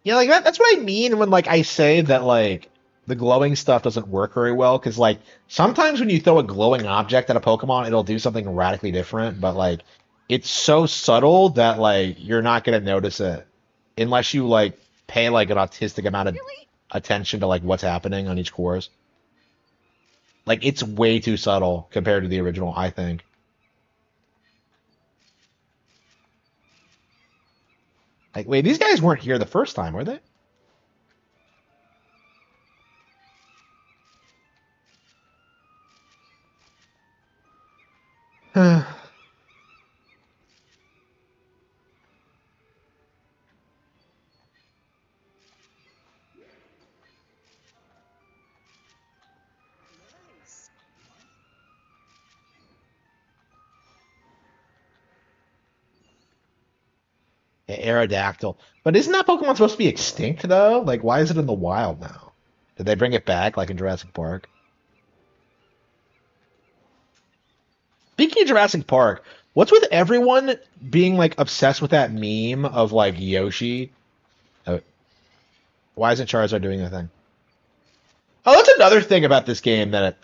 Yeah, like that's what I mean when like I say that like the glowing stuff doesn't work very well because like sometimes when you throw a glowing object at a Pokemon, it'll do something radically different, but like it's so subtle that like you're not gonna notice it unless you like pay like an autistic amount of Really? attention to like what's happening on each course. Like it's way too subtle compared to the original, I think. Like, wait, these guys weren't here the first time, were they? Nice. Aerodactyl. But isn't that Pokemon supposed to be extinct though? Like, why is it in the wild now? Did they bring it back like in Jurassic Park? Speaking of Jurassic Park, what's with everyone being like obsessed with that meme of like Yoshi? Uh, why isn't Charizard doing anything? Oh, that's another thing about this game that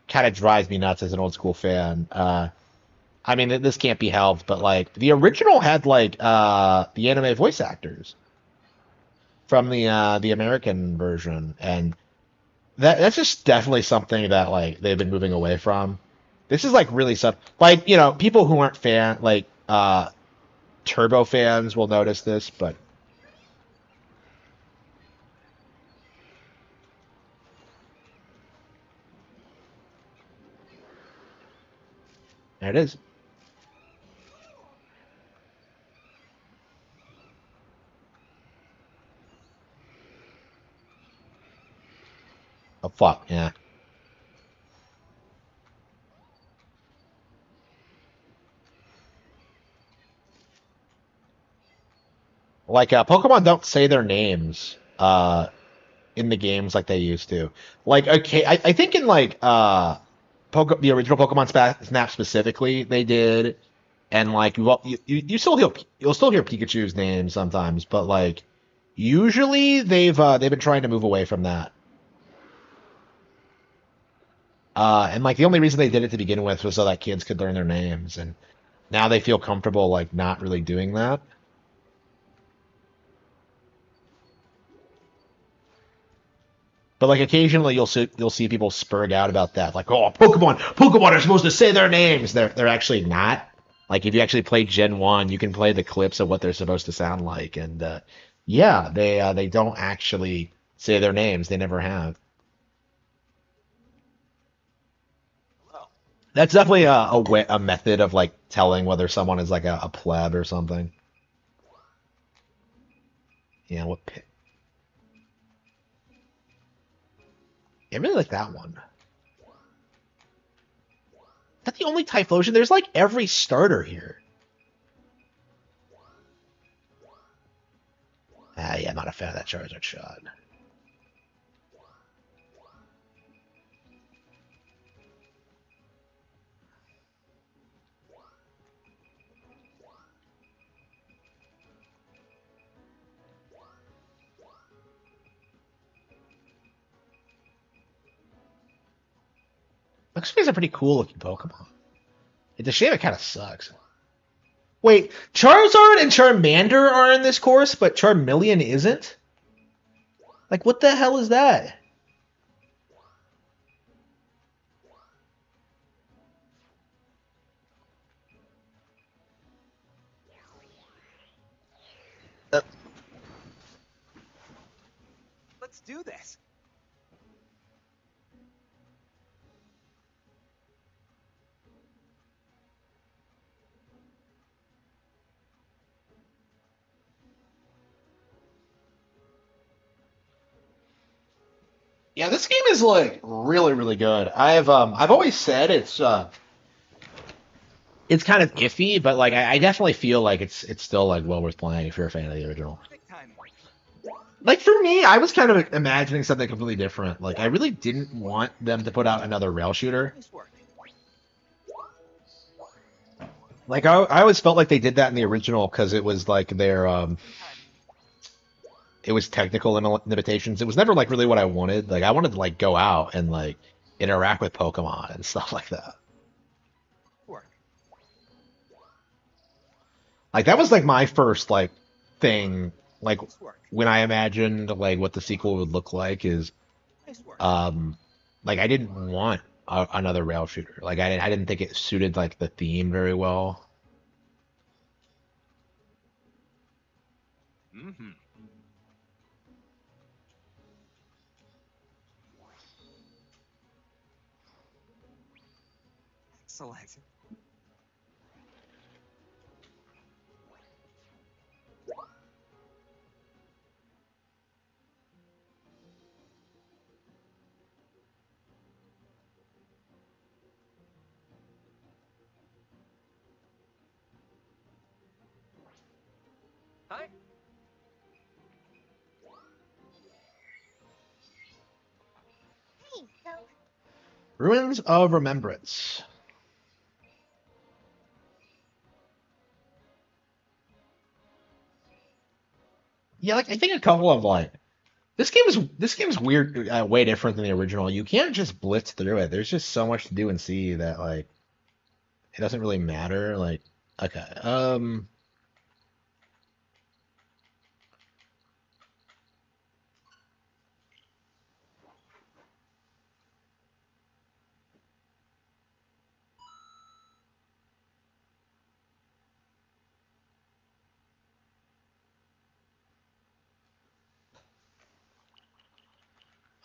kind of drives me nuts as an old school fan. I mean, this can't be helped, but like the original had like the anime voice actors from the American version, and that's just definitely something that like they've been moving away from. This is like really stuff like people who aren't Turbo fans will notice this, but there it is. Oh fuck, yeah. Like Pokemon don't say their names in the games like they used to. Like okay, I think in like the original Pokemon Snap specifically they did, and like you still you'll still hear Pikachu's name sometimes, but like usually they've been trying to move away from that. And like the only reason they did it to begin with was so that kids could learn their names, and now they feel comfortable like not really doing that. But like occasionally you'll see people spurring out about that, like, oh, Pokemon are supposed to say their names. They're actually not. Like if you actually play Gen 1, you can play the clips of what they're supposed to sound like, and yeah, they don't actually say their names. They never have. Hello. That's definitely a method of like telling whether someone is like a pleb or something. Yeah, I really like that one. Is that the only Typhlosion? There's like every starter here. Ah, yeah, I'm not a fan of that Charizard shot. Looks like it's a pretty cool looking Pokemon. It's a shame it kind of sucks. Wait, Charizard and Charmander are in this course, but Charmeleon isn't? Like, what the hell is that? Uh, Let's do this. yeah, this game is like really, really good. I've always said it's kind of iffy, but like I definitely feel like it's still like well worth playing if you're a fan of the original. Perfect timing. Like for me, I was kind of imagining something completely different. Like I really didn't want them to put out another rail shooter. Nice work. Like I always felt like they did that in the original because it was like their In time. it was technical limitations. It was never like really what I wanted. Like I wanted to like go out and like interact with Pokemon and stuff like that. Work. Like that was like my first like thing like Nice work. when I imagined like what the sequel would look like is Nice work. like I didn't want another rail shooter. Like I didn't think it suited like the theme very well. Mm-hmm. Excellent. Hi. Hey, so Ruins of Remembrance. Yeah, like I think a couple of like this game's weird, way different than the original. You can't just blitz through it. There's just so much to do and see that like it doesn't really matter. Like, okay,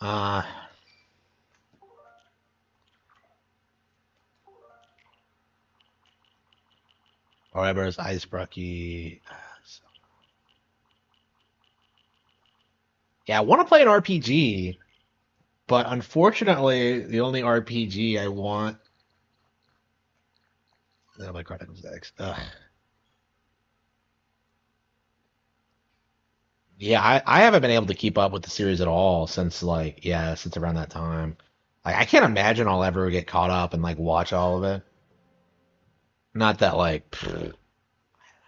uh, Oreber's Icebreaky. Yeah, I want to play an RPG, but unfortunately, the only RPG I want. Oh, my card comes next. Ugh. Yeah, I haven't been able to keep up with the series at all since like yeah, since around that time. Like I can't imagine I'll ever get caught up and like watch all of it. Not that like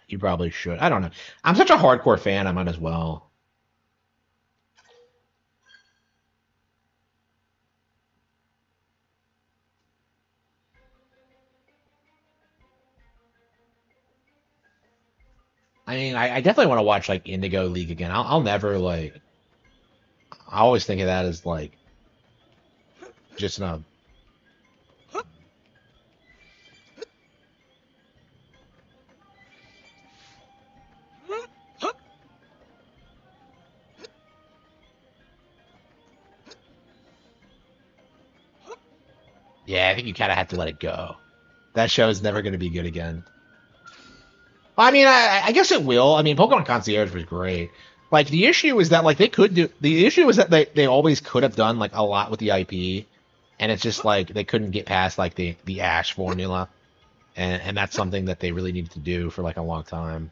you probably should. I don't know. I'm such a hardcore fan, I might as well. I mean, I definitely want to watch like Indigo League again. I'll never like. I always think of that as like just a. Yeah, I think you kind of have to let it go. That show is never going to be good again. I mean, I guess it will. I mean, Pokemon Concierge was great. Like the issue is that like they could do. The issue is that they always could have done like a lot with the IP, and it's just like they couldn't get past like the Ash formula, and that's something that they really needed to do for like a long time.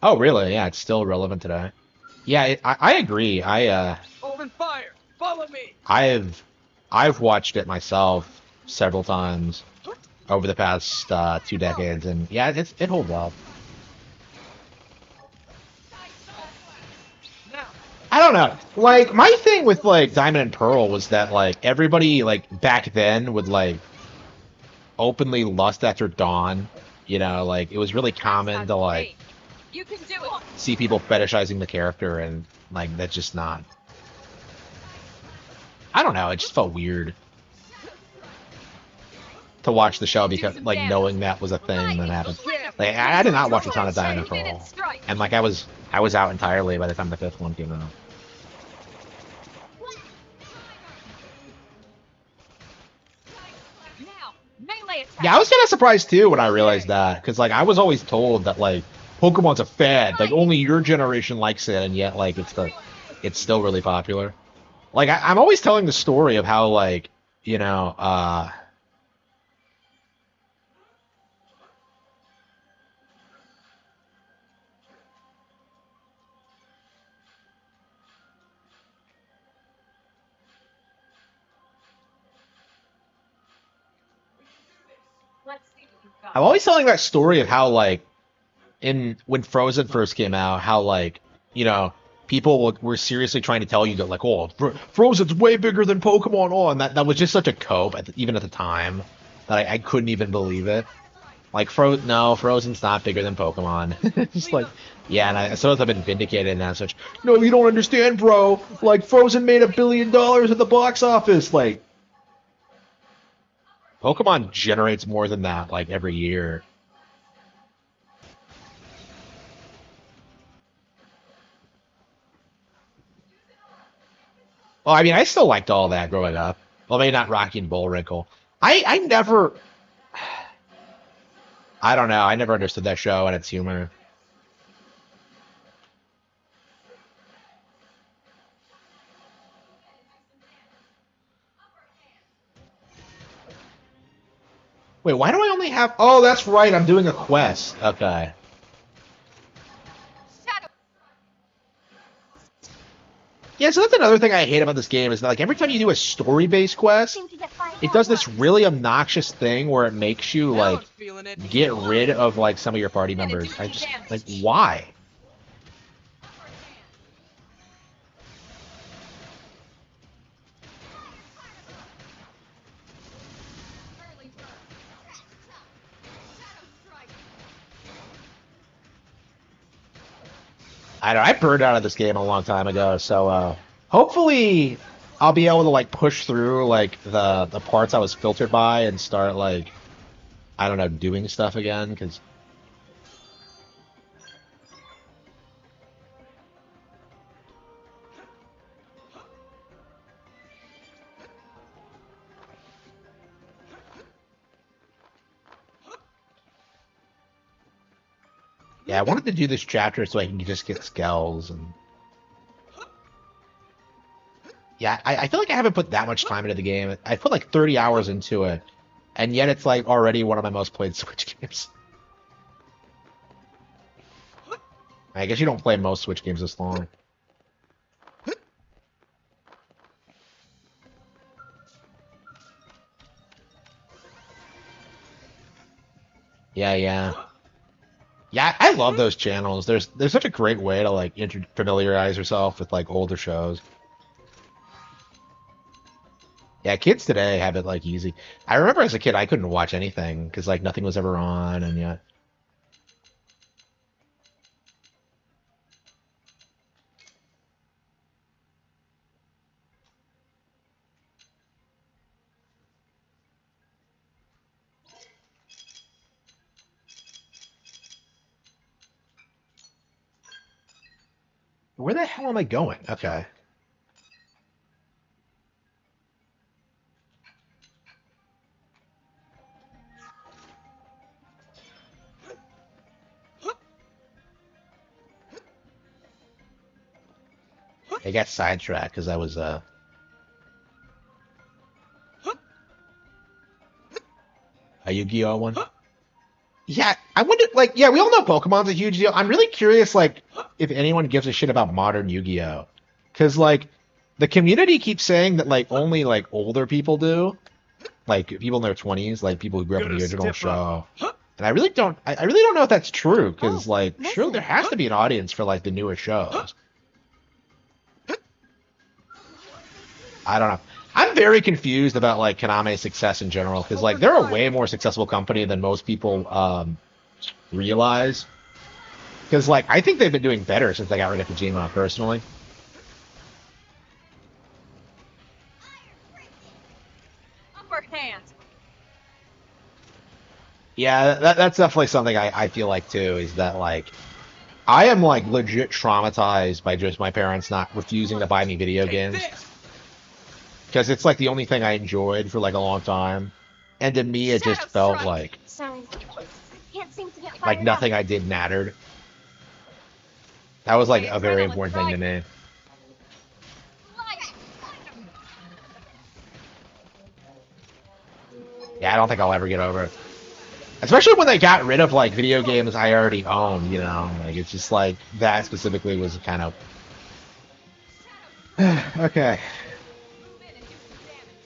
Oh, really? Yeah, it's still relevant today. Yeah, I agree. Open fire! Follow me! I've I've watched it myself several times over the past 2 decades, and yeah, it holds up. Now! I don't know. Like my thing with like Diamond and Pearl was that like everybody like back then would like openly lust after Dawn. You know, like it was really common to like You can do it. see people fetishizing the character, and like that's just not. I don't know. It just felt weird to watch the show because like knowing that was a thing that happened. Like I did not watch a ton of Diamond and Pearl, and like I was out entirely by the time the fifth one came out. Now, melee attack. Yeah, I was kind of surprised too when I realized that, because like I was always told that like Pokemon's a fad, like only your generation likes it, and yet like it's still really popular. Like I'm always telling the story of how like you know Let's see what you've got. I'm always telling that story of how like in when Frozen first came out, how like you know people were seriously trying to tell you that like oh Frozen's way bigger than Pokemon, oh, and that was just such a cope even at the time that I couldn't even believe it. Like, no, Frozen's not bigger than Pokemon. Just like, yeah, and I suppose I've been vindicated and such. No, you don't understand, bro. Like, Frozen made $1 billion at the box office. Like, Pokemon generates more than that, like, every year. Well, I mean, I still liked all that growing up. Well, maybe not Rocky and Bullwinkle. I never, I don't know. I never understood that show and its humor. Wait, why do I only have? Oh, that's right. I'm doing a quest. Okay. Shadow. Yeah, so that's another thing I hate about this game is that, like, every time you do a story-based quest, Seem to get fired it up does this once. really obnoxious thing where it makes you Now like I'm feeling it. get rid of like some of your party Gonna members. do I some just damage. like why? Early bird. Shadow strike. I don't know, I burned out of this game a long time ago, so hopefully I'll be able to like push through like the parts I was filtered by and start like I don't know doing stuff again because yeah, I wanted to do this chapter so I can just get skells and yeah, I feel like I haven't put that much time into the game. I put like 30 hours into it, and yet it's like already one of my most played Switch games. I guess you don't play most Switch games this long. Yeah, yeah. Yeah, I love those channels. There's such a great way to like familiarize yourself with like older shows. Yeah, kids today have it like easy. I remember as a kid I couldn't watch anything because like nothing was ever on, and yet where the hell am I going? Okay. I got sidetracked because I was a Yu-Gi-Oh one. Yeah, I wonder. Like, yeah, we all know Pokemon's a huge deal. I'm really curious, like, if anyone gives a shit about modern Yu-Gi-Oh, because like the community keeps saying that like only like older people do, like people in their 20s, like people who grew up in Gotta the original step up. show. And I really don't know if that's true, because Oh, like, sure, there listen. has to be an audience for like the newer shows. I don't know. I'm very confused about like Koname's success in general, because like they're a way more successful company than most people realize. Because like I think they've been doing better since they got rid of Kojima, personally. Upper hand. Yeah, that's definitely something I feel like too, is that like I am like legit traumatized by just my parents not refusing to buy me video Take games. this. Because it's like the only thing I enjoyed for like a long time. And to me it just Shadow felt strike. Sorry. Can't seem to get like fired nothing up. I did mattered. That was like My a very adrenaline important thing to me. Light. Yeah, I don't think I'll ever get over it. Especially when they got rid of like video games I already owned, you know? Like it's just like that specifically was kind of okay. Move in and do some damage.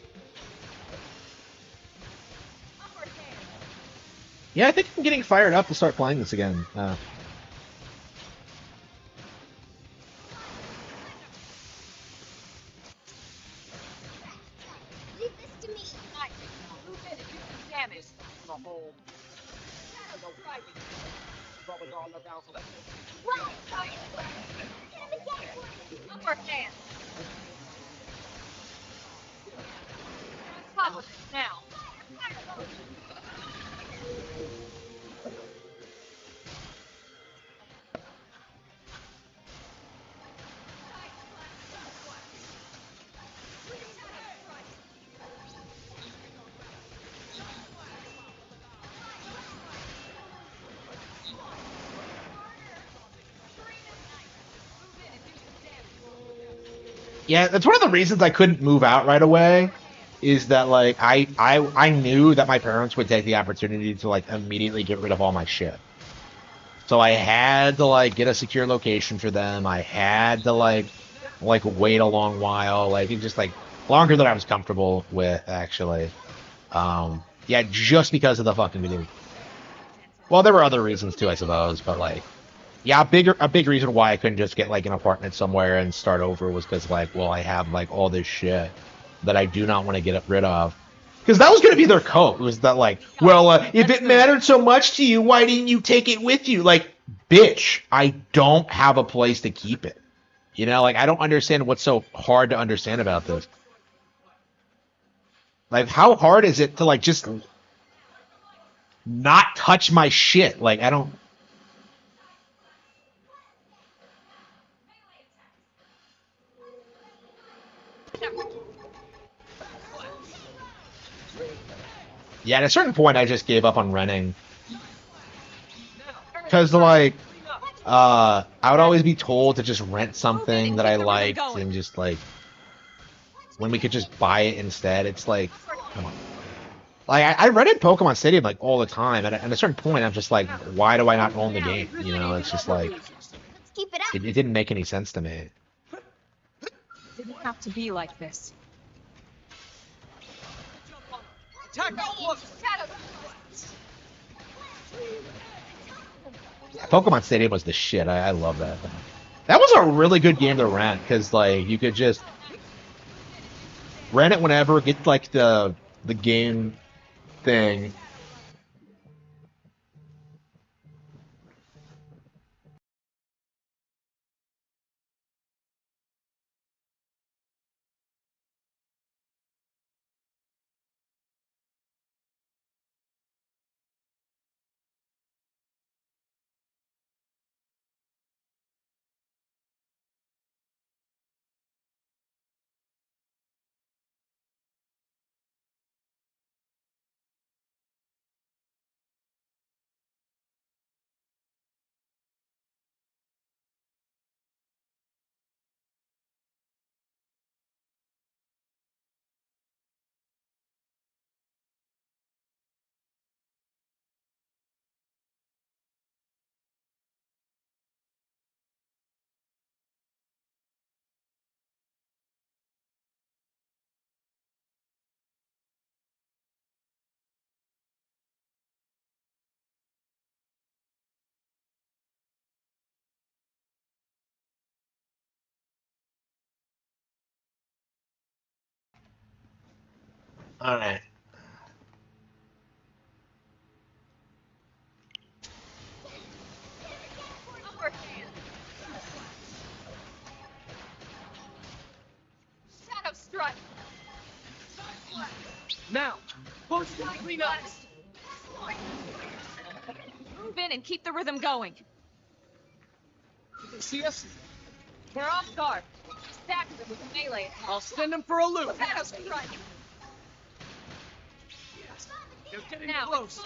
Upper hand. Yeah, I think I'm getting fired up to start playing this again. Leave this to me. Light. Move in and do some damage. The hole. Upper hand. Follow me now. Yeah, that's one of the reasons I couldn't move out right away. Is that like I knew that my parents would take the opportunity to like immediately get rid of all my shit. So I had to like get a secure location for them. I had to like wait a long while, like it just like longer than I was comfortable with actually. Yeah, just because of the fucking video. Well, there were other reasons too, I suppose, but like yeah, a big reason why I couldn't just get like an apartment somewhere and start over was because like, well, I have like all this shit that I do not want to get rid of. Because that was going to be their coat. Was that like, well, if it mattered so much to you, why didn't you take it with you? Like, bitch, I don't have a place to keep it. You know, like I don't understand what's so hard to understand about this. Like, how hard is it to like just not touch my shit? Like, I don't. Yeah, at a certain point, I just gave up on renting because like I would always be told to just rent something that I liked and just like when we could just buy it instead. It's like, come on. Like I rented Pokemon Stadium like all the time, and at a certain point, I'm just like, why do I not own the game? You know, it's just like Let's keep it up. it didn't make any sense to me. Didn't have to be like this. Attack outlook! Pokemon Stadium was the shit. I love that. That was a really good game to rent because like you could just rent it whenever, get like the game thing. All right. Upper hand. Shadow strike. Now, push and clean up! Move in and keep the rhythm going. You can see us? We're off guard. Stack them with a melee attack. I'll send them for a loop! Shadow strike. They're getting Now. close!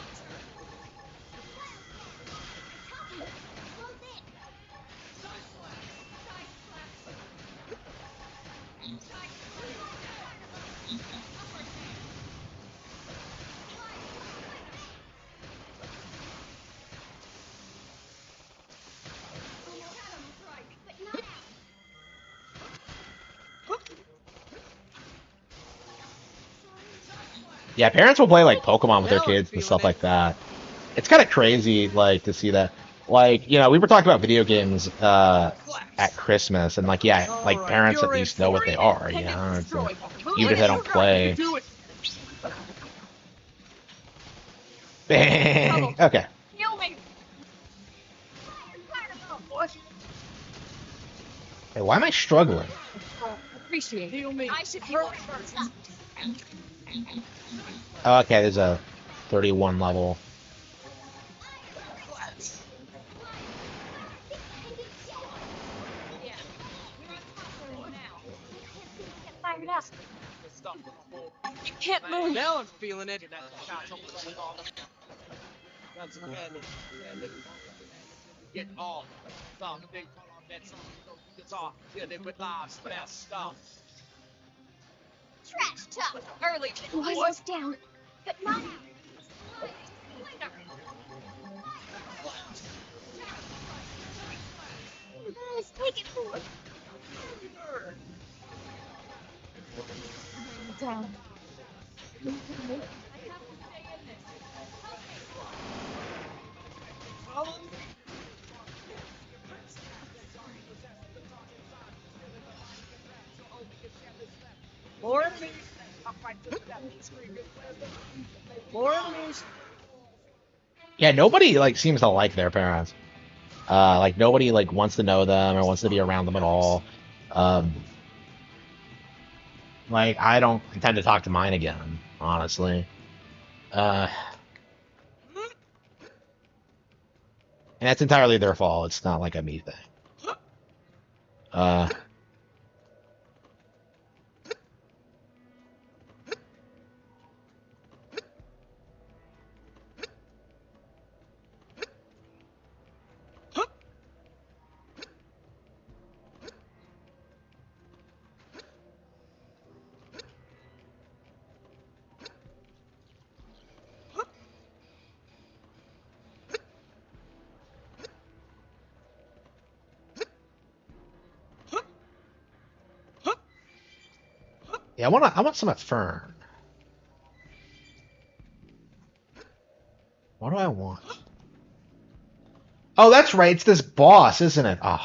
Yeah, parents will play like Pokemon with their kids and stuff like that. It's kind of crazy, like to see that. Like, you know, we were talking about video games at Christmas, and like, yeah, like parents at least know what they are. You know, it's like, even if they don't play. Do it! Bang. Okay. Heal Hey, why am I struggling? Appreciate Heal it. me. I should heal first. Oh, okay, there's a 31 level. Yeah. We're on top of it now. Can't seem to get fired up. You can't move. Now I'm feeling it. That's get off. Stop. Big call on that song. Guitar. Yeah, they put lives best stuff. Trash talk. Early. Almost down, but not out. Let's take it forward. Down. More enemies. More enemies. Yeah, nobody like seems to like their parents. Like nobody like wants to know them or wants to be around them at all. Um, like I don't intend to talk to mine again, honestly. Uh, and that's entirely their fault. It's not like a me thing. Uh, yeah, I want some at Fern. What do I want? Oh, that's right. It's this boss, isn't it? Oh,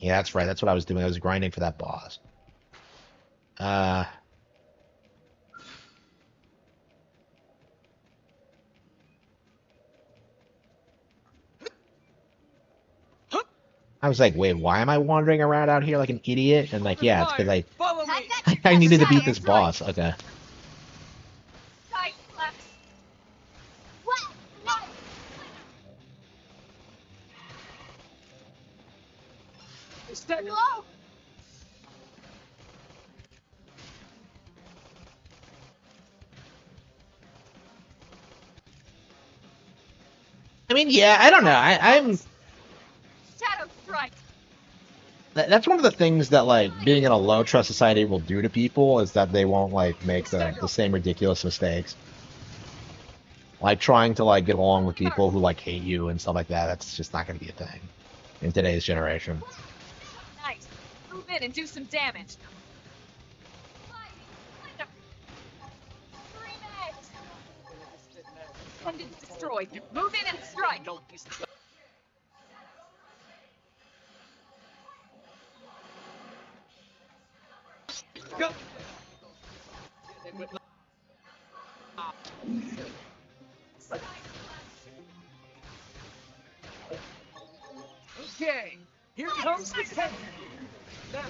yeah, that's right. That's what I was doing. I was grinding for that boss. Uh, I was like, wait, why am I wandering around out here like an idiot? And like, yeah, it's because I Follow me. I've got I your needed to beat fire. this boss. Okay. Side left. What? No. Step Whoa. I mean, yeah, I don't know. I'm Shadow strike. that's one of the things that like being in a low trust society will do to people is that they won't like make the same ridiculous mistakes. Like trying to like get along with people who like hate you and stuff like that. That's just not going to be a thing in today's generation. Nice. Move in and do some damage. Pendant destroyed. Move in and strike. Go. Okay. Here comes the tank. Now,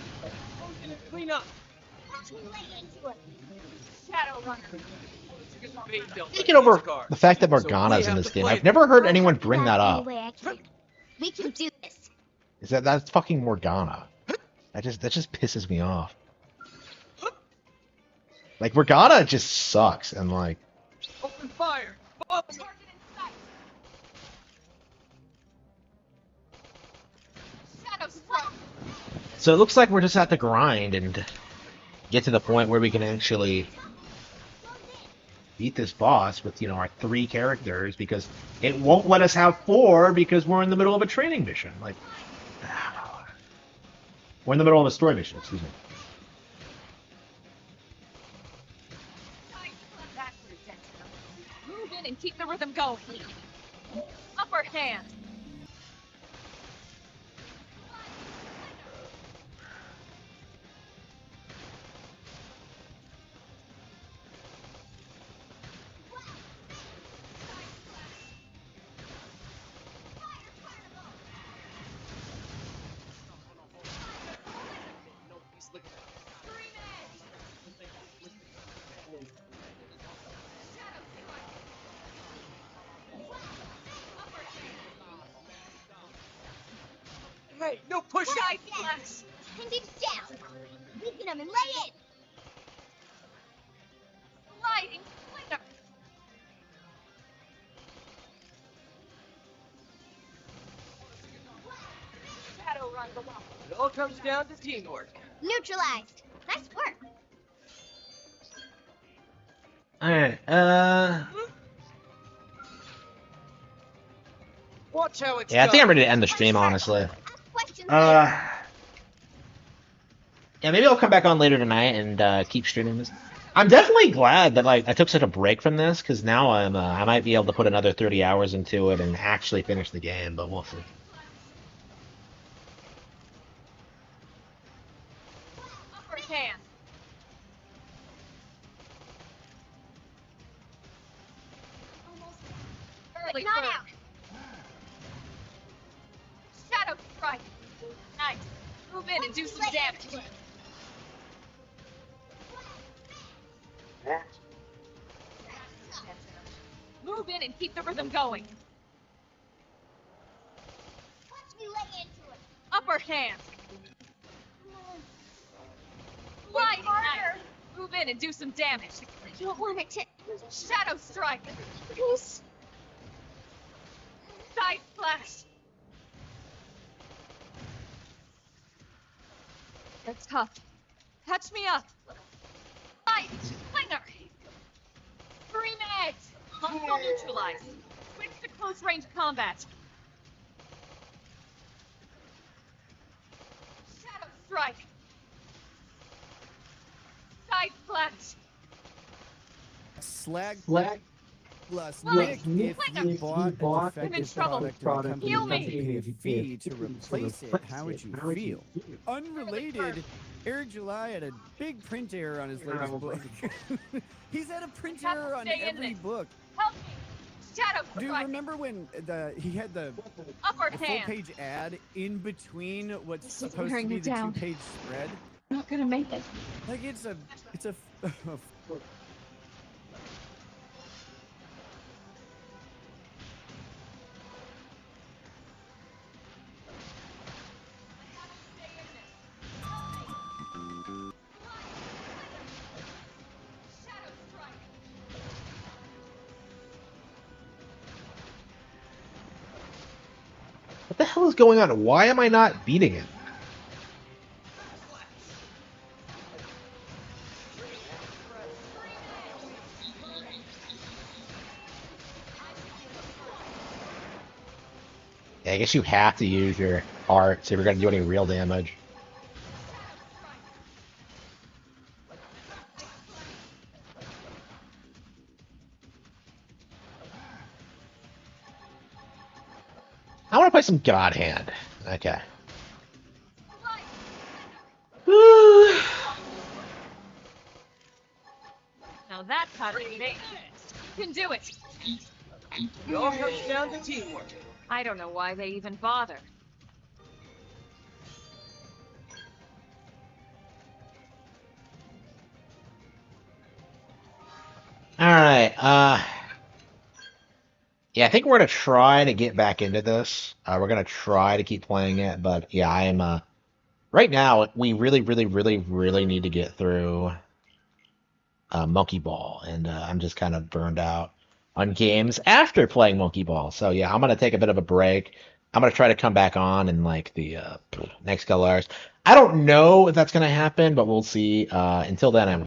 clean up. Shadow runner. Thinking over the fact that Morgana's in this game, I've never heard anyone bring that up. We can do this. Is that that's fucking Morgana? That just pisses me off. Like Morgana just sucks, and like Open fire. Up. Target in sight. Shadow strike. so it looks like we're just at the grind and get to the point where we can actually beat this boss with our 3 characters because it won't let us have 4 because we're in the middle of a training mission. Like we're in the middle of a story mission. Excuse me. Move in and keep the rhythm going. Upper hand. Hey, no push out! Side flash. Pinned it down. Weaken him and lay in. Sliding slinger. Shadow run below. It all comes down to teamwork. Neutralized. Nice work. All right. Watch how it's Yeah, I think I'm done. ready to end the stream, honestly. Ask questions later. Yeah, maybe I'll come back on later tonight and keep streaming this. I'm definitely glad that like I took such a break from this because now I might be able to put another 30 hours into it and actually finish the game, but we'll see. Upper hand. Early Not bird. out. Shadow strike. Nice. Move in and do some damage. Move in and keep the rhythm going. Watch me lay into it. Upper hand. Slide nice. Move in and do some damage. I don't want it to. Shadow strike. Please. Side flash. That's tough. Catch me up. Light slinger. Three minutes. Hostile neutralized. Switch to close range combat. Shadow strike. Side flash. Slag plus Nice. Nick, if Slinger. you bought a I'm in defective trouble. product and the Heal company me. paid a fee to replace it, how would you feel? Unrelated, Eric July had a big print error on his latest book. He's had a print Have to error on stay in every this. book. Help me. Shadow Do you strike. remember when he had the Upper full hand. page ad in between what's This is supposed to wearing be me the down. two-page spread? I'm not gonna make it. Like it's a Shadow strike. What the hell is going on? Why am I not beating it? Yeah, I guess you have to use your arts if you're gonna do any real damage. I want to play some God Hand. Okay. Now that's how to make it. You can do it. It all comes down to teamwork. I don't know why they even bother. All right. Yeah, I think we're gonna try to get back into this. We're gonna try to keep playing it, but yeah, I am. Right now, we really, really, really, really need to get through Monkey Ball, and I'm just kind of burned out on games after playing Monkey Ball. So yeah, I'm gonna take a bit of a break. I'm gonna try to come back on in like the next couple hours. I don't know if that's gonna happen, but we'll see. Until then, I'm